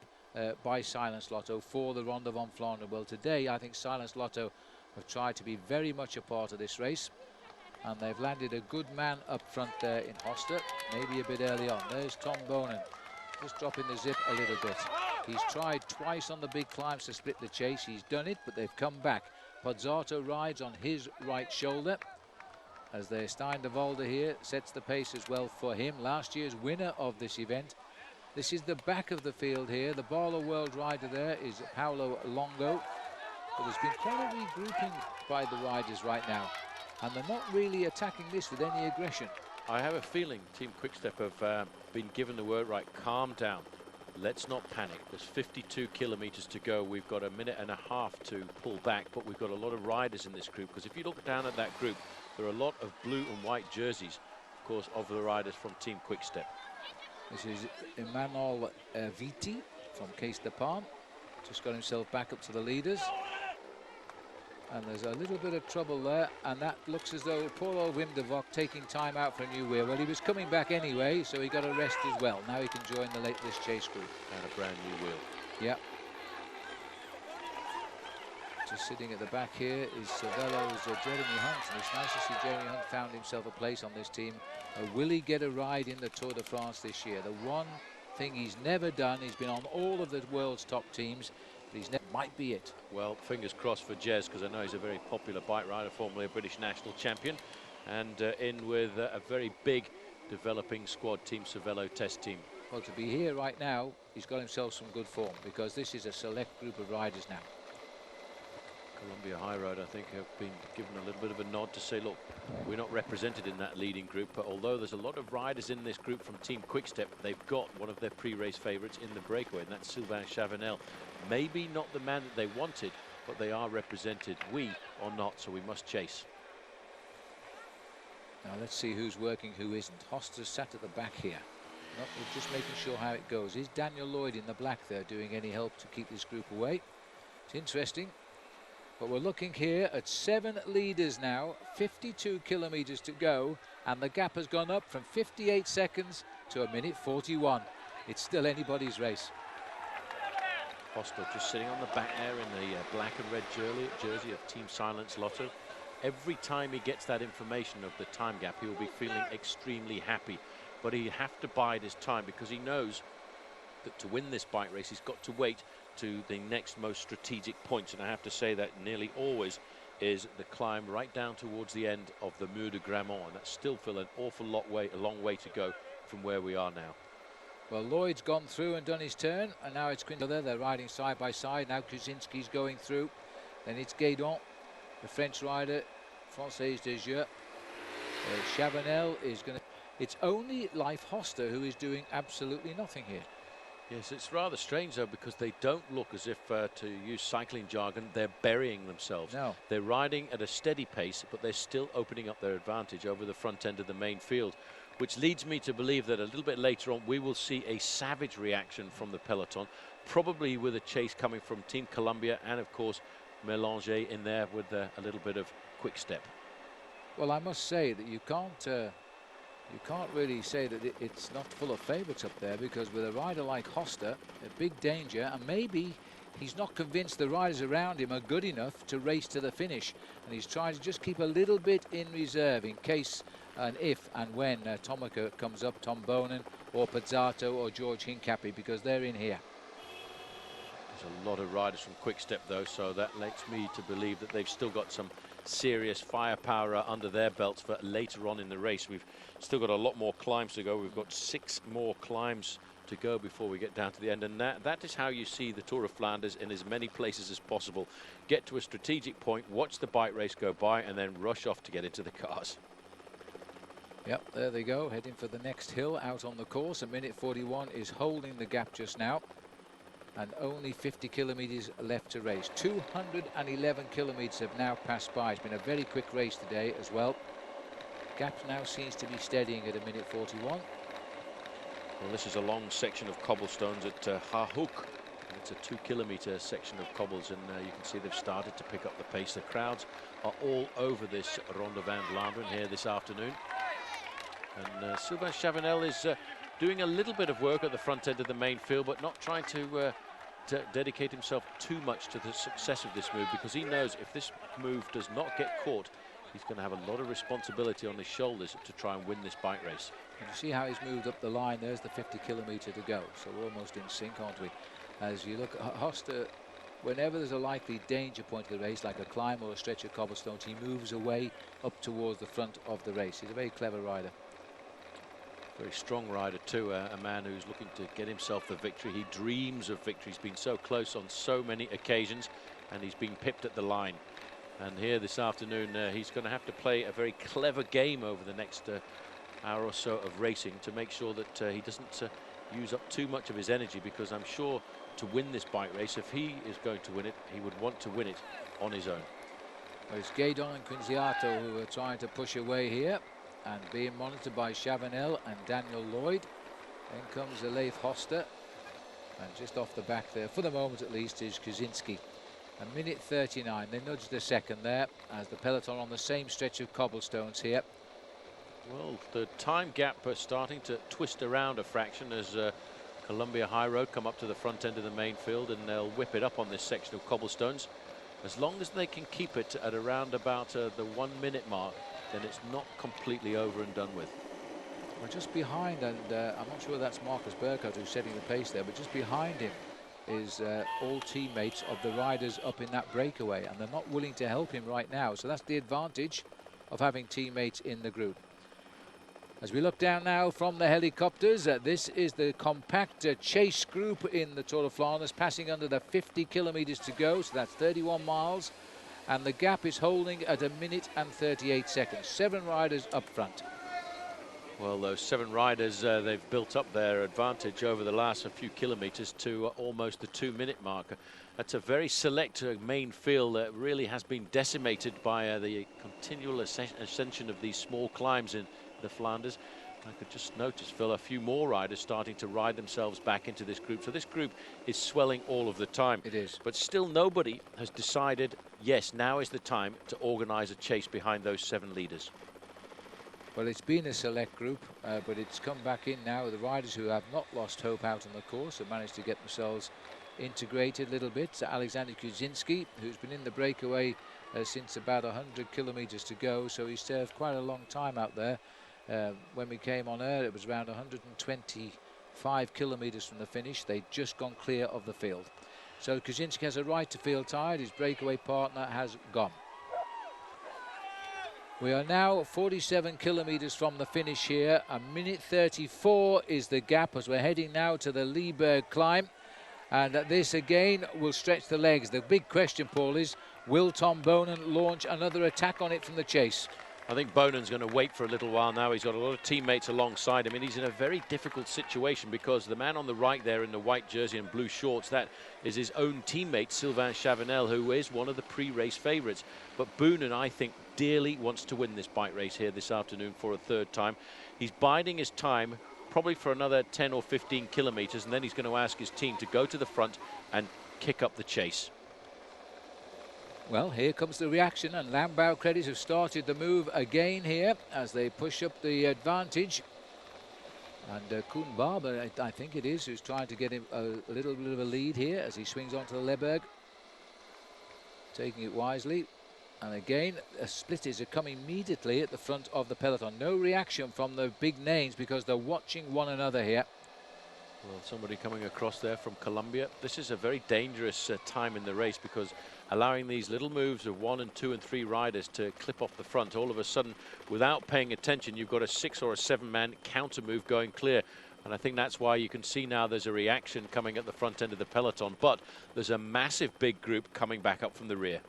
A: by Silence Lotto for the Ronde van Vlaanderen. Well, today I think Silence Lotto have tried to be very much a part of this race, and they've landed a good man up front there in Hoster, maybe a bit early on. There's Tom Bonen, just dropping the zip a little bit. He's tried twice on the big climbs to split the chase. He's done it, but they've come back. Pozzato rides on his right shoulder, as the Stein de Volder here sets the pace as well for him. Last year's winner of this event. This is the back of the field here. The baller world rider there is Paolo Longo. But there's been quite a regrouping by the riders right now, and they're not really attacking this with any aggression.
G: I have a feeling Team Quickstep have been given the word right. Calm down. Let's not panic. There's 52 kilometers to go. We've got a minute and a half to pull back, but we've got a lot of riders in this group, because if you look down at that group, there are a lot of blue and white jerseys, of course, of the riders from Team Quickstep.
A: This is Emmanuel Viti from Case de Palm. Just got himself back up to the leaders. And there's a little bit of trouble there, and that looks as though poor old Wim de Vocht taking time out for a new wheel. Well, he was coming back anyway, so he got a rest as well. Now he can join the Lateless Chase group.
G: And a brand new wheel.
A: Yep. Just sitting at the back here is Cervelo's Jeremy Hunt, and it's nice to see Jeremy Hunt found himself a place on this team. Will he get a ride in the Tour de France this year? The one thing he's never done, he's been on all of the world's top teams, but he's never, might be it.
G: Well, fingers crossed for Jez, because I know he's a very popular bike rider, formerly a British national champion, and in with a very big developing squad, Team Cervelo test team.
A: Well, to be here right now, he's got himself some good form, because this is a select group of riders now.
G: Columbia High Road, I think, have been given a little bit of a nod to say, look, we're not represented in that leading group, but although there's a lot of riders in this group from Team Quickstep, they've got one of their pre-race favourites in the breakaway, and that's Sylvain Chavanel. Maybe not the man that they wanted, but they are represented. We are not, so we must chase.
A: Now let's see who's working, who isn't. Hoster's sat at the back here. We're just making sure how it goes. Is Daniel Lloyd in the black there doing any help to keep this group away? It's interesting. But we're looking here at 7 leaders now, 52 kilometers to go, and the gap has gone up from 58 seconds to a minute 41. It's still anybody's race.
G: Foster just sitting on the back there in the black and red jersey of Team Silence Lotto. Every time he gets that information of the time gap, he will be feeling extremely happy. But he'll have to bide his time, because he knows that to win this bike race, he's got to wait to the next most strategic points, and I have to say that nearly always is the climb right down towards the end of the Mur de Grammont, and that's still an awful a long way to go from where we are now.
A: Well, Lloyd's gone through and done his turn, and now it's Quinto there. They're riding side by side. Now Kuczynski's going through. Then it's Guédon, the French rider, Française de Jeu. Chavanel is going to... It's only Leif Hoster who is doing absolutely nothing here.
G: Yes, it's rather strange, though, because they don't look as if, to use cycling jargon, they're burying themselves.
A: No.
G: They're riding at a steady pace, but they're still opening up their advantage over the front end of the main field, which leads me to believe that a little bit later on we will see a savage reaction from the peloton, probably with a chase coming from Team Columbia and, of course, Mélanger in there with a little bit of quick step.
A: Well, I must say that you can't really say that it's not full of favourites up there, because with a rider like Hoster, a big danger, and maybe he's not convinced the riders around him are good enough to race to the finish, and he's trying to just keep a little bit in reserve in case and if and when Tomaca comes up, Tom Bonen or Pozzato or George Hincapie, because they're in here.
G: There's a lot of riders from Quickstep, though, so that leads me to believe that they've still got some serious firepower under their belts for later on in the race. We've still got a lot more climbs to go. We've got 6 more climbs to go before we get down to the end, and that is how you see the Tour of Flanders in as many places as possible. Get to a strategic point, watch the bike race go by, and then rush off to get into the cars.
A: Yep, there they go, heading for the next hill out on the course. A minute 41 is holding the gap just now, and only 50 kilometers left to race. 211 kilometers have now passed by. It's been a very quick race today as well. Gap now seems to be steadying at a minute 41.
G: Well, this is a long section of cobblestones at Hahoek. It's a 2-kilometer section of cobbles, and you can see they've started to pick up the pace. The crowds are all over this Ronde van Vlaanderen here this afternoon. And Sylvain Chavanel is doing a little bit of work at the front end of the main field, but not trying to dedicate himself too much to the success of this move, because he knows if this move does not get caught, he's going to have a lot of responsibility on his shoulders to try and win this bike race.
A: And you see how he's moved up the line. There's the 50 kilometer to go, so we're almost in sync, aren't we? As you look, Hoster whenever there's a likely danger point of the race, like a climb or a stretch of cobblestones, he moves away up towards the front of the race. He's a very clever rider.
G: Very strong rider too, a man who's looking to get himself the victory. He dreams of victory. He's been so close on so many occasions, and he's been pipped at the line. And here this afternoon, he's going to have to play a very clever game over the next hour or so of racing to make sure that he doesn't use up too much of his energy, because I'm sure to win this bike race, if he is going to win it, he would want to win it on his own.
A: Well, it's Gaydon and Quinziato who are trying to push away here and being monitored by Chavanel and Daniel Lloyd. Then comes Leif Hoster, and just off the back there, for the moment at least, is Kaczynski. A minute 39, they nudged a second there as the peloton on the same stretch of cobblestones here.
G: Well, the time gap starting to twist around a fraction as Columbia High Road come up to the front end of the main field, and they'll whip it up on this section of cobblestones. As long as they can keep it at around about the 1 minute mark, then it's not completely over and done with.
A: Well, just behind, and I'm not sure that's Marcus Burkhardt who's setting the pace there, but just behind him is all teammates of the riders up in that breakaway, and they're not willing to help him right now. So that's the advantage of having teammates in the group. As we look down now from the helicopters, this is the compact chase group in the Tour of Flanders, passing under the 50 kilometers to go, so that's 31 miles, and the gap is holding at 1 minute and 38 seconds. 7 riders up front.
G: Well, those 7 riders, they've built up their advantage over the last few kilometers to almost the 2 minute marker. That's a very select main field that really has been decimated by the continual ascension of these small climbs in the Flanders. I could just notice, Phil, a few more riders starting to ride themselves back into this group. So this group is swelling all of the time.
A: It is.
G: But still nobody has decided, yes, now is the time to organize a chase behind those 7 leaders.
A: Well, it's been a select group, but it's come back in now. The riders who have not lost hope out on the course have managed to get themselves integrated a little bit. So Alexander Kaczynski, who's been in the breakaway since about 100 kilometers to go, so he served quite a long time out there. When we came on air, it was around 125 kilometers from the finish. They'd just gone clear of the field. So Kaczynski has a right to feel tired. His breakaway partner has gone. We are now 47 kilometers from the finish here. 1 minute 34 is the gap as we're heading now to the Lieberg climb. And this again will stretch the legs. The big question, Paul, is will Tom Bonen launch another attack on it from the chase?
G: I think Bonen's going to wait for a little while now. He's got a lot of teammates alongside him, and he's in a very difficult situation because the man on the right there in the white jersey and blue shorts, that is his own teammate, Sylvain Chavanel, who is one of the pre-race favourites. But Bonen, I think, dearly wants to win this bike race here this afternoon for a 3rd time. He's biding his time probably for another 10 or 15 kilometres, and then he's going to ask his team to go to the front and kick up the chase.
A: Well, here comes the reaction, and Lambau Credits have started the move again here as they push up the advantage. And Koen Barber, I think it is, who's trying to get him a little bit of a lead here as he swings onto the Lieberg, taking it wisely. And again, splitters are coming immediately at the front of the peloton. No reaction from the big names because they're watching one another here.
G: Well, somebody coming across there from Colombia. This is a very dangerous time in the race because allowing these little moves of 1 and 2 and 3 riders to clip off the front, all of a sudden, without paying attention, you've got a 6 or a 7-man counter move going clear. And I think that's why you can see now there's a reaction coming at the front end of the peloton. But there's a massive big group coming back up from the rear.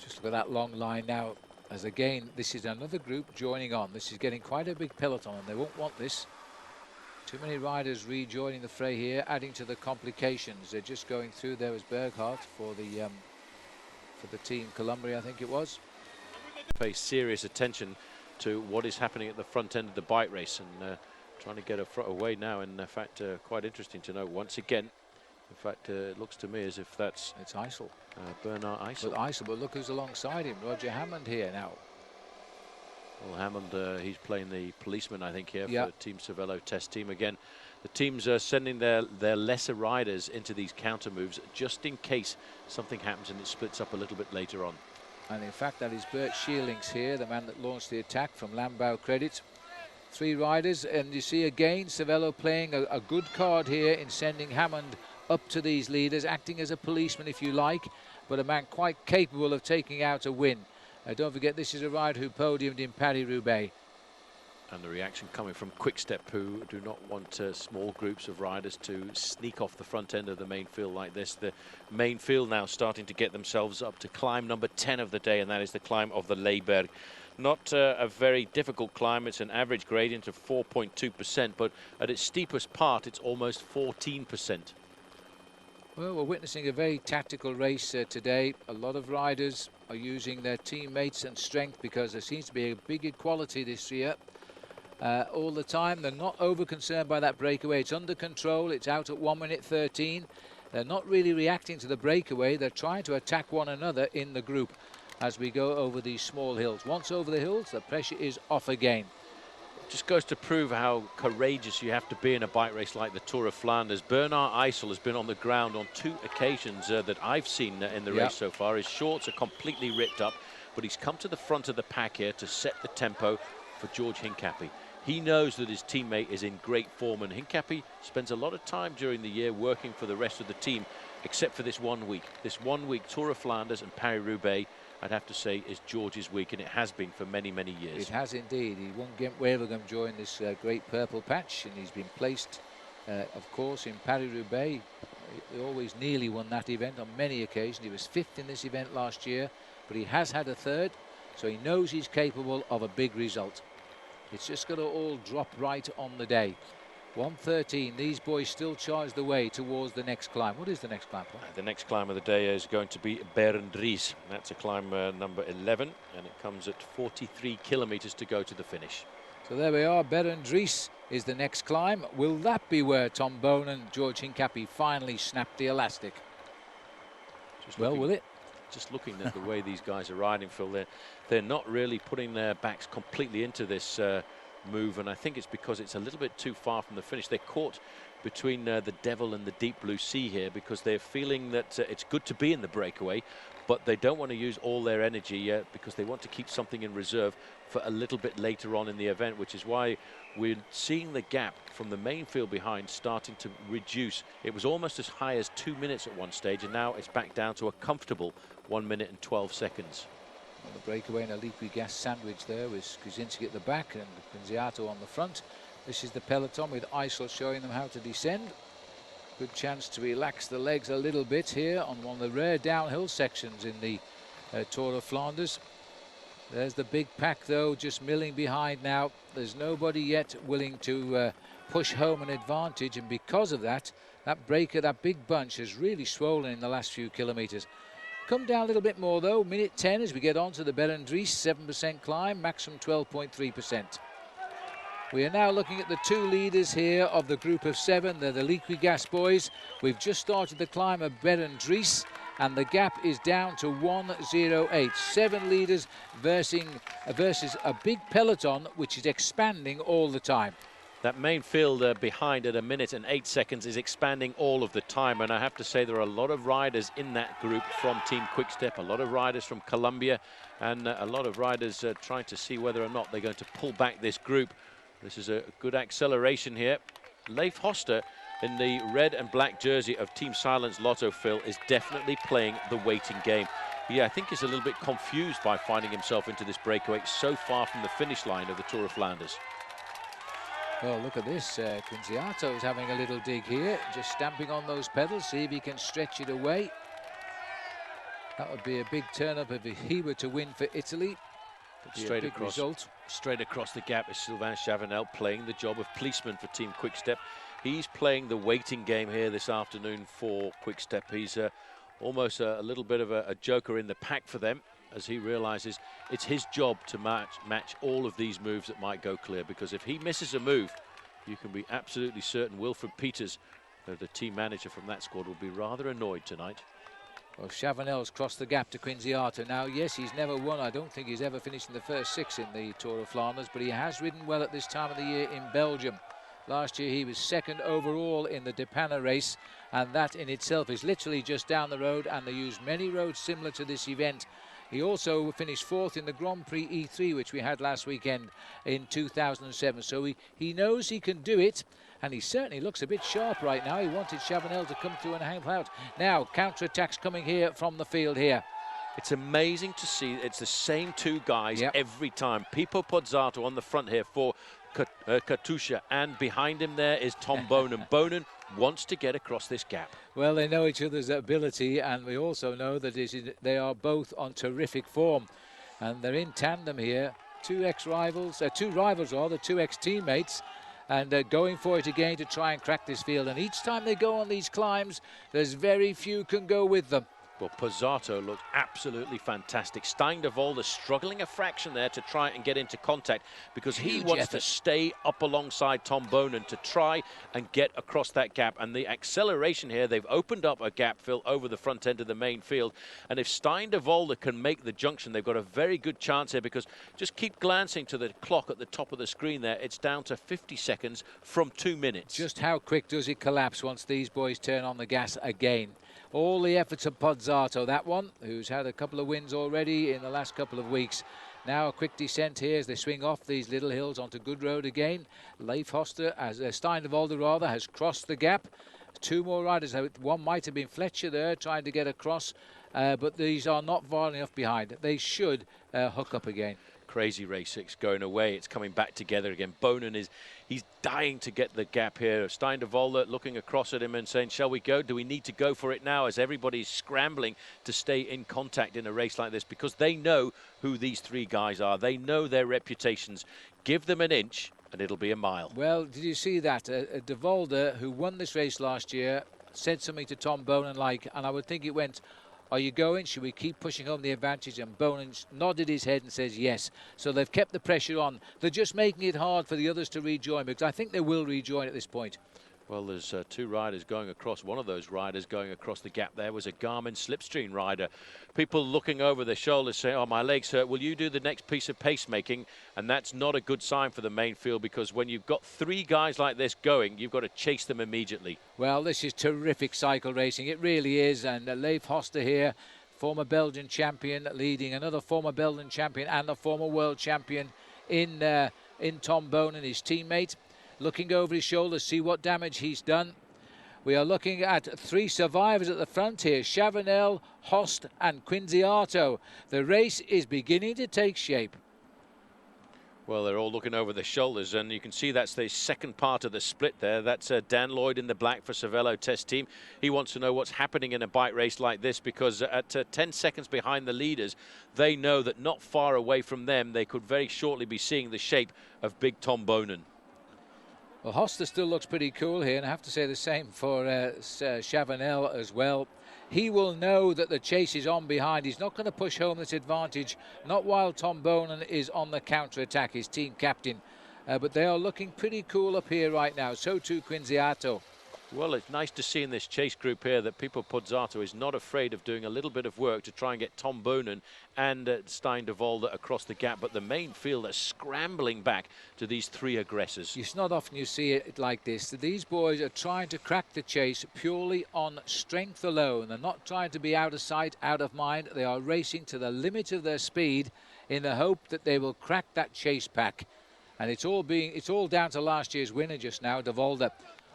A: Just look at that long line now, as again, this is another group joining on. This is getting quite a big peloton, and they won't want this. Too many riders rejoining the fray here, adding to the complications. They're just going through. There was Berghardt for the team Columbia, I think it was.
G: Pay serious attention to what is happening at the front end of the bike race, and trying to get away now. And in fact, quite interesting to note once again. In fact, it looks to me as if it's
A: Eisel.
G: Bernard Eisel.
A: But look who's alongside him. Roger Hammond here now.
G: Well, Hammond, he's playing the policeman, I think, here for Team Cervelo test team. Again, the teams are sending their lesser riders into these counter moves just in case something happens and it splits up a little bit later on.
A: And in fact, that is Bert Sheelings here, the man that launched the attack from Lambau Credit. 3 riders, and you see again Cervelo playing a good card here in sending Hammond up to these leaders, acting as a policeman if you like, but a man quite capable of taking out a win. Don't forget, this is a rider who podiumed in Paris-Roubaix.
G: And the reaction coming from Quick Step, who do not want small groups of riders to sneak off the front end of the main field like this. The main field now starting to get themselves up to climb number 10 of the day, and that is the climb of the Leiberg. Not a very difficult climb. It's an average gradient of 4.2%, but at its steepest part, it's almost 14%.
A: Well, we're witnessing a very tactical race today. A lot of riders are using their teammates and strength because there seems to be a big equality this year. All the time, they're not over concerned by that breakaway. It's under control. It's out at 1 minute 13. They're not really reacting to the breakaway. They're trying to attack one another in the group as we go over these small hills. Once over the hills, the pressure is off again.
G: It just goes to prove how courageous you have to be in a bike race like the Tour of Flanders. Bernard Eisel has been on the ground on 2 occasions that I've seen in the race so far. His shorts are completely ripped up, but he's come to the front of the pack here to set the tempo for George Hincapie. He knows that his teammate is in great form, and Hincapie spends a lot of time during the year working for the rest of the team, except for this 1 week. This 1 week, Tour of Flanders and Paris-Roubaix, I'd have to say, is George's week, and it has been for many, many years.
A: It has indeed. He won Gent-Wevelgem during this great purple patch, and he's been placed, of course, in Paris-Roubaix. He always nearly won that event on many occasions. He was 5th in this event last year, but he has had a 3rd, so he knows he's capable of a big result. It's just got to all drop right on the day. 1:13. These boys still charge the way towards the next climb. What is the next climb?
G: The next climb of the day is going to be Berendries. That's a climb number 11, and it comes at 43 kilometers to go to the finish.
A: So there we are. Berendries is the next climb. Will that be where Tom Bone and George Hincapie finally snapped the elastic? Will it?
G: Just looking at the way these guys are riding, Phil, they're not really putting their backs completely into this move, and I think it's because it's a little bit too far from the finish. They're caught between the Devil and the Deep Blue Sea here because they're feeling that it's good to be in the breakaway, but they don't want to use all their energy because they want to keep something in reserve for a little bit later on in the event, which is why we're seeing the gap from the main field behind starting to reduce. It was almost as high as 2 minutes at one stage, and now it's back down to a comfortable 1 minute and 12 seconds.
A: On the breakaway in a liquid gas sandwich there with Kuzinski at the back and Pinziato on the front. This is the peloton with Eisel showing them how to descend. Good chance to relax the legs a little bit here on one of the rare downhill sections in the Tour of Flanders. There's the big pack though, just milling behind now. There's nobody yet willing to push home an advantage, and because of that, that breaker, that big bunch has really swollen in the last few kilometres. Come down a little bit more though, minute 10 as we get on to the Berendries, 7% climb, maximum 12.3%. We are now looking at the 2 leaders here of the group of 7. They're the Liquid Gas boys. We've just started the climb of Berendries, and the gap is down to 1:08. 7 leaders versus a big peloton which is expanding all the time.
G: That main field behind at 1 minute and 8 seconds is expanding all of the time, and I have to say there are a lot of riders in that group from Team Quickstep, a lot of riders from Colombia, and a lot of riders trying to see whether or not they're going to pull back this group. This is a good acceleration here. Leif Hoster in the red and black jersey of Team Silence Lotto, Phil, is definitely playing the waiting game. Yeah, I think he's a little bit confused by finding himself into this breakaway so far from the finish line of the Tour of Flanders.
A: Well, look at this. Quinziato is having a little dig here, just stamping on those pedals, see if he can stretch it away. That would be a big turn-up if he were to win for Italy.
G: Straight across the gap is Sylvain Chavanel playing the job of policeman for Team Quickstep. He's playing the waiting game here this afternoon for Quickstep. He's almost a little bit of a joker in the pack for them, as he realizes it's his job to match all of these moves that might go clear, because if he misses a move, you can be absolutely certain Wilfred Peters, the team manager from that squad, will be rather annoyed tonight.
A: Well, Chavanel's crossed the gap to Quinziato now. Yes, he's never won. I don't think he's ever finished in the first 6 in the Tour of Flanders, but he has ridden well at this time of the year in Belgium. Last year he was 2nd overall in the Depana race, and that in itself is literally just down the road, and they use many roads similar to this event. He also finished 4th in the Grand Prix E3, which we had last weekend in 2007. So he knows he can do it, and he certainly looks a bit sharp right now. He wanted Chavanel to come through and help out. Now, counter-attacks coming here from the field here.
G: It's amazing to see it's the same two guys every time. Pipo Pozzato on the front here for Katusha, and behind him there is Tom Bonen. Bonen wants to get across this gap.
A: Well, they know each other's ability, and we also know that they are both on terrific form. And they're in tandem here. Two rivals, two ex-teammates, and going for it again to try and crack this field. And each time they go on these climbs, there's very few can go with them.
G: Well, Pozzato looked absolutely fantastic. Stein de Volder struggling a fraction there to try and get into contact because he wants to stay up alongside Tom Bonen to try and get across that gap. And the acceleration here, they've opened up a gap, Phil, over the front end of the main field. And if Stein de Volder can make the junction, they've got a very good chance here, because just keep glancing to the clock at the top of the screen there. It's down to 50 seconds from 2 minutes.
A: Just how quick does it collapse once these boys turn on the gas again? All the efforts of Pozzato, that one, who's had a couple of wins already in the last couple of weeks. Now a quick descent here as they swing off these little hills onto good road again. Leif Hoster, as Stein de Volder rather, has crossed the gap. Two more riders, one might have been Fletcher there trying to get across, but these are not far enough behind. They should hook up again.
G: Crazy race 6 going away. It's coming back together again. Bonen he's dying to get the gap here. Stein de Volder looking across at him and saying, shall we go? Do we need to go for it now? As everybody's scrambling to stay in contact in a race like this, because they know who these three guys are. They know their reputations. Give them an inch and it'll be a mile.
A: Well, did you see that? De Volder, who won this race last year, said something to Tom Bonen and I would think it went, are you going? Should we keep pushing home the advantage? And Bonen nodded his head and says yes. So they've kept the pressure on. They're just making it hard for the others to rejoin, because I think they will rejoin at this point.
G: Well, there's two riders going across. One of those riders going across the gap there was a Garmin Slipstream rider. People looking over their shoulders saying, oh, my legs hurt. Will you do the next piece of pacemaking? And that's not a good sign for the main field, because when you've got three guys like this going, you've got to chase them immediately.
A: Well, this is terrific cycle racing. It really is. And Leif Hoster here, former Belgian champion, leading another former Belgian champion and a former world champion in Tom Bonen, his teammate. Looking over his shoulder, see what damage he's done. We are looking at three survivors at the front here, Chavanel, Host and Quinziato. The race is beginning to take shape.
G: Well, they're all looking over their shoulders, and you can see that's the second part of the split there. That's Dan Lloyd in the black for Cervelo Test Team. He wants to know what's happening in a bike race like this, because at 10 seconds behind the leaders, they know that not far away from them, they could very shortly be seeing the shape of big Tom Bonen.
A: Well, Hoster still looks pretty cool here, and I have to say the same for Chavanel as well. He will know that the chase is on behind. He's not going to push home this advantage, not while Tom Bonen is on the counter-attack, his team captain. But they are looking pretty cool up here right now. So too Quinziato.
G: Well, it's nice to see in this chase group here that Pipo Pozzato is not afraid of doing a little bit of work to try and get Tom Bonen and Stein de Volder across the gap. But the main field are scrambling back to these three aggressors.
A: It's not often you see it like this. These boys are trying to crack the chase purely on strength alone. They're not trying to be out of sight, out of mind. They are racing to the limit of their speed in the hope that they will crack that chase pack. And it's all down to last year's winner just now, de Volder.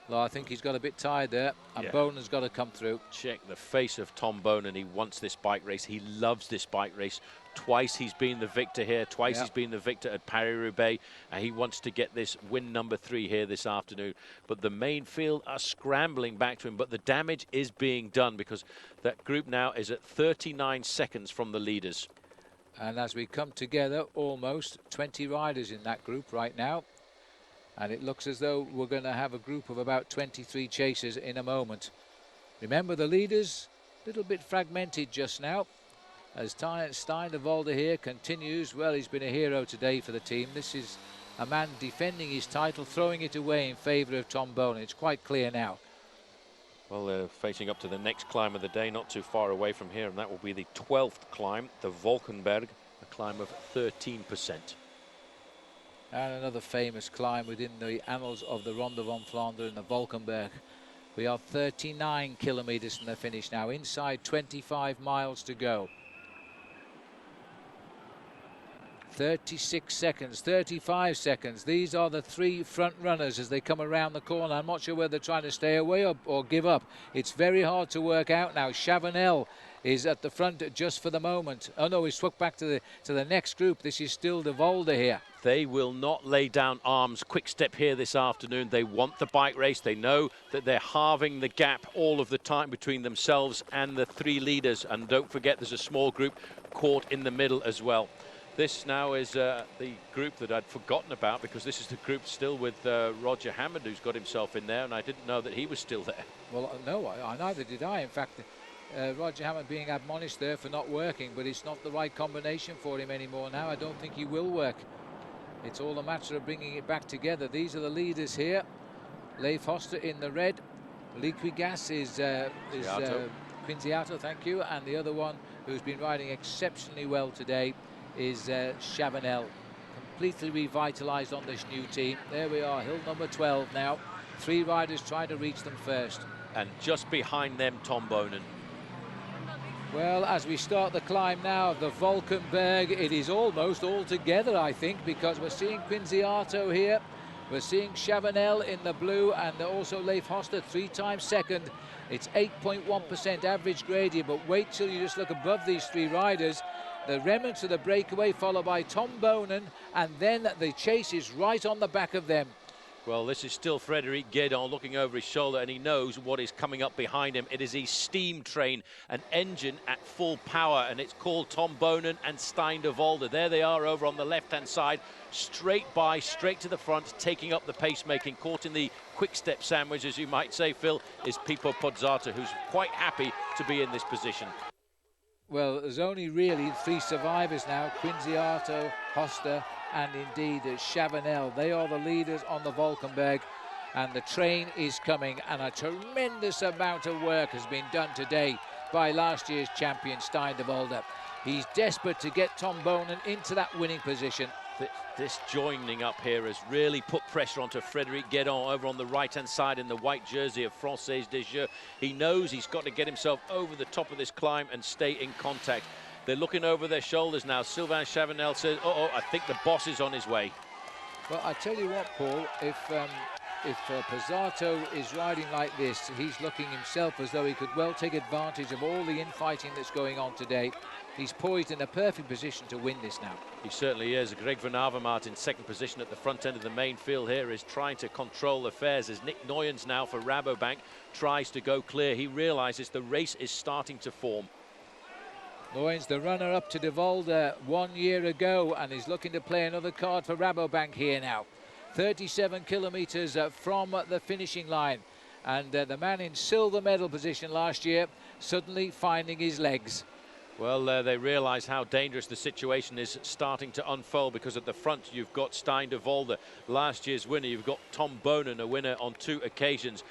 A: Well, I think he's got a bit tired there, and Bonen's got to come through.
G: Check the face of Tom Bonen. He wants this bike race. He loves this bike race. Twice he's been the victor here. Twice he's been the victor at Paris-Roubaix. And he wants to get this win number 3 here this afternoon. But the main field are scrambling back to him. But the damage is being done, because that group now is at 39 seconds from the leaders.
A: And as we come together, almost 20 riders in that group right now. And it looks as though we're going to have a group of about 23 chasers in a moment. Remember, the leaders, a little bit fragmented just now. As Stein de Volder here continues, well, he's been a hero today for the team. This is a man defending his title, throwing it away in favour of Tom Bonen. It's quite clear now.
G: Well, they're facing up to the next climb of the day, not too far away from here, and that will be the 12th climb, the Valkenberg, a climb of 13%.
A: And another famous climb within the annals of the Ronde van Vlaanderen and the Valkenberg. We are 39 kilometres from the finish now, inside 25 miles to go. 36 seconds, 35 seconds. These are the three front runners as they come around the corner. I'm not sure whether they're trying to stay away or give up. It's very hard to work out now. Chavanel is at the front just for the moment. Oh no, he's swept back to the next group. This is still De Volder here.
G: They will not lay down arms. Quick Step here this afternoon. They want the bike race. They know that they're halving the gap all of the time between themselves and the three leaders. And don't forget, there's a small group caught in the middle as well. This now is the group that I'd forgotten about, because this is the group still with Roger Hammond, who's got himself in there, and I didn't know that he was still there.
A: Well, no, neither did I. In fact, Roger Hammond being admonished there for not working, but it's not the right combination for him anymore now. I don't think he will work. It's all a matter of bringing it back together. These are the leaders here. Leif Hoster in the red. Liquigas is Quinziato, thank you. And the other one who's been riding exceptionally well today is Chavanel. Completely revitalized on this new team. There we are, hill number 12 now. Three riders trying to reach them first.
G: And just behind them, Tom Bonen.
A: Well, as we start the climb now, the Valkenberg, it is almost all together, I think, because we're seeing Quinziato here. We're seeing Chavanel in the blue, and also Leif Hoster, 3 times second. It's 8.1% average gradient, but wait till you just look above these three riders. The remnants of the breakaway, followed by Tom Bonen, and then the chase is right on the back of them.
G: Well, this is still Frédéric Guédon looking over his shoulder, and he knows what is coming up behind him. It is a steam train, an engine at full power, and it's called Tom Bonen and Stein de Volder. There they are over on the left-hand side, straight to the front, taking up the pacemaking. Caught in the quick step sandwich, as you might say, Phil, is Pipo Pozzato, who's quite happy to be in this position.
A: Well, there's only really 3 survivors now, Quinziato, Hoster, and indeed Chavanel. They are the leaders on the Valkenberg, and the train is coming, and a tremendous amount of work has been done today by last year's champion Stein de Volder. He's desperate to get Tom Bonen into that winning position.
G: This joining up here has really put pressure onto Frédéric Guédon over on the right-hand side in the white jersey of Française des Jeux. He knows he's got to get himself over the top of this climb and stay in contact. They're looking over their shoulders now. Sylvain Chavanel says, oh, I think the boss is on his way.
A: Well, I tell you what, Paul, if Pozzato is riding like this, he's looking himself as though he could well take advantage of all the infighting that's going on today. He's poised in a perfect position to win this now.
G: He certainly is. Greg van Avermaet in second position at the front end of the main field here is trying to control affairs as Nick Noyens now for Rabobank tries to go clear. He realizes the race is starting to form.
A: Noyens, the runner-up to De Volder 1 year ago, and is looking to play another card for Rabobank here now. 37 kilometres from the finishing line, and the man in silver medal position last year suddenly finding his legs.
G: Well, they realise how dangerous the situation is starting to unfold, because at the front you've got Stein de Volder, last year's winner. You've got Tom Bonen, a winner on 2 occasions.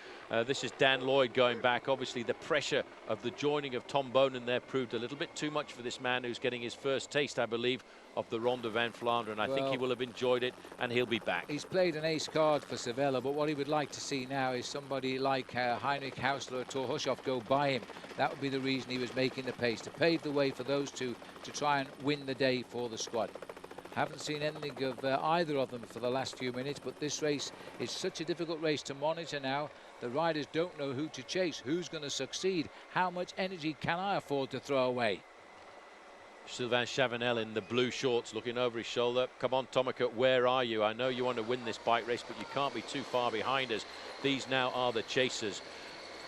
G: This is Dan Lloyd going back. Obviously, the pressure of the joining of Tom Bonen there proved a little bit too much for this man who's getting his first taste, I believe, of the Ronde van Vlaanderen. I think he will have enjoyed it, and he'll be back.
A: He's played an ace card for Cervelo, but what he would like to see now is somebody like Heinrich Hausler or Thor Hushoff go by him. That would be the reason he was making the pace, to pave the way for those two to try and win the day for the squad. Haven't seen anything of either of them for the last few minutes, but this race is such a difficult race to monitor now. The riders don't know who to chase, who's going to succeed, how much energy can I afford to throw away.
G: Sylvain Chavanel in the blue shorts looking over his shoulder. Come on, Tomica, where are you? I know you want to win this bike race, but you can't be too far behind us. These now are the chasers.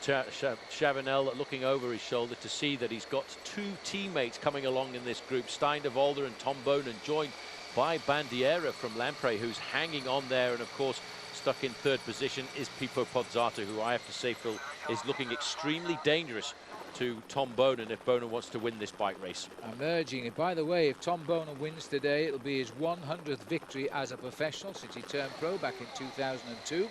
G: Chavanel looking over his shoulder to see that he's got 2 teammates coming along in this group, Stein de Volder and Tom Bonen, joined by Bandiera from Lampre, who's hanging on there, and of course stuck in 3rd position is Pipo Pozzato, who I have to say, Phil, is looking extremely dangerous to Tom Bonen if Bonen wants to win this bike race.
A: Emerging, and by the way, if Tom Bonen wins today, it'll be his 100th victory as a professional since he turned pro back in 2002.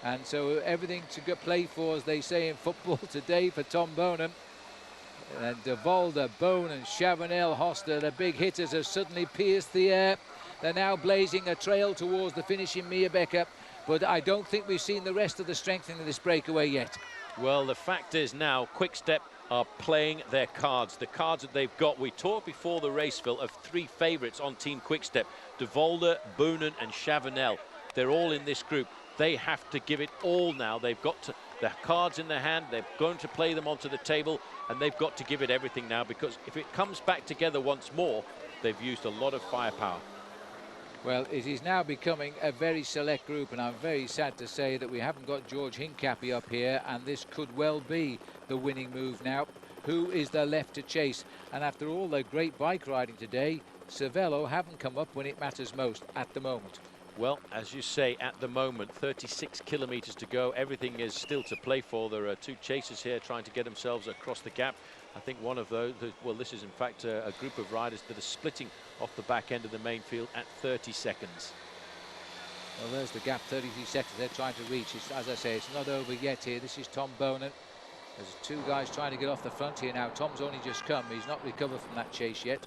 A: And so everything to play for, as they say in football today, for Tom Bonen. And De Volder, Bonen, Chavanel, Hoster, the big hitters have suddenly pierced the air. They're now blazing a trail towards the finishing Meerbecker, but I don't think we've seen the rest of the strengthening of this breakaway yet.
G: Well, the fact is now, Quick Step are playing their cards, the cards that they've got. We talked before the race, Phil, of 3 favourites on Team Quickstep: De Volder, Boonen and Chavanel. They're all in this group. They have to give it all now. They've got to, the cards in their hand, they're going to play them onto the table, and they've got to give it everything now, because if it comes back together once more, they've used a lot of firepower.
A: Well, it is now becoming a very select group, and I'm very sad to say that we haven't got George Hincapie up here, and this could well be the winning move now. Who is there left to chase? And after all the great bike riding today, Cervelo haven't come up when it matters most at the moment.
G: Well, as you say, at the moment, 36 kilometres to go. Everything is still to play for. There are 2 chasers here trying to get themselves across the gap. I think one of those, well, this is in fact a group of riders that are splitting off the back end of the main field at 30 seconds.
A: Well, there's the gap, 33 seconds they're trying to reach. It's, as I say, it's not over yet here. This is Tom Bonen. There's 2 guys trying to get off the front here now. Tom's only just come. He's not recovered from that chase yet.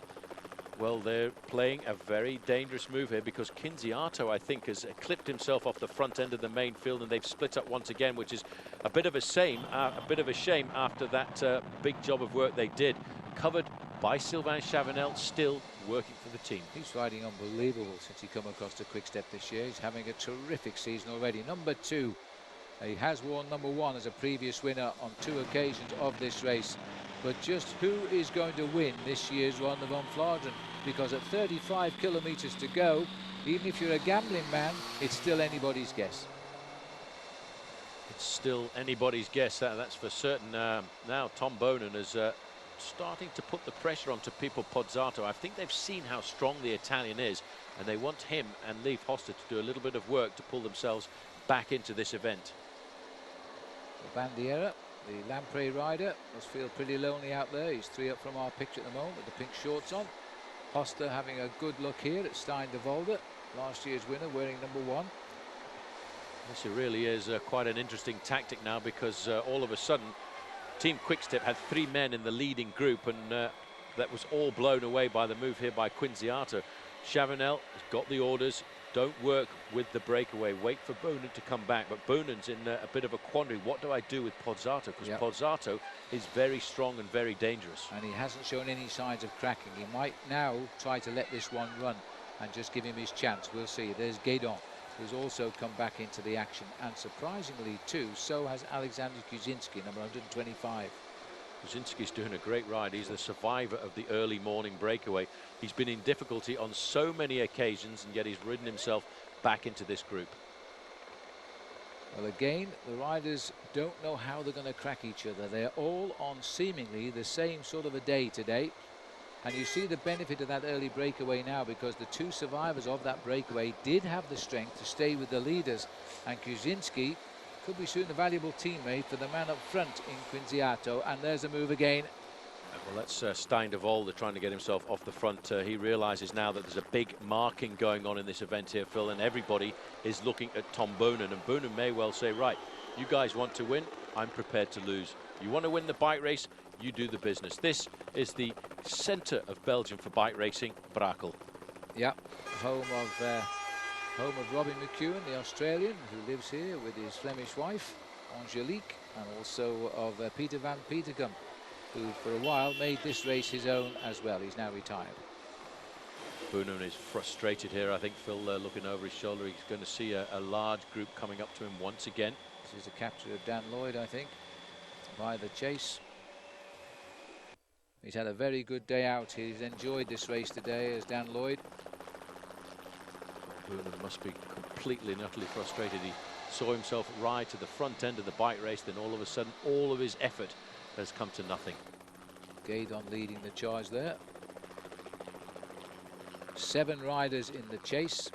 G: Well, they're playing a very dangerous move here, because Quinziato, I think, has clipped himself off the front end of the main field, and they've split up once again, which is a bit of a shame after that big job of work they did. Covered by Sylvain Chavanel, still working for the team.
A: He's riding unbelievable since he come across to Quickstep this year. He's having a terrific season already. Number 2. He has worn number 1 as a previous winner on 2 occasions of this race. But just who is going to win this year's Ronde van Vlaanderen? Because at 35 kilometres to go, even if you're a gambling man, it's still anybody's guess.
G: It's still anybody's guess, that's for certain. Now Tom Bonen is starting to put the pressure onto Pippo Pozzato. I think they've seen how strong the Italian is, and they want him and Leif Hoster to do a little bit of work to pull themselves back into this event.
A: Bandiera, the Lamprey rider, must feel pretty lonely out there. He's 3 up from our picture at the moment with the pink shorts on. Hoster having a good look here at Stein de Volder, last year's winner, wearing number 1.
G: This really is quite an interesting tactic now, because all of a sudden Team Quickstep had 3 men in the leading group, and that was all blown away by the move here by Quinziato. Chavanel has got the orders: don't work with the breakaway, wait for Boonen to come back. But Boonen's in a bit of a quandary. What do I do with Pozzato? Because Pozzato is very strong and very dangerous.
A: And he hasn't shown any signs of cracking. He might now try to let this one run and just give him his chance. We'll see. There's Guédon, who's also come back into the action. And surprisingly, too, so has Alexander Kuzinski, number 125.
G: Kuzinski's doing a great ride. He's the survivor of the early morning breakaway. He's been in difficulty on so many occasions, and yet he's ridden himself back into this group.
A: Well, again, the riders don't know how they're going to crack each other. They're all on seemingly the same sort of a day today. And you see the benefit of that early breakaway now, because the 2 survivors of that breakaway did have the strength to stay with the leaders. And Kuzinski could be soon a valuable teammate for the man up front in Quinziato. And there's a move again.
G: Well, that's Stein de Volder trying to get himself off the front. He realises now that there's a big marking going on in this event here, Phil, and everybody is looking at Tom Bonen. And Bonen may well say, right, you guys want to win, I'm prepared to lose. You want to win the bike race, you do the business. This is the centre of Belgium for bike racing, Brakel.
A: Yeah, home of Robin McEwen, the Australian, who lives here with his Flemish wife, Angelique, and also of Peter van Petergem, who for a while made this race his own as well. He's now retired.
G: Boonen is frustrated here, I think, Phil, looking over his shoulder. He's going to see a large group coming up to him once again.
A: This is a capture of Dan Lloyd, I think, by the chase. He's had a very good day out. He's enjoyed this race today as Dan Lloyd.
G: Boonen must be completely and utterly frustrated. He saw himself ride to the front end of the bike race, then all of a sudden all of his effort has come to nothing.
A: Guédon leading the charge there. 7 riders in the chase,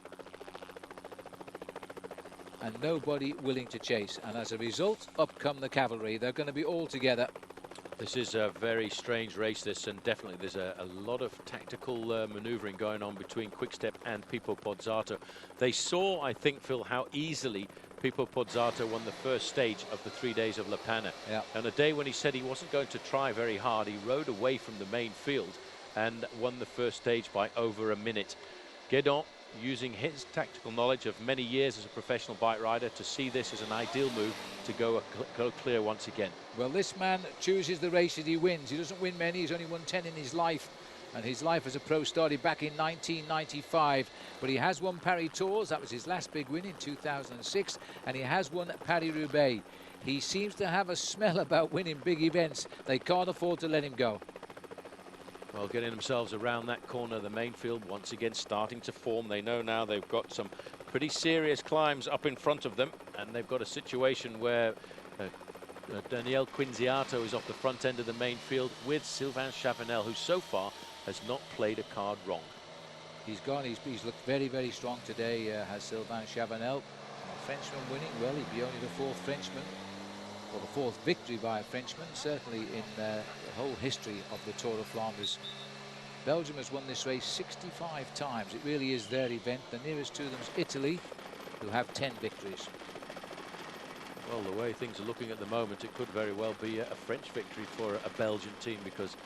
A: and nobody willing to chase. And as a result, up come the cavalry. They're going to be all together.
G: This is a very strange race, this, and definitely there's a lot of tactical manoeuvring going on between Quickstep and Pippo Pozzato. They saw, I think, Phil, how easily Pippo Pozzato won the first stage of the 3 days of La Panna.
A: Yeah.
G: On a day when he said he wasn't going to try very hard, he rode away from the main field and won the first stage by over a minute. Guédon using his tactical knowledge of many years as a professional bike rider to see this as an ideal move to go clear once again.
A: Well, this man chooses the races he wins. He doesn't win many. He's only won 10 in his life. And his life as a pro started back in 1995. But he has won Paris Tours. That was his last big win in 2006. And he has won Paris-Roubaix. He seems to have a smell about winning big events. They can't afford to let him go.
G: Well, getting themselves around that corner of the main field, once again starting to form. They know now they've got some pretty serious climbs up in front of them, and they've got a situation where Daniel Quinziato is off the front end of the main field with Sylvain Chavanel, who so far has not played a card wrong.
A: He's gone. He's looked very, very strong today, has Sylvain Chavanel. A Frenchman winning. Well, he'd be only the fourth Frenchman, or the fourth victory by a Frenchman, certainly in the whole history of the Tour of Flanders. Belgium has won this race 65 times. It really is their event. The nearest to them is Italy, who have 10 victories.
G: Well, the way things are looking at the moment, it could very well be a French victory for a Belgian team, because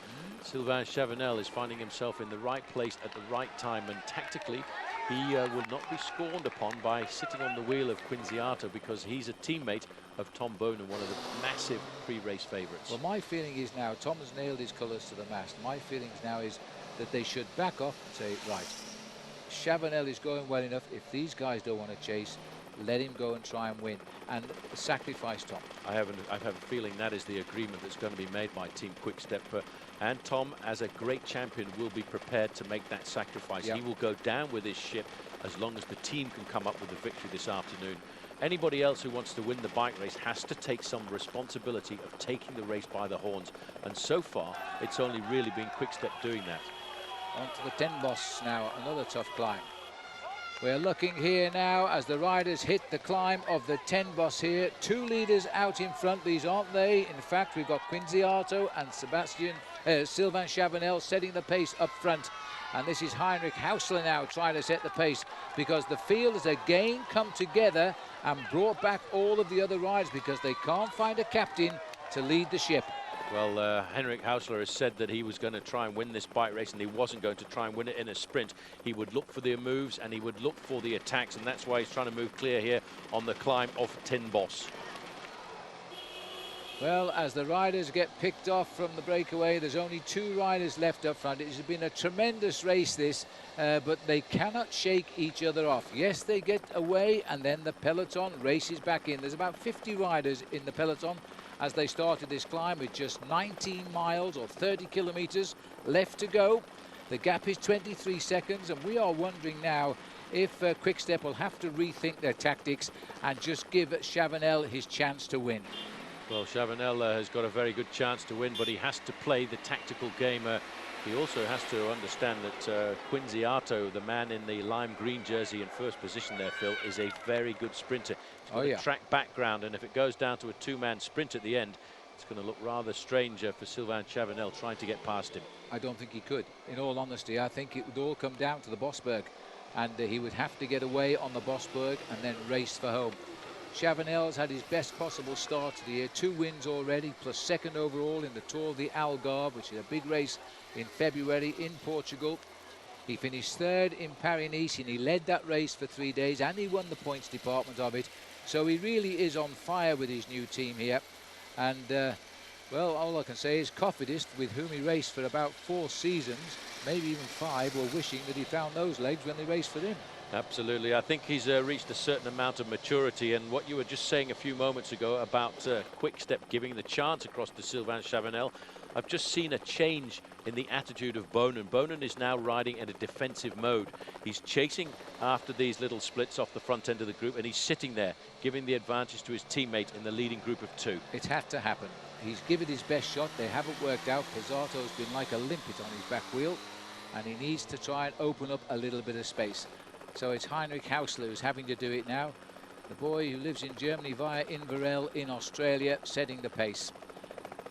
G: Sylvain Chavanel is finding himself in the right place at the right time, and tactically he will not be scorned upon by sitting on the wheel of Quinziato, because he's a teammate of Tom Boonen, one of the massive pre-race favourites.
A: Well, my feeling is now Tom has nailed his colours to the mast. My feelings now is that they should back off and say, right, Chavanel is going well enough. If these guys don't want to chase, let him go and try and win and sacrifice Tom.
G: I have a feeling that is the agreement that's going to be made by Team Quick-Step, and Tom, as a great champion, will be prepared to make that sacrifice.
A: Yep.
G: He will go down with his ship as long as the team can come up with a victory this afternoon. Anybody else who wants to win the bike race has to take some responsibility of taking the race by the horns, and so far it's only really been Quick-Step doing that.
A: On to the 10 boss now, another tough climb. We're looking here now as the riders hit the climb of the 10 boss here. Two leaders out in front, these aren't they? In fact, we've got Quinziato and Sylvain Chavanel setting the pace up front. And this is Heinrich Hausler now trying to set the pace, because the field has again come together and brought back all of the other riders because they can't find a captain to lead the ship.
G: Well, Henrik Hausler has said that he was going to try and win this bike race, and he wasn't going to try and win it in a sprint. He would look for the moves and he would look for the attacks, and that's why he's trying to move clear here on the climb of Tin Boss.
A: Well, as the riders get picked off from the breakaway, there's only two riders left up front. It has been a tremendous race, this, but they cannot shake each other off. Yes, they get away, and then the peloton races back in. There's about 50 riders in the peloton as they started this climb, with just 19 miles or 30 kilometers left to go. The gap is 23 seconds, and we are wondering now if Quick-Step will have to rethink their tactics and just give Chavanel his chance to win.
G: Well, Chavanel has got a very good chance to win, but he has to play the tactical game. He also has to understand that Quinziato, the man in the lime green jersey in first position there, Phil, is a very good sprinter. He's got a track background, and if it goes down to a two-man sprint at the end, it's going to look rather strange for Sylvain Chavanel trying to get past him.
A: I don't think he could. In all honesty, I think it would all come down to the Bosberg, and he would have to get away on the Bosberg and then race for home. Chavanel's had his best possible start to the year, 2 wins already, plus second overall in the Tour of the Algarve, which is a big race in February in Portugal. He finished third in Paris-Nice, and he led that race for 3 days, and he won the points department of it. So he really is on fire with his new team here. And, well, all I can say is Cofidis, with whom he raced for about 4 seasons, maybe even 5, were wishing that he found those legs when they raced for him.
G: Absolutely. I think he's reached a certain amount of maturity, and what you were just saying a few moments ago about Quick-Step giving the chance across to Sylvain Chavanel, I've just seen a change in the attitude of Boonen. Boonen is now riding in a defensive mode. He's chasing after these little splits off the front end of the group, and he's sitting there giving the advantage to his teammate in the leading group of 2.
A: It had to happen. He's given his best shot. They haven't worked out. Pizzato's been like a limpet on his back wheel, and he needs to try and open up a little bit of space. So it's Heinrich Hausler who's having to do it now. The boy who lives in Germany via Inverell in Australia, setting the pace.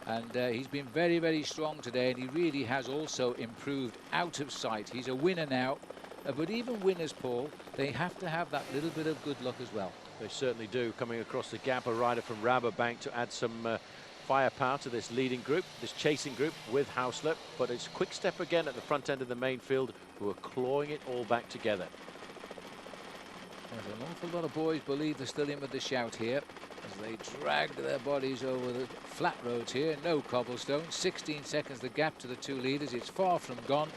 A: And he's been very, very strong today, and he really has also improved out of sight. He's a winner now. But even winners, Paul, they have to have that little bit of good luck as well.
G: They certainly do. Coming across the gap, a rider from Rabobank to add some firepower to this leading group, this chasing group with Hausler. But it's Quick-Step again at the front end of the main field, who are clawing it all back together.
A: There's an awful lot of boys believe they're still in with the shout here as they drag their bodies over the flat roads here. No cobblestone. 16 seconds the gap to the two leaders. It's far from gone.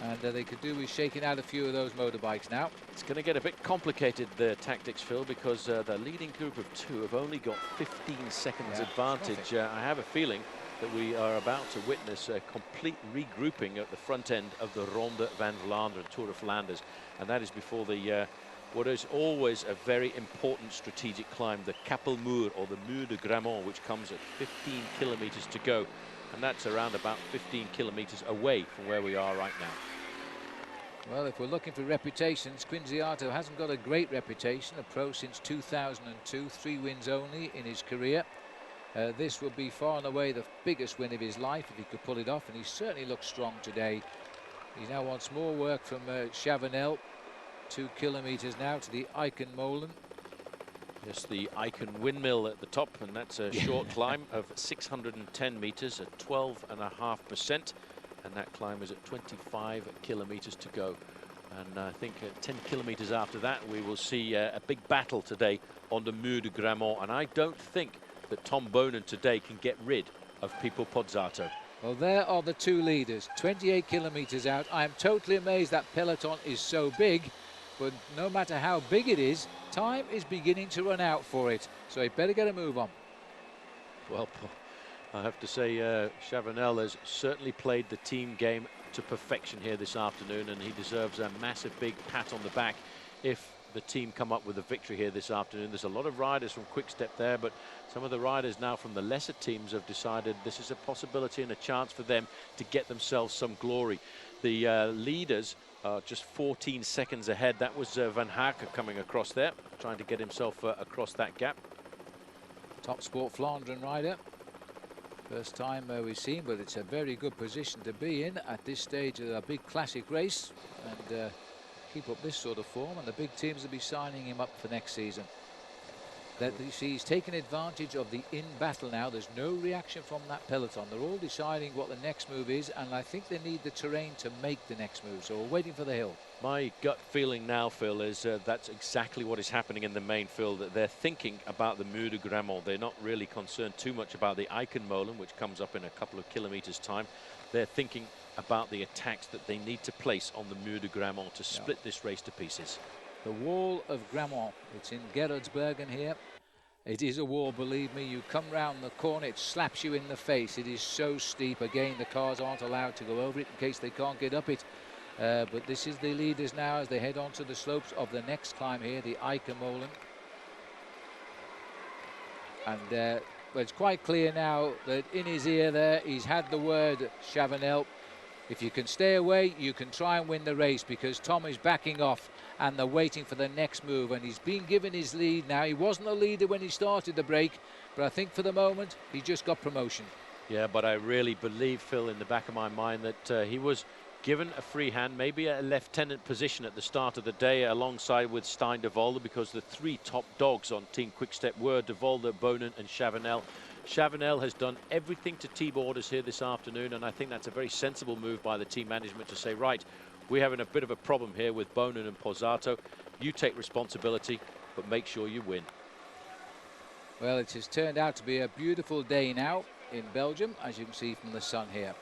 A: And they could do with shaking out a few of those motorbikes now.
G: It's going to get a bit complicated, the tactics, Phil, because the leading group of two have only got 15 seconds advantage. I have a feeling that we are about to witness a complete regrouping at the front end of the Ronde van Vlaanderen, Tour of Flanders. And that is before the what is always a very important strategic climb, the Kapelmuur, or the Muur de Grammont, which comes at 15 kilometers to go. And that's around about 15 kilometers away from where we are right now.
A: Well, if we're looking for reputations, Quinziato hasn't got a great reputation. A pro since 2002, 3 wins only in his career. This will be far and away the biggest win of his life if he could pull it off, and he certainly looks strong today. He now wants more work from Chavanel. 2 kilometers now to the Eikenmolen.
G: Just the Eiken windmill at the top, and that's a short climb of 610 meters at 12.5%, and that climb is at 25 kilometers to go. And I think 10 kilometers after that we will see a big battle today on the Muur de Grammont, and I don't think that Tom Bonen today can get rid of Pipo Pozzato.
A: Well, there are the two leaders, 28 kilometers out. I am totally amazed that peloton is so big, but no matter how big it is, time is beginning to run out for it. So he better get a move on.
G: Well, I have to say Chavanel has certainly played the team game to perfection here this afternoon, and he deserves a massive big pat on the back if the team come up with a victory here this afternoon. There's a lot of riders from Quick Step there, but some of the riders now from the lesser teams have decided this is a possibility and a chance for them to get themselves some glory. The leaders are just 14 seconds ahead. That was Van Haken coming across there, trying to get himself across that gap.
A: Top Sport Flandern rider. First time we've seen, but it's a very good position to be in at this stage of a big classic race. And keep up this sort of form, and the big teams will be signing him up for next season. That you see, he's taken advantage of the in battle now. There's no reaction from that peloton. They're all deciding what the next move is, and I think they need the terrain to make the next move. So we're waiting for the hill.
G: My gut feeling now, Phil, is that's exactly what is happening in the main field. That they're thinking about the Muur de Grammont. They're not really concerned too much about the Eikenmolen, which comes up in a couple of kilometers' time. They're thinking about the attacks that they need to place on the Muur de Grammont to split this race to pieces.
A: The wall of Grammont, it's in Gerardsbergen here. It is a wall, believe me. You come round the corner, it slaps you in the face. It is so steep. Again, the cars aren't allowed to go over it in case they can't get up it. But this is the leaders now as they head on to the slopes of the next climb here, the Eikenmolen. And well, it's quite clear now that in his ear there, he's had the word Chavanel. If you can stay away, you can try and win the race, because Tom is backing off and they're waiting for the next move, and he's been given his lead now. He wasn't a leader when he started the break, but I think for the moment he just got promotion.
G: Yeah, but I really believe, Phil, in the back of my mind that he was given a free hand, maybe a lieutenant position at the start of the day alongside with Stein de Volder, because the 3 top dogs on Team Quickstep were de Volder, Bonen and Chavanel. Chavanel has done everything to team orders here this afternoon, and I think that's a very sensible move by the team management to say, right, we're having a bit of a problem here with Bonen and Pozzato. You take responsibility, but make sure you win.
A: Well, it has turned out to be a beautiful day now in Belgium, as you can see from the sun here.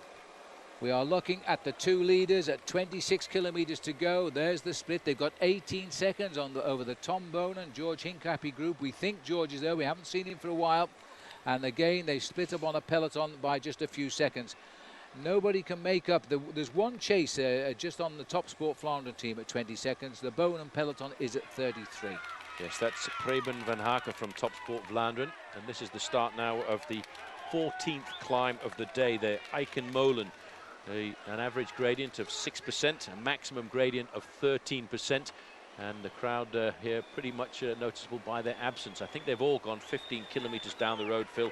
A: We are looking at the two leaders at 26 kilometers to go. There's the split. They've got 18 seconds on over the Tom Bonen, George Hincapie group. We think George is there. We haven't seen him for a while. And again, they split up on a peloton by just a few seconds. Nobody can make up. There's one chaser just on the Top Sport Flandern team at 20 seconds. The Bonen peloton is at 33.
G: Yes, that's Preben Van Haken from Top Sport Vlaanderen. And this is the start now of the 14th climb of the day, the Eikenmolen. An average gradient of 6%, a maximum gradient of 13%. And the crowd here pretty much noticeable by their absence. I think they've all gone 15 kilometers down the road, Phil,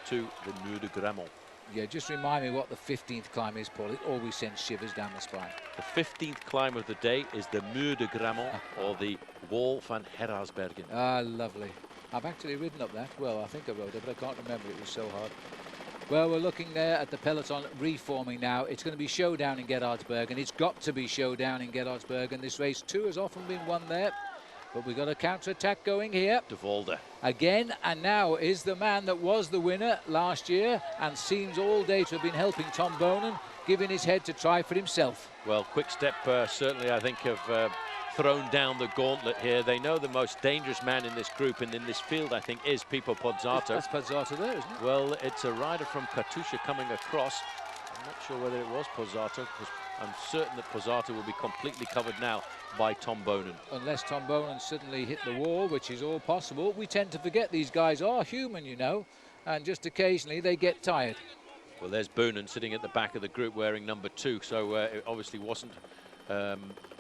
G: to the Muur de Grammont.
A: Yeah, just remind me what the 15th climb is, Paul. It always sends shivers down the spine.
G: The 15th climb of the day is the Muur de Grammont, or the Wall van Gerardsbergen.
A: Ah, lovely. I've actually ridden up that. Well, I think I rode it, but I can't remember. It was so hard. Well, we're looking there at the peloton reforming now. It's going to be showdown in Gerardsbergen. It's got to be showdown in Gerardsbergen. This race too has often been won there. But we've got a counter-attack going here.
G: De Volder.
A: Again, and now is the man that was the winner last year and seems all day to have been helping Tom Bonan, giving his head to try for himself.
G: Well, Quick Step certainly, I think, have thrown down the gauntlet here. They know the most dangerous man in this group and in this field, I think, is Pipo Pozzato.
A: That's Pozzato there, isn't it?
G: Well, it's a rider from Katusha coming across. I'm not sure whether it was Pozzato, because I'm certain that Pozzato will be completely covered now by Tom Bonan.
A: Unless Tom Bonan suddenly hit the wall, which is all possible. We tend to forget these guys are human, you know, and just occasionally they get tired.
G: Well, there's Boonen sitting at the back of the group wearing number 2, so it obviously wasn't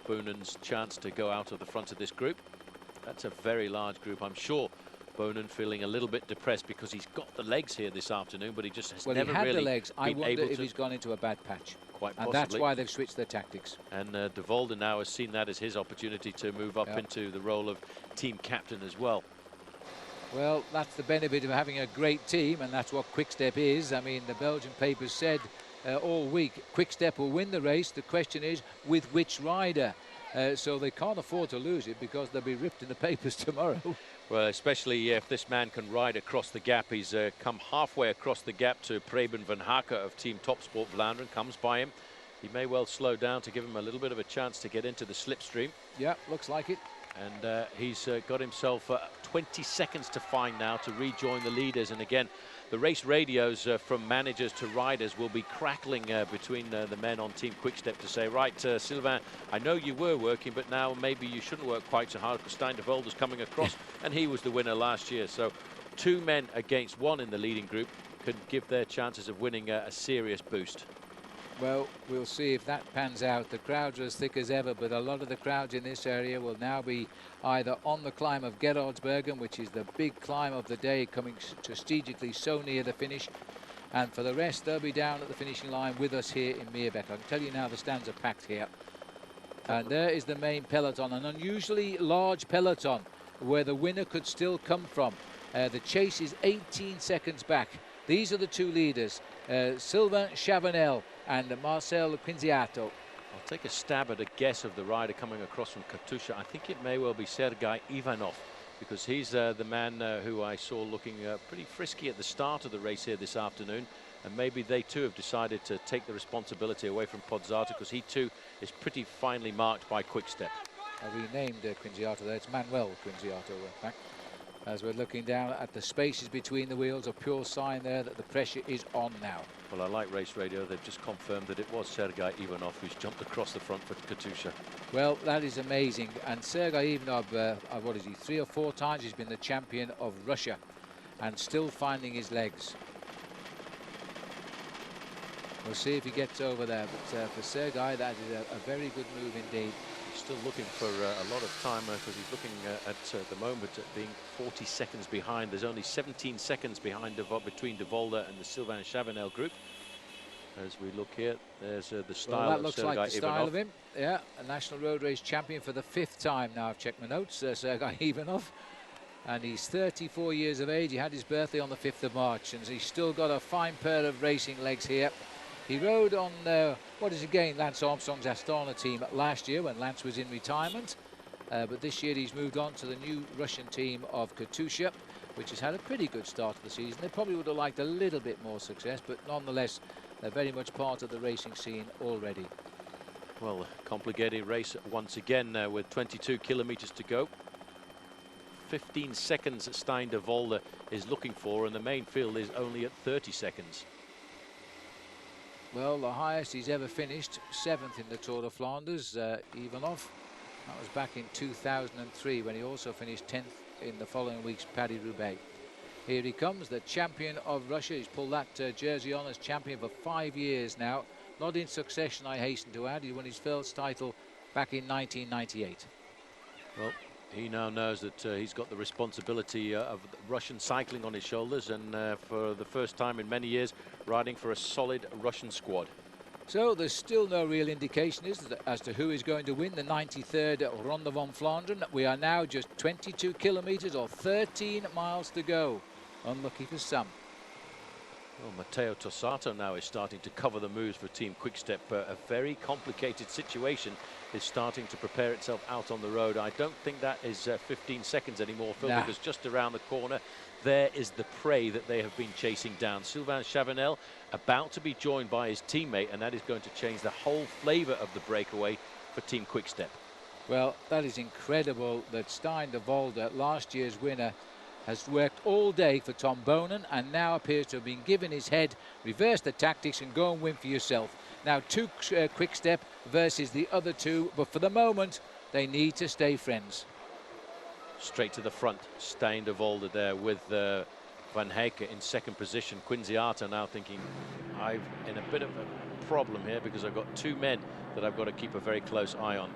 G: Boonan's chance to go out of the front of this group. That's a very large group. I'm sure Bonan feeling a little bit depressed because he's got the legs here this afternoon, but he just has never
A: he had
G: really
A: the legs. I
G: been
A: wonder
G: able
A: if
G: to.
A: he's gone into a bad patch.
G: Quite
A: and
G: possibly.
A: that's why they've switched their tactics.
G: And De Volder now has seen that as his opportunity to move up into the role of team captain as well.
A: Well, that's the benefit of having a great team, and that's what Quick Step is. I mean, the Belgian papers said all week, Quick Step will win the race. The question is, with which rider? So they can't afford to lose it because they'll be ripped in the papers tomorrow.
G: Well, especially if this man can ride across the gap. He's come halfway across the gap to Preben van Haken of Team Topsport Vlaanderen, comes by him. He may well slow down to give him a little bit of a chance to get into the slipstream.
A: Yeah, looks like it.
G: And he's got himself 20 seconds to find now to rejoin the leaders. And again, the race radios from managers to riders will be crackling between the men on Team Quickstep to say, right, Sylvain, I know you were working, but now maybe you shouldn't work quite so hard because Stein de Volder's coming across, and he was the winner last year. So 2 men against 1 in the leading group could give their chances of winning a serious boost.
A: Well, we'll see if that pans out. The crowds are as thick as ever, but a lot of the crowds in this area will now be either on the climb of Gerardsbergen, which is the big climb of the day, coming strategically so near the finish. And for the rest, they'll be down at the finishing line with us here in Meerbeek. I can tell you now the stands are packed here. And there is the main peloton, an unusually large peloton where the winner could still come from. The chase is 18 seconds back. These are the 2 leaders, Sylvain Chavanel and Marcel Quinziato.
G: I'll take a stab at a guess of the rider coming across from Katusha. I think it may well be Sergei Ivanov, because he's the man who I saw looking pretty frisky at the start of the race here this afternoon. And maybe they too have decided to take the responsibility away from Pozzato, because he too is pretty finely marked by Quickstep.
A: I renamed Quinziato there. It's Manuel Quinziato, in fact. As we're looking down at the spaces between the wheels, a pure sign there that the pressure is on now.
G: Well, I like race radio. They've just confirmed that it was Sergei Ivanov who's jumped across the front for Katusha.
A: Well, that is amazing. And Sergei Ivanov, what is he, 3 or 4 times he's been the champion of Russia and still finding his legs. We'll see if he gets over there. But for Sergei, that is a very good move indeed.
G: Still looking for a lot of time because he's looking at the moment at being 40 seconds behind. There's only 17 seconds behind between De Volder and the Sylvain Chavanel group. As we look here, there's the style
A: well, that
G: of
A: looks
G: Sergei
A: like the style
G: Ivanov.
A: of him. Yeah, a National Road Race champion for the 5th time now. I've checked my notes, Sergei Ivanov. And he's 34 years of age. He had his birthday on the 5th of March, and he's still got a fine pair of racing legs here. He rode on, what is again, Lance Armstrong's Astana team last year when Lance was in retirement. But this year he's moved on to the new Russian team of Katusha, which has had a pretty good start to the season. They probably would have liked a little bit more success, but nonetheless, they're very much part of the racing scene already.
G: Well, complicated race once again with 22 kilometers to go. 15 seconds that Stein de Volder is looking for, and the main field is only at 30 seconds.
A: Well, the highest he's ever finished, 7th in the Tour of Flanders, Ivanov. That was back in 2003 when he also finished 10th in the following week's Paris-Roubaix. Here he comes, the champion of Russia. He's pulled that jersey on as champion for 5 years now. Not in succession, I hasten to add. He won his first title back in 1998.
G: Well, he now knows that he's got the responsibility of Russian cycling on his shoulders, and for the first time in many years, riding for a solid Russian squad.
A: So there's still no real indication as to who is going to win the 93rd Ronde van Vlaanderen. We are now just 22 kilometres or 13 miles to go. Unlucky for some.
G: Well, Matteo Tossato now is starting to cover the moves for Team Quickstep. A very complicated situation is starting to prepare itself out on the road. I don't think that is 15 seconds anymore, Phil, because just around the corner there is the prey that they have been chasing down. Sylvain Chavanel about to be joined by his teammate, and that is going to change the whole flavour of the breakaway for Team Quickstep.
A: Well, that is incredible that Stein de Volder, last year's winner, has worked all day for Tom Bonen and now appears to have been given his head, reverse the tactics and go and win for yourself. Now two Quickstep versus the other two, but for the moment they need to stay friends.
G: Straight to the front, Stein de Volder there with Van Heijken in second position. Quinziato now thinking, I'm in a bit of a problem here because I've got two men that I've got to keep a very close eye on.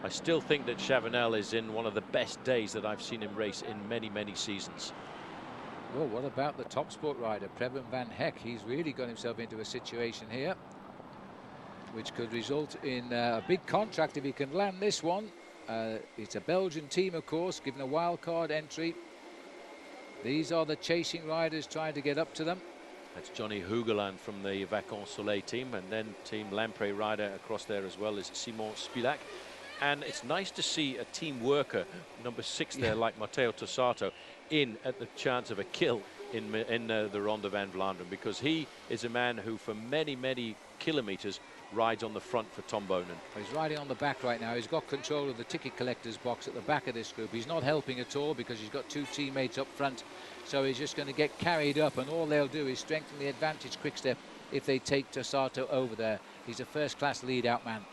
G: I still think that Chavanel is in one of the best days that I've seen him race in many, many seasons.
A: Well, what about the top sport rider, Preben van Hek? He's really got himself into a situation here which could result in a big contract if he can land this one. It's a Belgian team, of course, given a wild card entry. These are the chasing riders trying to get up to them.
G: That's Johnny Hugeland from the Vacances Soleil team, and then Team Lampre rider across there as well is Simon Spilak. And it's nice to see a team worker, number 6 there, like Matteo Tossato, in at the chance of a kill in the Ronde van Vlaanderen, because he is a man who for many, many kilometres rides on the front for Tom Bonen.
A: He's riding on the back right now. He's got control of the ticket collector's box at the back of this group. He's not helping at all because he's got two teammates up front. So he's just going to get carried up, and all they'll do is strengthen the advantage Quickstep if they take Tossato over there. He's a first-class lead-out man.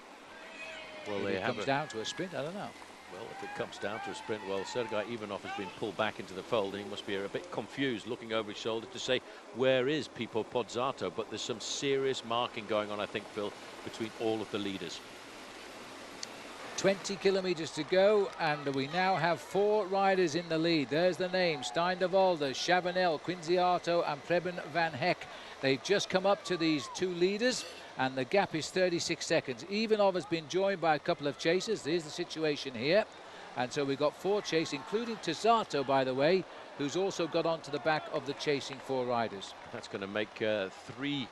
G: Well,
A: if it comes down to a sprint, I don't know.
G: Well, if it comes down to a sprint, well, Sergei Ivanov has been pulled back into the fold, and he must be a bit confused, looking over his shoulder to say, where is Pipo Pozzato? But there's some serious marking going on, I think, Phil, between all of the leaders.
A: 20 kilometres to go, and we now have 4 riders in the lead. There's the names: Stein de Volder, Chavanel, Quinziato and Preben van Hek. They've just come up to these 2 leaders, and the gap is 36 seconds. Ivanov has been joined by a couple of chasers. There's the situation here. And so we've got 4 chase, including Tossato, by the way, who's also got onto the back of the chasing 4 riders.
G: That's going to make 3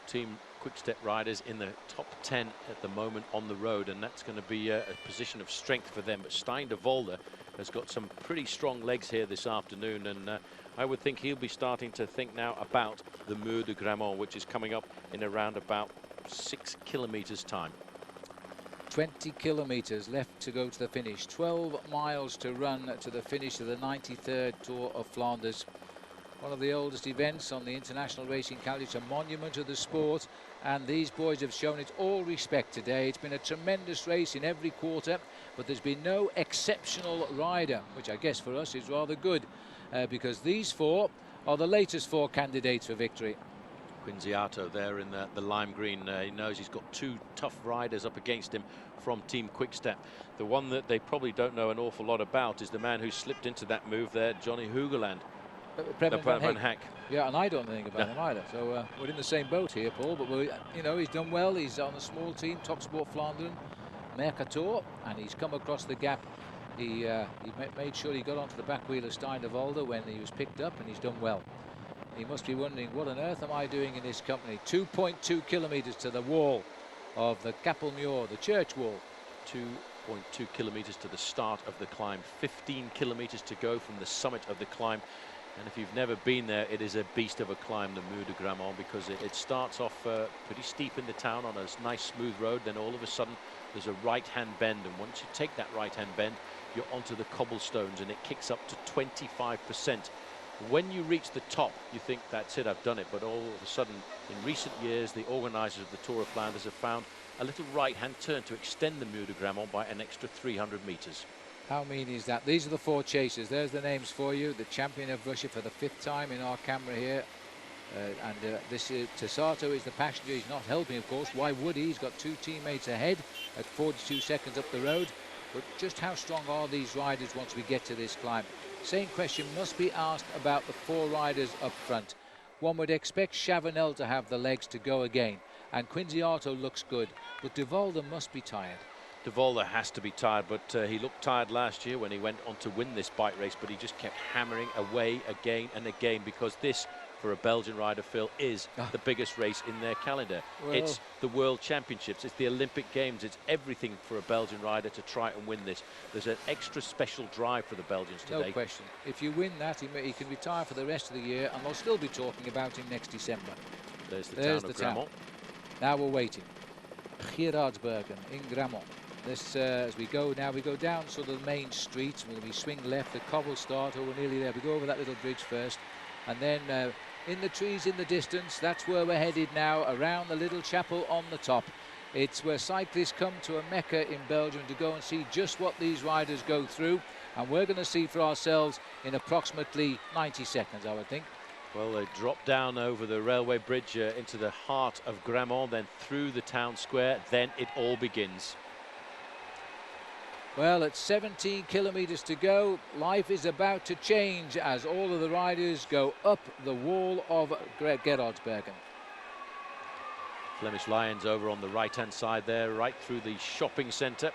G: Team Quickstep riders in the top 10 at the moment on the road, and that's going to be a position of strength for them. But Stein de Volder has got some pretty strong legs here this afternoon, and I would think he'll be starting to think now about the Mur de Grammont, which is coming up in around about 6 kilometres time.
A: 20 kilometres left to go to the finish. 12 miles to run to the finish of the 93rd Tour of Flanders. One of the oldest events on the international racing calendar. It's a monument of the sport, and these boys have shown it all respect today. It's been a tremendous race in every quarter, but there's been no exceptional rider, which I guess for us is rather good, because these 4 are the latest 4 candidates for victory.
G: Quinziato there in the lime green. He knows he's got 2 tough riders up against him from Team Quickstep. The one that they probably don't know an awful lot about is the man who slipped into that move there, Johnny Hugeland.
A: Preben
G: van Hek.
A: Yeah, and I don't know anything about him either. So we're in the same boat here, Paul. But you know, he's done well. He's on a small team, Top Sport Flandern, Mercator, and he's come across the gap. He made sure he got onto the back wheel of Stein de Volder when he was picked up, and he's done well. He must be wondering, what on earth am I doing in this company? 2.2 kilometres to the wall of the Kapelmuur, the church wall.
G: 2.2 kilometres to the start of the climb. 15 kilometres to go from the summit of the climb. And if you've never been there, it is a beast of a climb, the Mur de Grammont, because it starts off pretty steep in the town on a nice smooth road. Then all of a sudden there's a right-hand bend, and once you take that right-hand bend, you're onto the cobblestones, and it kicks up to 25%. When you reach the top, you think, that's it, I've done it. But all of a sudden, in recent years, the organisers of the Tour of Flanders have found a little right-hand turn to extend the Mur de Grammont by an extra 300 metres.
A: How mean is that? These are the 4 chasers. There's the names for you. The champion of Russia for the 5th time in our camera here. This Tossato is the passenger. He's not helping, of course. Why would he? He's got 2 teammates ahead at 42 seconds up the road. But just how strong are these riders once we get to this climb? Same question must be asked about the 4 riders up front. One would expect Chavanel to have the legs to go again, and Quinziato looks good, but de Volder must be tired.
G: De Volder has to be tired, but he looked tired last year when he went on to win this bike race, but he just kept hammering away again and again, because this for a Belgian rider, Phil, is the biggest race in their calendar.
A: Well,
G: it's the World Championships, it's the Olympic Games, it's everything for a Belgian rider to try and win this. There's an extra special drive for the Belgians today.
A: no question. If you win that, he can retire for the rest of the year, and they'll still be talking about him next December.
G: There's the town of Grammont.
A: Now we're waiting. Gerardsbergen in Grammont. This, as we go now, we go down sort of the main street. We swing left, the cobble start. Oh, we're nearly there. We go over that little bridge first, and then in the trees in the distance, that's where we're headed now, around the little chapel on the top. It's where cyclists come to a mecca in Belgium to go and see just what these riders go through, and we're going to see for ourselves in approximately 90 seconds, I would think.
G: Well, they drop down over the railway bridge into the heart of Grammont, then through the town square, then it all begins.
A: Well, at 17 kilometres to go, life is about to change as all of the riders go up the wall of Gerardsbergen.
G: Flemish Lions over on the right-hand side there, right through the shopping centre.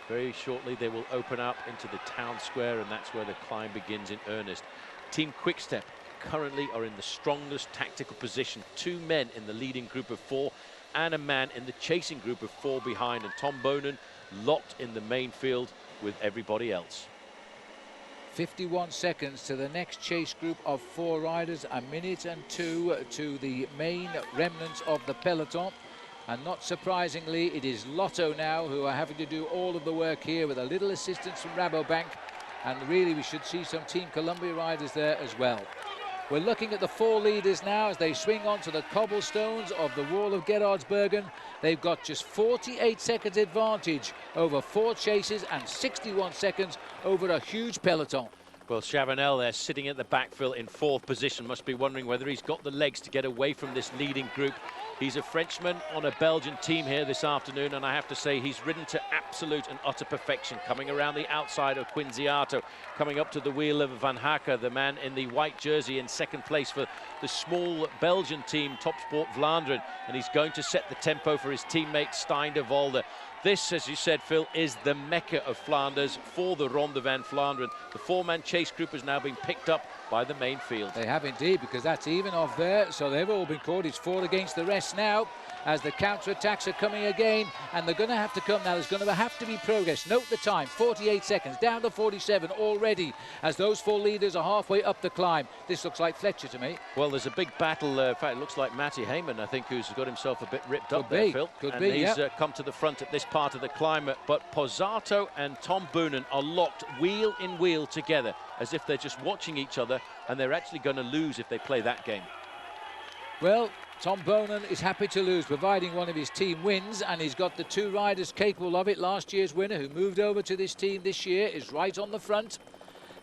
G: Very shortly they will open up into the town square, and that's where the climb begins in earnest. Team Quickstep currently are in the strongest tactical position. 2 men in the leading group of 4 and a man in the chasing group of 4 behind, and Tom Bonen locked in the main field with everybody else.
A: 51 seconds to the next chase group of 4 riders, a minute and 2 to the main remnants of the peloton. And not surprisingly, it is Lotto now who are having to do all of the work here with a little assistance from Rabobank. And really, we should see some Team Columbia riders there as well. We're looking at the 4 leaders now as they swing onto the cobblestones of the wall of Gerardsbergen. They've got just 48 seconds advantage over 4 chases and 61 seconds over a huge peloton.
G: Well, Chavanel there sitting at the backfill in 4th position, must be wondering whether he's got the legs to get away from this leading group. He's a Frenchman on a Belgian team here this afternoon, and I have to say he's ridden to absolute and utter perfection, coming around the outside of Quinziato, coming up to the wheel of Van Hakke, the man in the white jersey in 2nd place for the small Belgian team, Topsport Vlaanderen, and he's going to set the tempo for his teammate Stijn de Volder. This, as you said, Phil, is the mecca of Flanders for the Ronde van Vlaanderen. The 4-man chase group has now been picked up by the main field.
A: They have indeed, because that's even off there, so they've all been caught. It's 4 against the rest now as the counter-attacks are coming again, and they're going to have to come now. There's going to have to be progress. Note the time, 48 seconds, down to 47 already as those 4 leaders are halfway up the climb. This looks like Fletcher to me.
G: Well, there's a big battle. In fact, it looks like Matty Heyman, I think, who's got himself a bit ripped up there, Phil.
A: Could
G: and
A: be,
G: he's
A: yeah.
G: Come to the front at this part of the climb. But Pozzato and Tom Boonen are locked wheel in wheel together, as if they're just watching each other, and they're actually going to lose if they play that game.
A: Well, Tom Bonen is happy to lose, providing one of his team wins, and he's got the 2 riders capable of it. Last year's winner, who moved over to this team this year, is right on the front,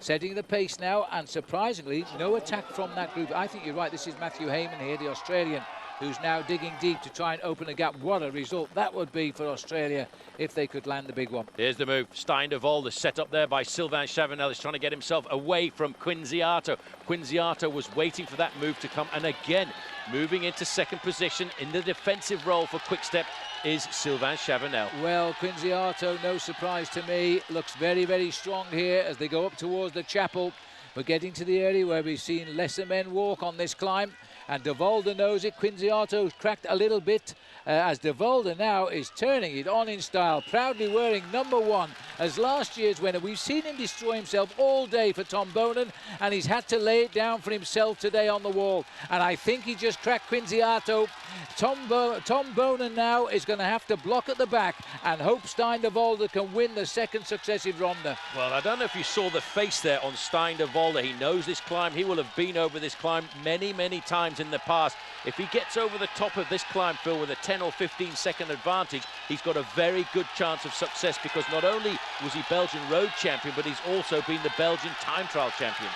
A: setting the pace now, and surprisingly, no attack from that group. I think you're right, this is Matthew Heyman here, the Australian, who's now digging deep to try and open a gap. What a result that would be for Australia if they could land the big one.
G: Here's the move. Stijn de Volder set up there by Sylvain Chavanel. He's trying to get himself away from Quinziato. Quinziato was waiting for that move to come, and again, moving into 2nd position in the defensive role for Quickstep is Sylvain Chavanel.
A: Well, Quinziato, no surprise to me, looks very, very strong here as they go up towards the chapel. We're getting to the area where we've seen lesser men walk on this climb, and De Volder knows it. Quinziato's cracked a little bit as De Volder now is turning it on in style, proudly wearing number 1 as last year's winner. We've seen him destroy himself all day for Tom Bonen, and he's had to lay it down for himself today on the wall, and I think he just cracked Quinziato. Tom Bonen now is going to have to block at the back and hope Stijn de Volder can win the 2nd successive Ronde.
G: Well, I don't know if you saw the face there on Stijn de Volder. He knows this climb. He will have been over this climb many, many times in the past. If he gets over the top of this climb, Phil, with a 10 or 15 second advantage, he's got a very good chance of success, because not only was he Belgian road champion, but he's also been the Belgian time trial champion.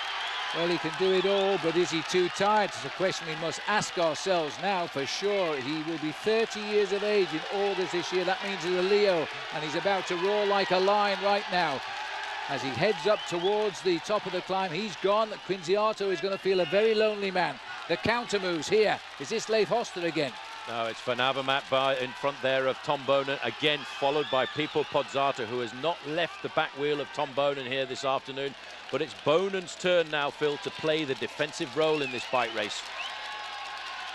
A: Well, he can do it all, but is he too tired? It's a question we must ask ourselves now for sure. He will be 30 years of age in August this year. That means he's a Leo, and he's about to roar like a lion right now. As he heads up towards the top of the climb, he's gone. Quinziato is going to feel a very lonely man. The counter moves here. Is this Leif Hoster again?
G: No, it's Van Avermaet in front there of Tom Bonen, again followed by Pipo Pozzato, who has not left the back wheel of Tom Bonen here this afternoon. But it's Bonen's turn now, Phil, to play the defensive role in this bike race.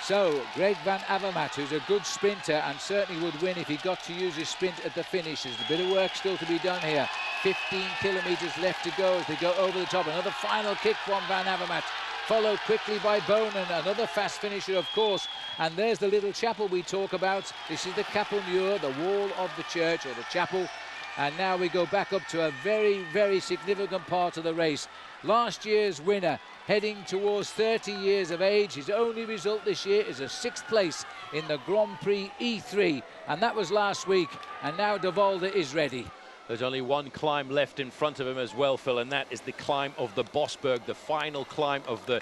A: So Greg van Avermaet, who's a good sprinter and certainly would win if he got to use his sprint at the finish. There's a bit of work still to be done here. 15 kilometres left to go as they go over the top. Another final kick from van Avermaet, followed quickly by Bonen, another fast finisher, of course. And there's the little chapel we talk about. This is the Kapelmuur, the wall of the church, or the chapel. And now we go back up to a very, very significant part of the race. Last year's winner, heading towards 30 years of age. His only result this year is a 6th place in the Grand Prix E3. And that was last week. And now De Volder is ready.
G: There's only one climb left in front of him as well, Phil, and that is the climb of the Bosberg, the final climb of the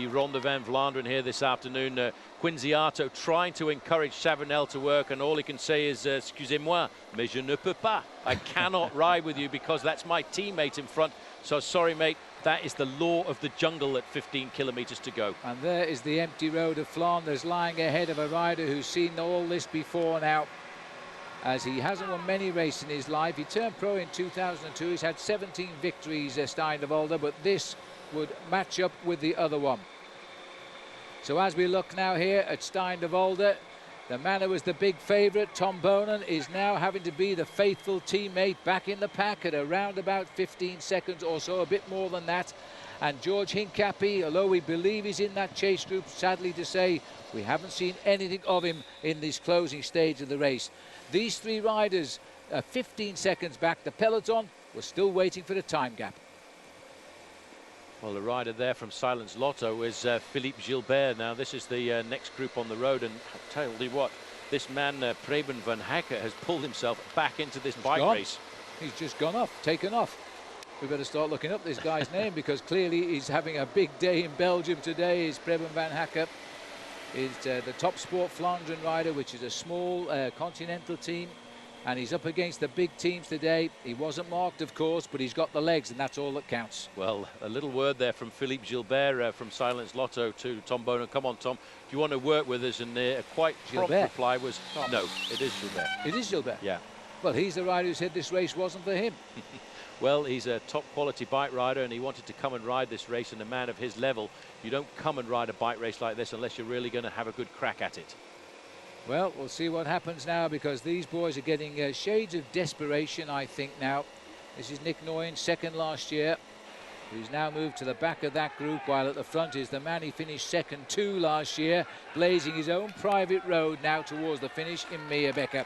G: Ronde van Vlaanderen here this afternoon. Quinziato trying to encourage Chavanel to work, and all he can say is, excusez-moi, mais je ne peux pas. I cannot ride with you because that's my teammate in front. So sorry, mate, that is the law of the jungle at 15 kilometres to go.
A: And there is the empty road of Flanders lying ahead of a rider who's seen all this before now, as he hasn't won many races in his life. He turned pro in 2002. He's had 17 victories, Stein de Volder, but this would match up with the other one. So as we look now here at Stein de Volder, the man who was the big favourite, Tom Bonen, is now having to be the faithful teammate back in the pack at around about 15 seconds or so, a bit more than that. And George Hincapie, although we believe he's in that chase group, sadly to say, we haven't seen anything of him in this closing stage of the race. These three riders are 15 seconds back. The peloton was still waiting for the time gap.
G: Well, the rider there from Silence Lotto is Philippe Gilbert. Now, this is the next group on the road, and I'll tell you what, this man, Preben van Hacker, has pulled himself back into this bike race.
A: He's just gone off, taken off. We better start looking up this guy's name, because clearly he's having a big day in Belgium today. Is Preben van Hacker is the Top Sport Flandern rider, which is a small continental team, and he's up against the big teams today. He wasn't marked, of course, but he's got the legs, and that's all that counts.
G: Well, a little word there from Philippe Gilbert from Silence Lotto to Tom Bonen. Come on, Tom, do you want to work with us? And a quite prompt reply was, no, it is Gilbert.
A: It is Gilbert?
G: Yeah.
A: Well, he's the rider who said this race wasn't for him.
G: Well, he's a top quality bike rider, and he wanted to come and ride this race, and a man of his level, you don't come and ride a bike race like this unless you're really going to have a good crack at it.
A: Well, we'll see what happens now, because these boys are getting shades of desperation, I think, now. This is Nick Nguyen, second last year, who's now moved to the back of that group, while at the front is the man he finished second to last year, blazing his own private road now towards the finish in Meerbecker.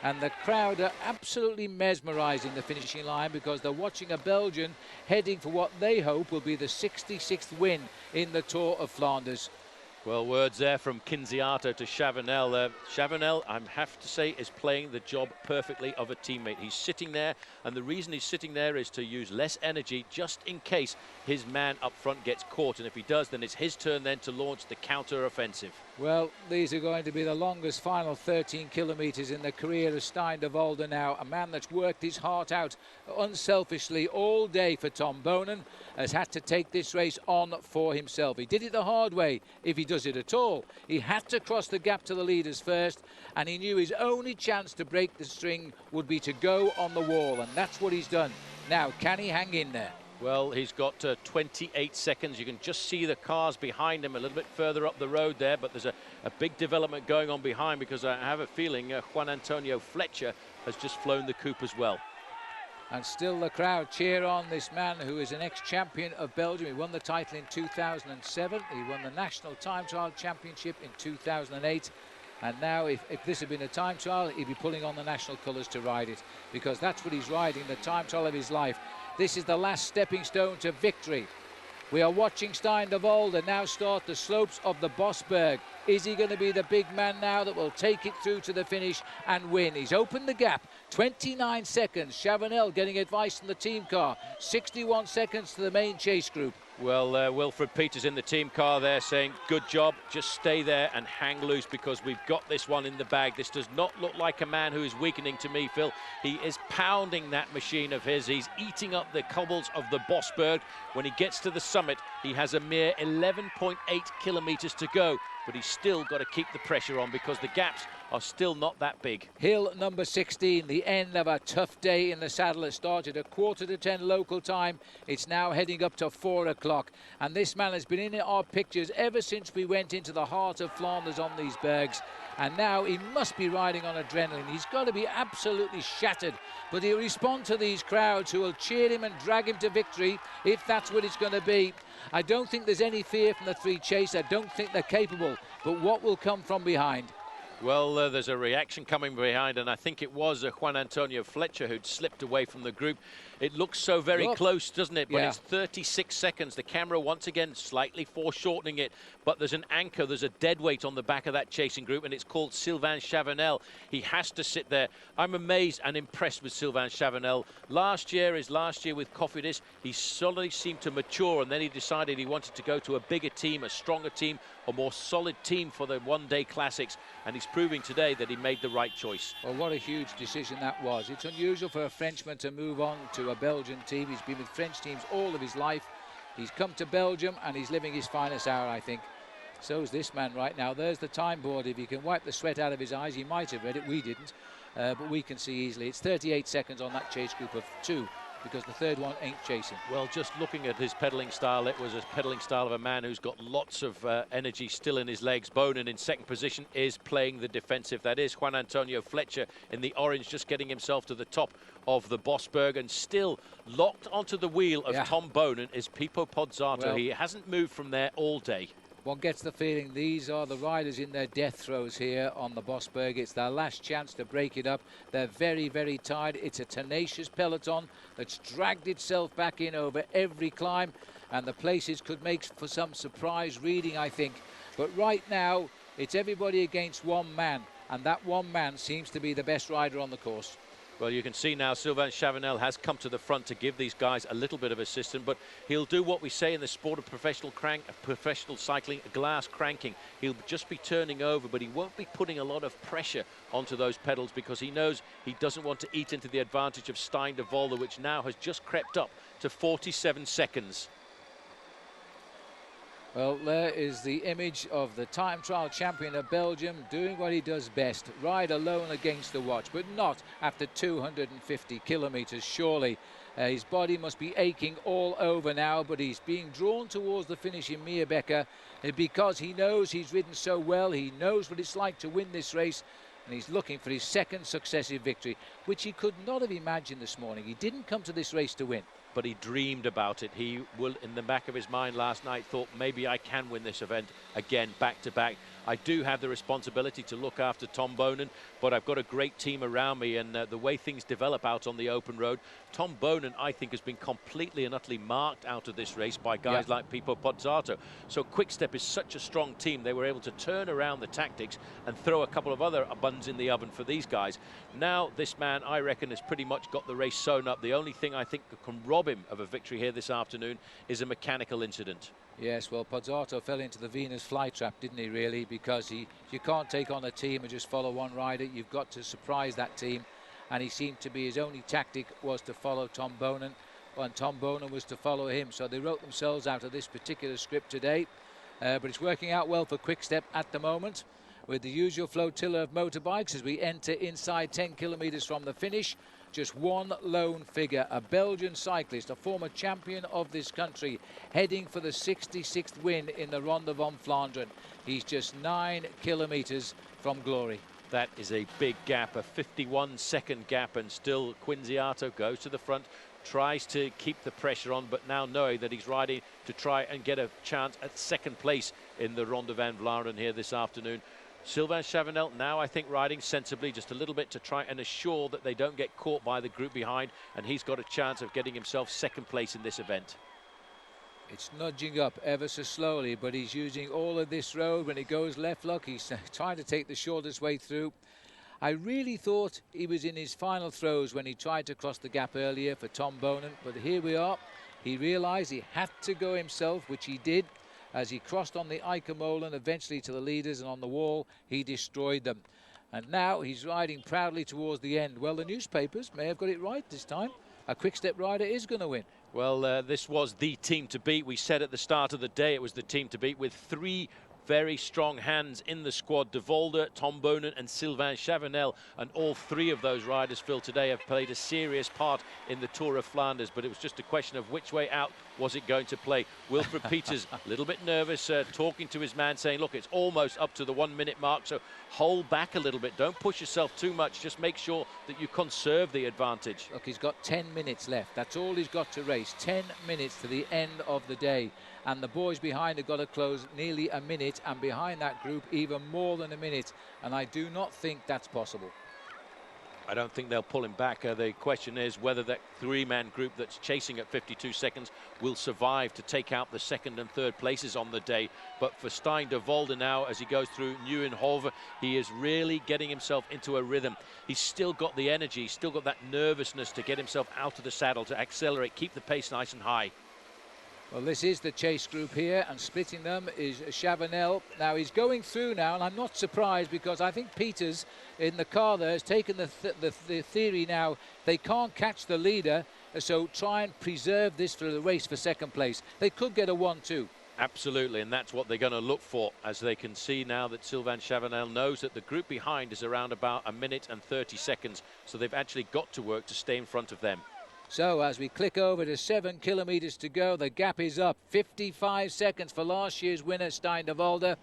A: And the crowd are absolutely mesmerising the finishing line, because they're watching a Belgian heading for what they hope will be the 66th win in the Tour of Flanders.
G: Well, words there from Quinziato to Chavanel. Chavanel, I have to say, is playing the job perfectly of a teammate. He's sitting there, and the reason he's sitting there is to use less energy just in case his man up front gets caught. And if he does, then it's his turn then to launch the counter-offensive. Well,
A: these are going to be the longest final 13 kilometres in the career of Stein de Volder now. A man that's worked his heart out unselfishly all day for Tom Bonen has had to take this race on for himself. He did it the hard way, if he does it at all. He had to cross the gap to the leaders first, and he knew his only chance to break the string would be to go on the wall, and that's what he's done. Now, can he hang in there?
G: Well, he's got 28 seconds. You can just see the cars behind him a little bit further up the road there, but there's a big development going on behind, because I have a feeling Juan Antonio Fletcher has just flown the coop as well.
A: And still the crowd cheer on this man who is an ex-champion of Belgium. He won the title in 2007. He won the National Time Trial Championship in 2008. And now, if this had been a time trial, he'd be pulling on the national colours to ride it, because that's what he's riding, the time trial of his life. This is the last stepping stone to victory. We are watching Stein de Volder now start the slopes of the Bosberg. Is he going to be the big man now that will take it through to the finish and win? He's opened the gap. 29 seconds. Chavanel getting advice from the team car. 61 seconds to the main chase group.
G: Well, Wilfred Peters in the team car there saying, good job, just stay there and hang loose, because we've got this one in the bag. This does not look like a man who is weakening to me, Phil. He is pounding that machine of his. He's eating up the cobbles of the Bosberg. When he gets to the summit, he has a mere 11.8 kilometres to go. but he's still got to keep the pressure on because the gaps are still not that big.
A: Hill number 16, the end of a tough day in the saddle. It started at 9:45 local time. It's now heading up to 4 o'clock. And this man has been in our pictures ever since we went into the heart of Flanders on these bergs. And now he must be riding on adrenaline. He's got to be absolutely shattered. But he'll respond to these crowds who will cheer him and drag him to victory if that's what it's going to be. I don't think there's any fear from the three chase. I don't think they're capable. But what will come from behind?
G: Well, there's a reaction coming behind, and I think it was Juan Antonio Fletcher who'd slipped away from the group. It looks so very close, doesn't it? But it's 36 seconds. The camera, once again, slightly foreshortening it. But there's an anchor, there's a dead weight on the back of that chasing group, and it's called Sylvain Chavanel. He has to sit there. I'm amazed and impressed with Sylvain Chavanel. Last year with Cofidis. He suddenly seemed to mature, and then he decided he wanted to go to a bigger team, a stronger team, a more solid team for the one-day classics. And he's proving today that he made the right choice.
A: Well, what a huge decision that was. It's unusual for a Frenchman to move on to a Belgian team. He's been with French teams all of his life. He's come to Belgium and he's living his finest hour, I think. So's this man right now. There's the time board. If he can wipe the sweat out of his eyes, he might have read it. We didn't, but we can see easily. It's 38 seconds on that chase group of 2. Because the third one ain't chasing.
G: Well, just looking at his pedaling style, it was a pedaling style of a man who's got lots of energy still in his legs. Bonin in second position is playing the defensive. That is Juan Antonio Fletcher in the orange, just getting himself to the top of the Bosberg, and still locked onto the wheel of Tom Bonin is Pipo Pozzato. Well, he hasn't moved from there all day.
A: One gets the feeling these are the riders in their death throes here on the Bosberg. It's their last chance to break it up. They're very, very tired. It's a tenacious peloton that's dragged itself back in over every climb, and the places could make for some surprise reading, I think. But right now, it's everybody against one man, and that one man seems to be the best rider on the course.
G: Well, you can see now Sylvain Chavanel has come to the front to give these guys a little bit of assistance, but he'll do what we say in the sport of professional cycling, glass cranking. He'll just be turning over, but he won't be putting a lot of pressure onto those pedals because he knows he doesn't want to eat into the advantage of Stein de Volder, which now has just crept up to 47 seconds.
A: Well, there is the image of the time trial champion of Belgium doing what he does best, ride alone against the watch, but not after 250 kilometers, surely. His body must be aching all over now, but he's being drawn towards the finish in Meerbecker because he knows he's ridden so well, he knows what it's like to win this race, and he's looking for his second successive victory, which he could not have imagined this morning. He didn't come to this race to win.
G: But he dreamed about it. He will, in the back of his mind last night, thought maybe I can win this event again, back to back. I do have the responsibility to look after Tom Bonin, but I've got a great team around me, and the way things develop out on the open road, Tom Bonin, I think, has been completely and utterly marked out of this race by guys like Pipo Pozzato. So Quick-Step is such a strong team. They were able to turn around the tactics and throw a couple of other buns in the oven for these guys. Now this man, I reckon, has pretty much got the race sewn up. The only thing I think that can rob him of a victory here this afternoon is a mechanical incident.
A: Yes, well, Pozzato fell into the Venus flytrap, didn't he, really? Because you can't take on a team and just follow one rider. You've got to surprise that team. And he seemed to be, his only tactic was to follow Tom Bonin, and Tom Bonin was to follow him. So they wrote themselves out of this particular script today. But it's working out well for Quick-Step at the moment, with the usual flotilla of motorbikes as we enter inside 10 kilometers from the finish. Just one lone figure, a Belgian cyclist, a former champion of this country, heading for the 66th win in the Ronde van Vlaanderen. He's just 9 kilometers from glory.
G: That is a big gap, a 51-second gap, and still Quinziato goes to the front, tries to keep the pressure on, but now knowing that he's riding to try and get a chance at second place in the Ronde van Vlaanderen here this afternoon. Sylvain Chavanel now, I think, riding sensibly just a little bit to try and assure that they don't get caught by the group behind, and he's got a chance of getting himself second place in this event.
A: It's nudging up ever so slowly, but he's using all of this road. When it goes left, look, he's trying to take the shortest way through. I really thought he was in his final throws when he tried to cross the gap earlier for Tom Bonin, but here we are. He realized he had to go himself, which he did. As he crossed on the Eikemolen, eventually to the leaders, and on the wall, he destroyed them. And now he's riding proudly towards the end. Well, the newspapers may have got it right this time. A Quick-Step rider is going to win.
G: Well, this was the team to beat. We said at the start of the day it was the team to beat, with 3 very strong hands in the squad. De Volder, Tom Bonen and Sylvain Chavanel, and all three of those riders, Phil, today have played a serious part in the Tour of Flanders, but it was just a question of which way out was it going to play. Wilfred Peters, a little bit nervous, talking to his man, saying, look, it's almost up to the 1 minute mark, so hold back a little bit. Don't push yourself too much. Just make sure that you conserve the advantage.
A: Look, he's got 10 minutes left. That's all he's got to race. 10 minutes to the end of the day. And the boys behind have got to close nearly a minute, and behind that group even more than a minute. And I do not think that's possible.
G: I don't think they'll pull him back. The question is whether that three-man group that's chasing at 52 seconds will survive to take out the second and third places on the day. But for Stijn de Volder now, as he goes through Nieuwenhove, he is really getting himself into a rhythm. He's still got the energy, he's still got that nervousness to get himself out of the saddle, to accelerate, keep the pace nice and high.
A: Well, this is the chase group here, and splitting them is Chavanel. Now he's going through now, and I'm not surprised, because I think Peters in the car there has taken the theory now. They can't catch the leader, so try and preserve this for the race for second place. They could get a 1-2.
G: Absolutely, and that's what they're going to look for, as they can see now that Sylvain Chavanel knows that the group behind is around about 1 minute and 30 seconds, so they've actually got to work to stay in front of them.
A: So as we click over to 7 kilometres to go, the gap is up 55 seconds for last year's winner, Stijn de Volder.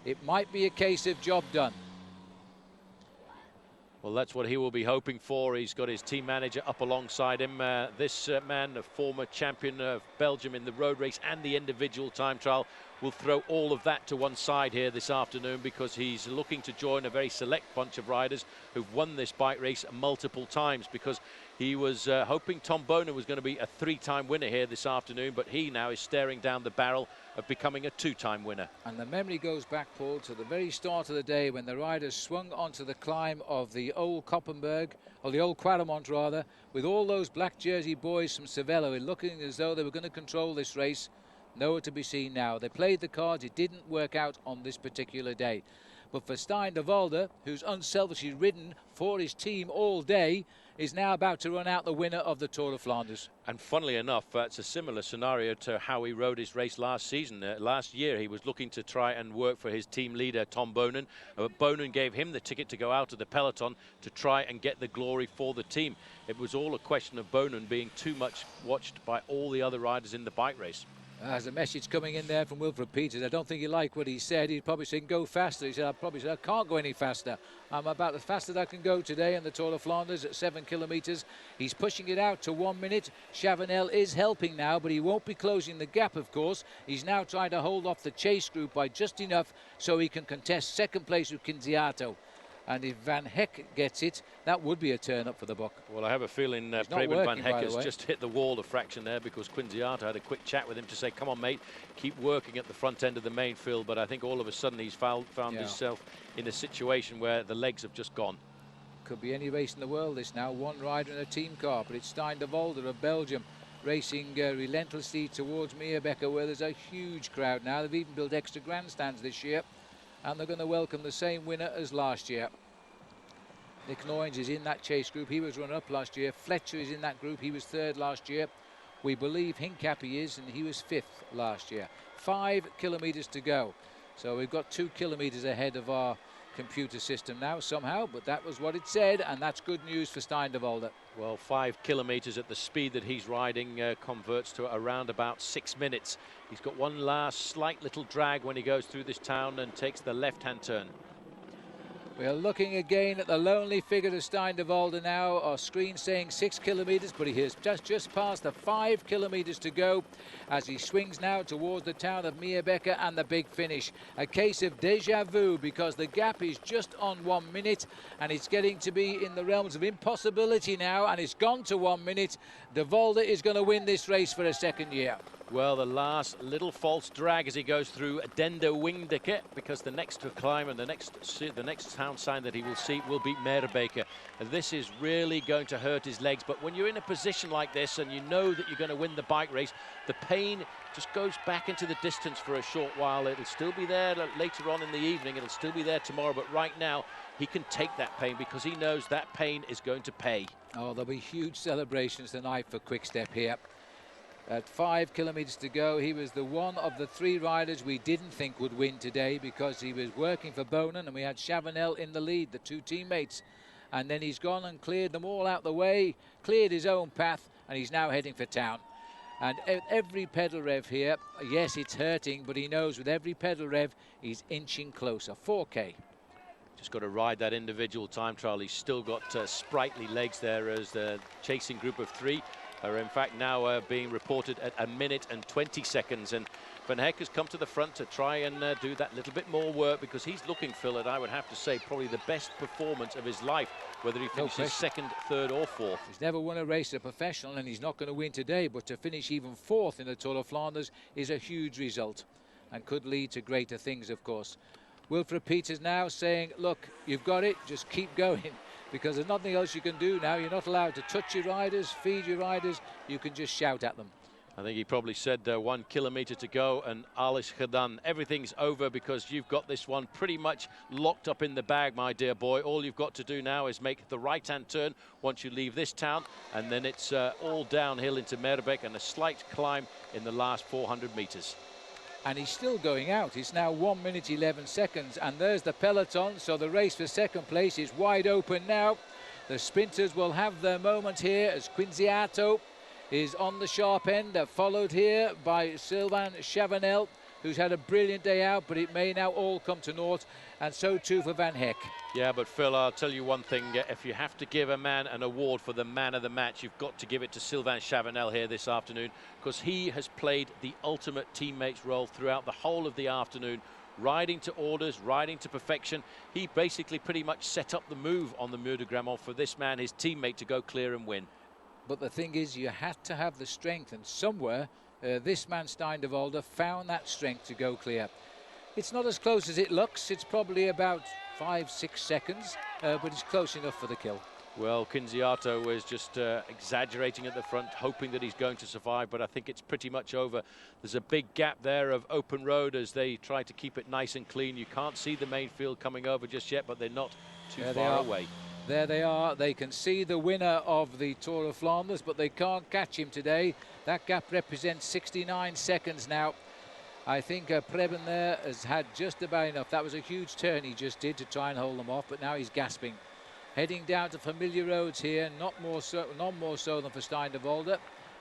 A: It might be a case of job done.
G: Well, that's what he will be hoping for. He's got his team manager up alongside him. This man, a former champion of Belgium in the road race and the individual time trial, will throw all of that to one side here this afternoon, because he's looking to join a very select bunch of riders who've won this bike race multiple times, because he was hoping Tom Bonen was going to be a 3-time winner here this afternoon, but he now is staring down the barrel of becoming a 2-time winner.
A: And the memory goes back, Paul, to the very start of the day when the riders swung onto the climb of the old Koppenberg, or the old Quaremont rather, with all those black jersey boys from Cervelo looking as though they were going to control this race. Nowhere to be seen now. They played the cards. It didn't work out on this particular day. But for Stijn de Volder, who's unselfishly ridden for his team all day, is now about to run out the winner of the Tour of Flanders.
G: And funnily enough, it's a similar scenario to how he rode his race last season. Last year, he was looking to try and work for his team leader, Tom Bonen. Bonen gave him the ticket to go out of the peloton to try and get the glory for the team. It was all a question of Bonen being too much watched by all the other riders in the bike race.
A: There's a message coming in there from Wilfred Peters. I don't think he liked what he said. He's probably saying go faster. He said, I can't go any faster. I'm about as fast as I can go today in the Tour of Flanders at 7 kilometres. He's pushing it out to 1 minute. Chavanel is helping now, but he won't be closing the gap, of course. He's now trying to hold off the chase group by just enough so he can contest second place with Quinziato. And if Van Heck gets it, that would be a turn up for the buck.
G: Well, I have a feeling Preben Van Heck has just hit the wall a fraction there, because Quinziato had a quick chat with him to say, come on, mate, keep working at the front end of the main field. But I think all of a sudden he's found himself in a situation where the legs have just gone.
A: Could be any race in the world, this now. One rider in a team car, but it's Stijn de Volder of Belgium racing relentlessly towards Meerbeke, where there's a huge crowd now. They've even built extra grandstands this year, and they're going to welcome the same winner as last year. Nick Noyens is in that chase group. He was runner-up last year. Fletcher is in that group. He was third last year. We believe Hincapie is, and he was fifth last year. 5 kilometres to go. So we've got 2 kilometres ahead of our computer system now somehow, but that was what it said, and that's good news for Stijn de Volder.
G: Well, 5 kilometres at the speed that he's riding converts to around about 6 minutes. He's got one last slight little drag when he goes through this town and takes the left-hand turn.
A: We are looking again at the lonely figure of Stijn de Volder now. Our screen saying 6 kilometres, but he has just passed the 5 kilometres to go as he swings now towards the town of Meerbeke and the big finish. A case of déjà vu, because the gap is just on 1 minute and it's getting to be in the realms of impossibility now, and it's gone to 1 minute. De Volder is going to win this race for a second year.
G: Well, the last little false drag as he goes through Dende Wingdeke, because the next climb and the next town sign that he will see will be Meerbeke. This is really going to hurt his legs, but when you're in a position like this and you know that you're going to win the bike race, the pain just goes back into the distance for a short while. It'll still be there later on in the evening, it'll still be there tomorrow, but right now he can take that pain because he knows that pain is going to pay.
A: Oh, there'll be huge celebrations tonight for Quick Step here. At 5 kilometres to go, he was the one of the 3 riders we didn't think would win today, because he was working for Bonan and we had Chavanel in the lead, the 2 teammates. And then he's gone and cleared them all out the way, cleared his own path, and he's now heading for town. And every pedal rev here, yes, it's hurting, but he knows with every pedal rev, he's inching closer. 4K.
G: Just got to ride that individual time trial. He's still got sprightly legs there, as the chasing group of 3 are in fact now being reported at 1 minute and 20 seconds. And Van Heck has come to the front to try and do that little bit more work, because he's looking, Phil, at, I would have to say, probably the best performance of his life, whether he finishes 2nd, 3rd or 4th.
A: He's never won a race as a professional, and he's not going to win today, but to finish even 4th in the Tour of Flanders is a huge result and could lead to greater things, of course. Wilfred Peters now saying, look, you've got it, just keep going, because there's nothing else you can do now. You're not allowed to touch your riders, feed your riders, you can just shout at them.
G: I think he probably said 1 kilometre to go and alles gedaan. Everything's over, because you've got this one pretty much locked up in the bag, my dear boy. All you've got to do now is make the right-hand turn once you leave this town, and then it's all downhill into Merbeek and a slight climb in the last 400 metres.
A: And he's still going out. It's now 1 minute 11 seconds, and there's the peloton. So the race for 2nd place is wide open now. The sprinters will have their moment here, as Quinziato is on the sharp end, followed here by Sylvain Chavanel, who's had a brilliant day out, but it may now all come to naught, and so too for Van Heck.
G: Yeah, but Phil, I'll tell you one thing. If you have to give a man an award for the man of the match, you've got to give it to Sylvain Chavanel here this afternoon, because he has played the ultimate teammate's role throughout the whole of the afternoon, riding to orders, riding to perfection. He basically pretty much set up the move on the Mur de Grammont for this man, his teammate, to go clear and win.
A: But the thing is, you had to have the strength, and somewhere this man Stein de Volder found that strength to go clear. It's not as close as it looks. It's probably about 5-6 seconds, but it's close enough for the kill.
G: Well, Quinziato was just exaggerating at the front, hoping that he's going to survive, but I think it's pretty much over. There's a big gap there of open road as they try to keep it nice and clean. You can't see the main field coming over just yet, but they're not too far away.
A: There they are. They can see the winner of the Tour of Flanders, but they can't catch him today. That gap represents 69 seconds now. I think Preben there has had just about enough. That was a huge turn he just did to try and hold them off, but now he's gasping. Heading down to familiar roads here, not more so than for Stein de Volder,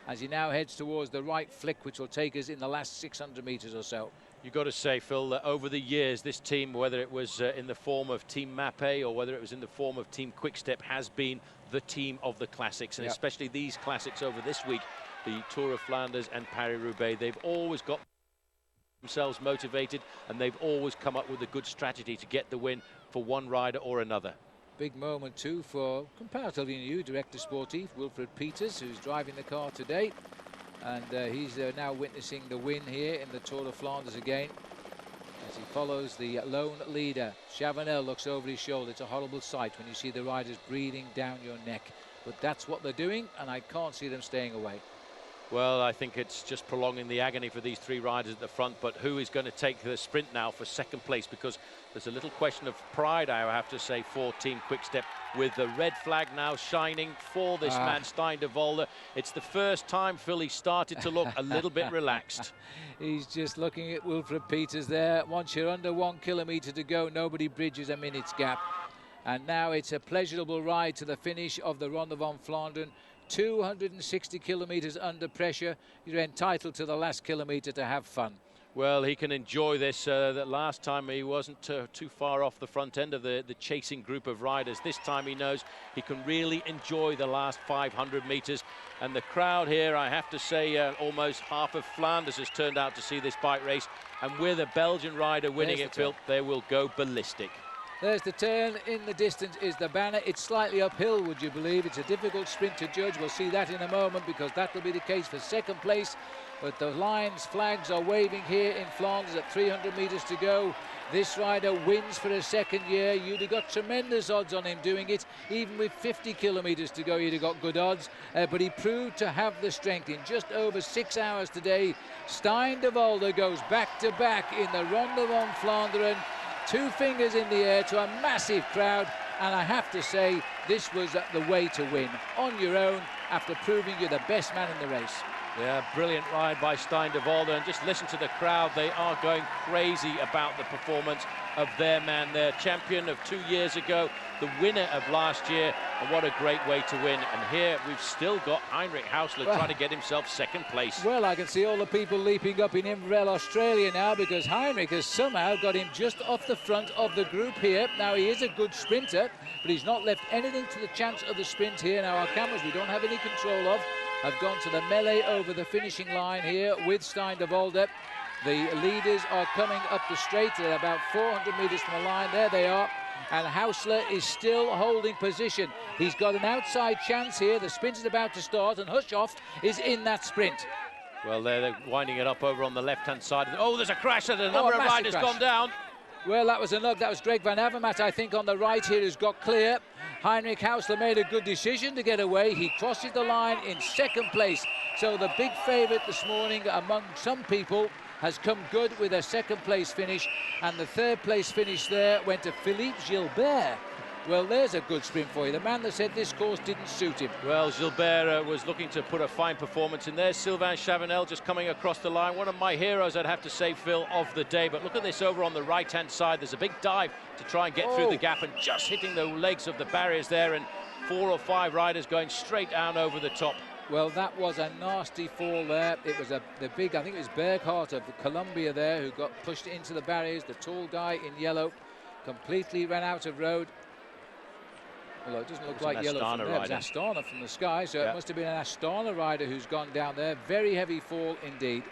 A: as he now heads towards the right flick, which will take us in the last 600 metres or so.
G: You've got to say, Phil, that over the years, this team, whether it was in the form of Team Mappé or whether it was in the form of Team Quickstep, has been the team of the classics, and especially these classics over this week, the Tour of Flanders and Paris-Roubaix. They've always got themselves motivated, and they've always come up with a good strategy to get the win for one rider or another.
A: Big moment too for comparatively new Director Sportif Wilfred Peters, who's driving the car today. And he's now witnessing the win here in the Tour of Flanders again, as he follows the lone leader. Chavanel looks over his shoulder. It's a horrible sight when you see the riders breathing down your neck. But that's what they're doing, and I can't see them staying away.
G: Well, I think it's just prolonging the agony for these 3 riders at the front, but who is going to take the sprint now for 2nd place? Because there's a little question of pride, I have to say, for Team Quickstep, with the red flag now shining for this man, Stein de Volder. It's the first time Philly started to look a little bit relaxed.
A: He's just looking at Wilfred Peters there. Once you're under 1 kilometre to go, nobody bridges a minute's gap. And now it's a pleasurable ride to the finish of the Ronde van Vlaanderen. 260 kilometres under pressure. You're entitled to the last kilometre to have fun.
G: Well, he can enjoy this. That last time he wasn't too far off the front end of the chasing group of riders. This time he knows he can really enjoy the last 500 metres. And the crowd here, I have to say, almost half of Flanders has turned out to see this bike race. And with a Belgian rider winning it, Phil, they will go ballistic.
A: There's the turn. In the distance is the banner. It's slightly uphill, would you believe? It's a difficult sprint to judge. We'll see that in a moment, because that will be the case for 2nd place. But the lines, flags are waving here in Flanders at 300 metres to go. This rider wins for a 2nd year. You'd have got tremendous odds on him doing it. Even with 50 kilometres to go, you'd have got good odds. But he proved to have the strength. In just over 6 hours today, Stein de Volder goes back-to-back in the Ronde van Vlaanderen. 2 fingers in the air to a massive crowd, and I have to say, this was the way to win, on your own, after proving you're the best man in the race.
G: Yeah, brilliant ride by Stein de Volder, and just listen to the crowd. They are going crazy about the performance of their man, their champion of 2 years ago, the winner of last year, and what a great way to win. And here we've still got Heinrich Hausler trying to get himself second place.
A: Well, I can see all the people leaping up in Inverell, Australia now, because Heinrich has somehow got him just off the front of the group here. Now, he is a good sprinter, but he's not left anything to the chance of the sprint here. Now, our cameras we don't have any control of have gone to the melee over the finishing line here with Stein de Volder. The leaders are coming up the straight. They're about 400 metres from the line. There they are. And Hausler is still holding position. He's got an outside chance here. The sprint is about to start, and Hushoff is in that sprint.
G: Well, they're winding it up over on the left-hand side. Oh, there's a crash, and a number of riders gone down.
A: Well, that was a knock. That was Greg Van Avermaet, I think, on the right here, who's got clear. Heinrich Hausler made a good decision to get away. He crosses the line in second place. So the big favourite this morning among some people has come good with a second place finish. And the third place finish there went to Philippe Gilbert. Well, there's a good sprint for you. The man that said this course didn't suit him.
G: Well, Gilbert was looking to put a fine performance in there. Sylvain Chavanel just coming across the line. One of my heroes, I'd have to say, Phil, of the day. But look at this over on the right-hand side. There's a big dive to try and get through the gap and just hitting the legs of the barriers there. And 4 or 5 riders going straight down over the top.
A: Well, that was a nasty fall there. It was the big, I think it was Berghardt of Colombia there who got pushed into the barriers. The tall guy in yellow completely ran out of road. Although it doesn't look like yellow from there. It's Astana from the sky, so it must have been an Astana rider who's gone down there. Very heavy fall indeed.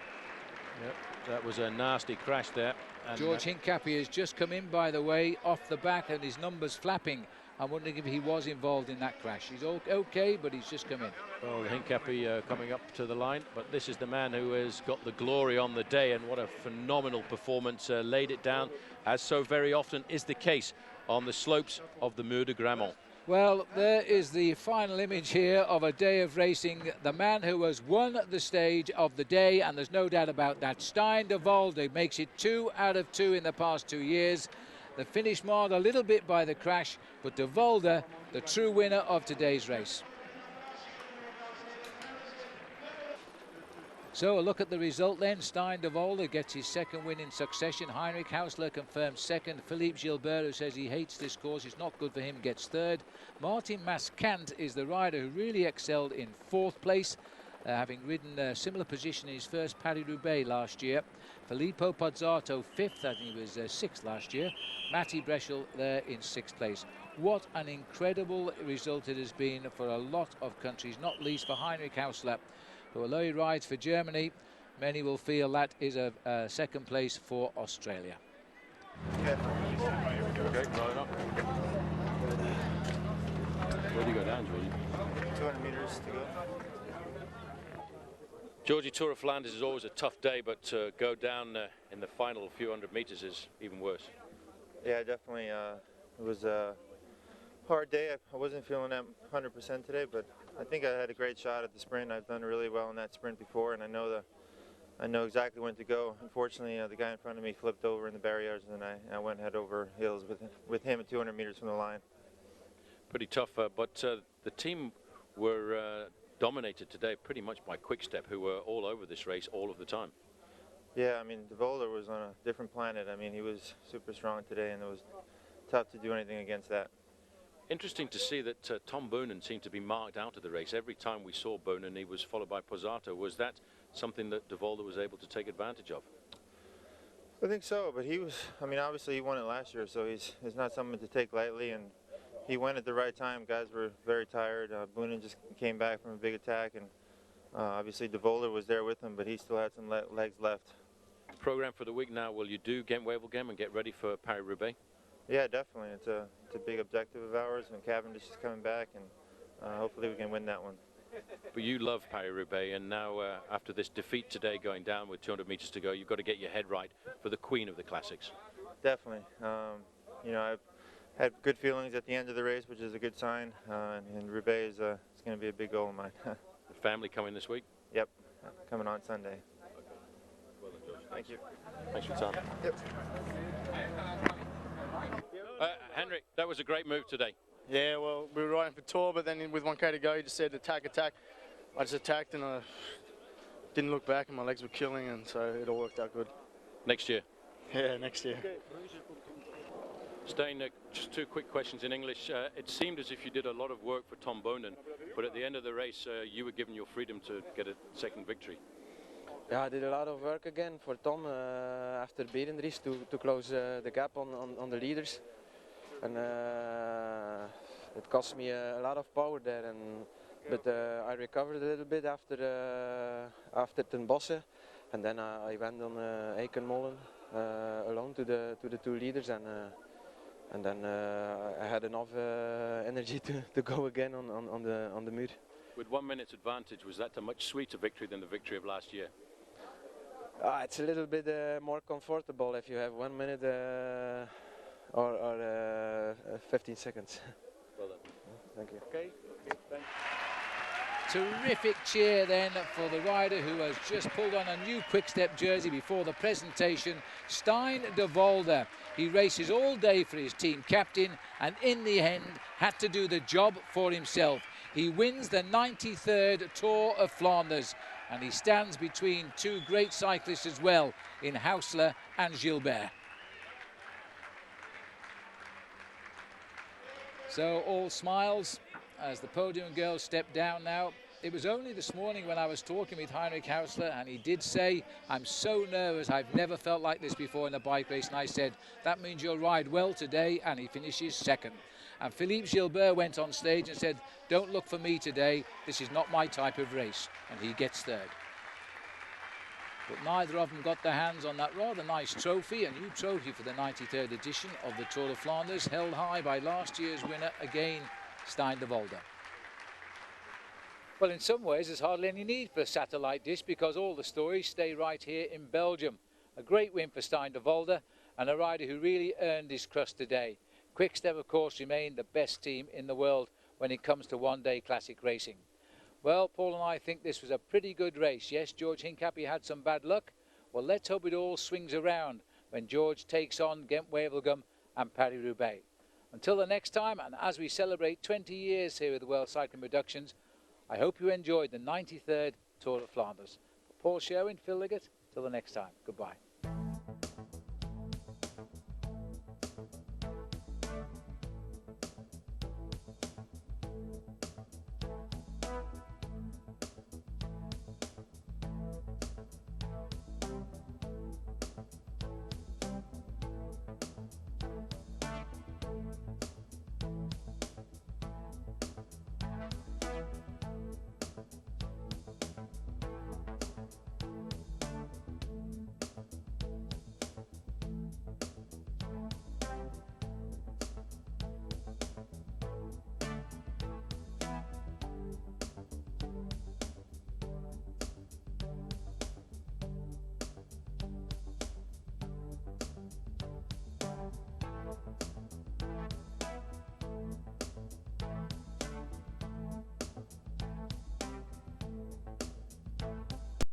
G: Yep, that was a nasty crash there. And
A: George Hincapie has just come in, by the way, off the back, and his numbers flapping. I'm wondering if he was involved in that crash. He's okay, but he's just come in.
G: Well, Hincapie coming up to the line, but this is the man who has got the glory on the day, and what a phenomenal performance. Laid it down, as so very often is the case on the slopes of the Mur de Grammont.
A: Well, there is the final image here of a day of racing. The man who has won the stage of the day, and there's no doubt about that. Stein de Volder makes it 2 out of 2 in the past 2 years. The finish marred a little bit by the crash, but de Volder, the true winner of today's race. So a look at the result then. Stein de Volder gets his second win in succession. Heinrich Hausler confirms second. Philippe Gilbert, who says he hates this course, it's not good for him, gets third. Martin Mascant is the rider who really excelled in fourth place, having ridden a similar position in his first Paris-Roubaix last year. Filippo Pozzato fifth, I think he was sixth last year. Matti Breschel there in sixth place. What an incredible result it has been for a lot of countries, not least for Heinrich Hausler, who, although he rides for Germany, many will feel that is a second place for Australia.
G: Okay, rolling up. Where do you go down, Georgie?
C: 200 meters to go.
B: Georgie, Tour of Flanders is always a tough day, but to go down in the final few hundred meters is even worse.
C: Yeah, definitely. It was a hard day. I wasn't feeling that 100% today, but I think I had a great shot at the sprint. I've done really well in that sprint before, and I know exactly when to go. Unfortunately, the guy in front of me flipped over in the barriers, and I went head over heels with him at 200 meters from the line.
B: Pretty tough, but the team were dominated today pretty much by Quick-Step, who were all over this race all of the time.
C: Yeah, I mean, de Volder was on a different planet. I mean, he was super strong today, and it was tough to do anything against that.
B: Interesting to see that Tom Boonen seemed to be marked out of the race. Every time we saw Boonen, he was followed by Pozzato. Was that something that de Volder was able to take advantage of?
C: I think so, but he was, I mean, obviously he won it last year, so he's not something to take lightly, and he went at the right time. Guys were very tired. Boonen just came back from a big attack, and obviously de Volder was there with him, but he still had some legs left.
B: Program for the week now, will you do Ghent-Wevelgem and get ready for Paris-Roubaix?
C: Yeah, definitely. It's a big objective of ours, and Cavendish is coming back, and hopefully we can win that one.
B: But you love Paris-Roubaix, and now after this defeat today going down with 200 meters to go, you've got to get your head right for the queen of the classics.
C: Definitely. You know, I've had good feelings at the end of the race, which is a good sign, and Roubaix is it's going to be a big goal of mine.
B: The family coming this week?
C: Yep, coming on Sunday.
B: Well done, George.
C: Thank you.
B: Thanks for your time.
C: Yep.
B: Henrik, that was a great move today.
H: Yeah, well, we were riding for Tour, but then with 1K to go, he just said attack, attack. I just attacked, and didn't look back and my legs were killing, and so it all worked out good.
B: Next year.
H: Yeah, next year.
B: Stijn, just two quick questions in English. It seemed as if you did a lot of work for Tom Boonen, but at the end of the race, you were given your freedom to get a second victory.
I: Yeah, I did a lot of work again for Tom after Berendries to close the gap on the leaders, and it cost me a lot of power there. But I recovered a little bit after Ten Bosse, and then I went on Eikenmolen alone to the two leaders, and then I had enough energy to go again on the Muur.
B: With 1 minute's advantage, was that a much sweeter victory than the victory of last year?
I: It's a little bit more comfortable if you have 1 minute or 15 seconds.
B: Well done.
I: Thank you.
B: Okay, thanks.
A: Terrific cheer then for the rider who has just pulled on a new Quick-Step jersey before the presentation, Stijn de Volder. He races all day for his team captain and in the end had to do the job for himself. He wins the 93rd Tour of Flanders and he stands between two great cyclists as well in Hausler and Gilbert. So all smiles as the podium girls step down now. It was only this morning when I was talking with Heinrich Hausler and he did say, I'm so nervous, I've never felt like this before in a bike race. And I said, that means you'll ride well today, and he finishes second. And Philippe Gilbert went on stage and said, don't look for me today, this is not my type of race. And he gets third. But neither of them got their hands on that rather nice trophy, a new trophy for the 93rd edition of the Tour of Flanders, held high by last year's winner again, Stijn de Volder. Well, in some ways, there's hardly any need for a satellite dish because all the stories stay right here in Belgium. A great win for Stijn de Volder and a rider who really earned his crust today. Quick-Step, of course, remained the best team in the world when it comes to one-day classic racing. Well, Paul and I think this was a pretty good race. Yes, George Hincapie had some bad luck. Well, let's hope it all swings around when George takes on Ghent-Wevelgem and Paris-Roubaix. Until the next time, and as we celebrate 20 years here with the World Cycling Productions, I hope you enjoyed the 93rd Tour of Flanders. For Paul Sherwin, Phil Liggett, till the next time, goodbye.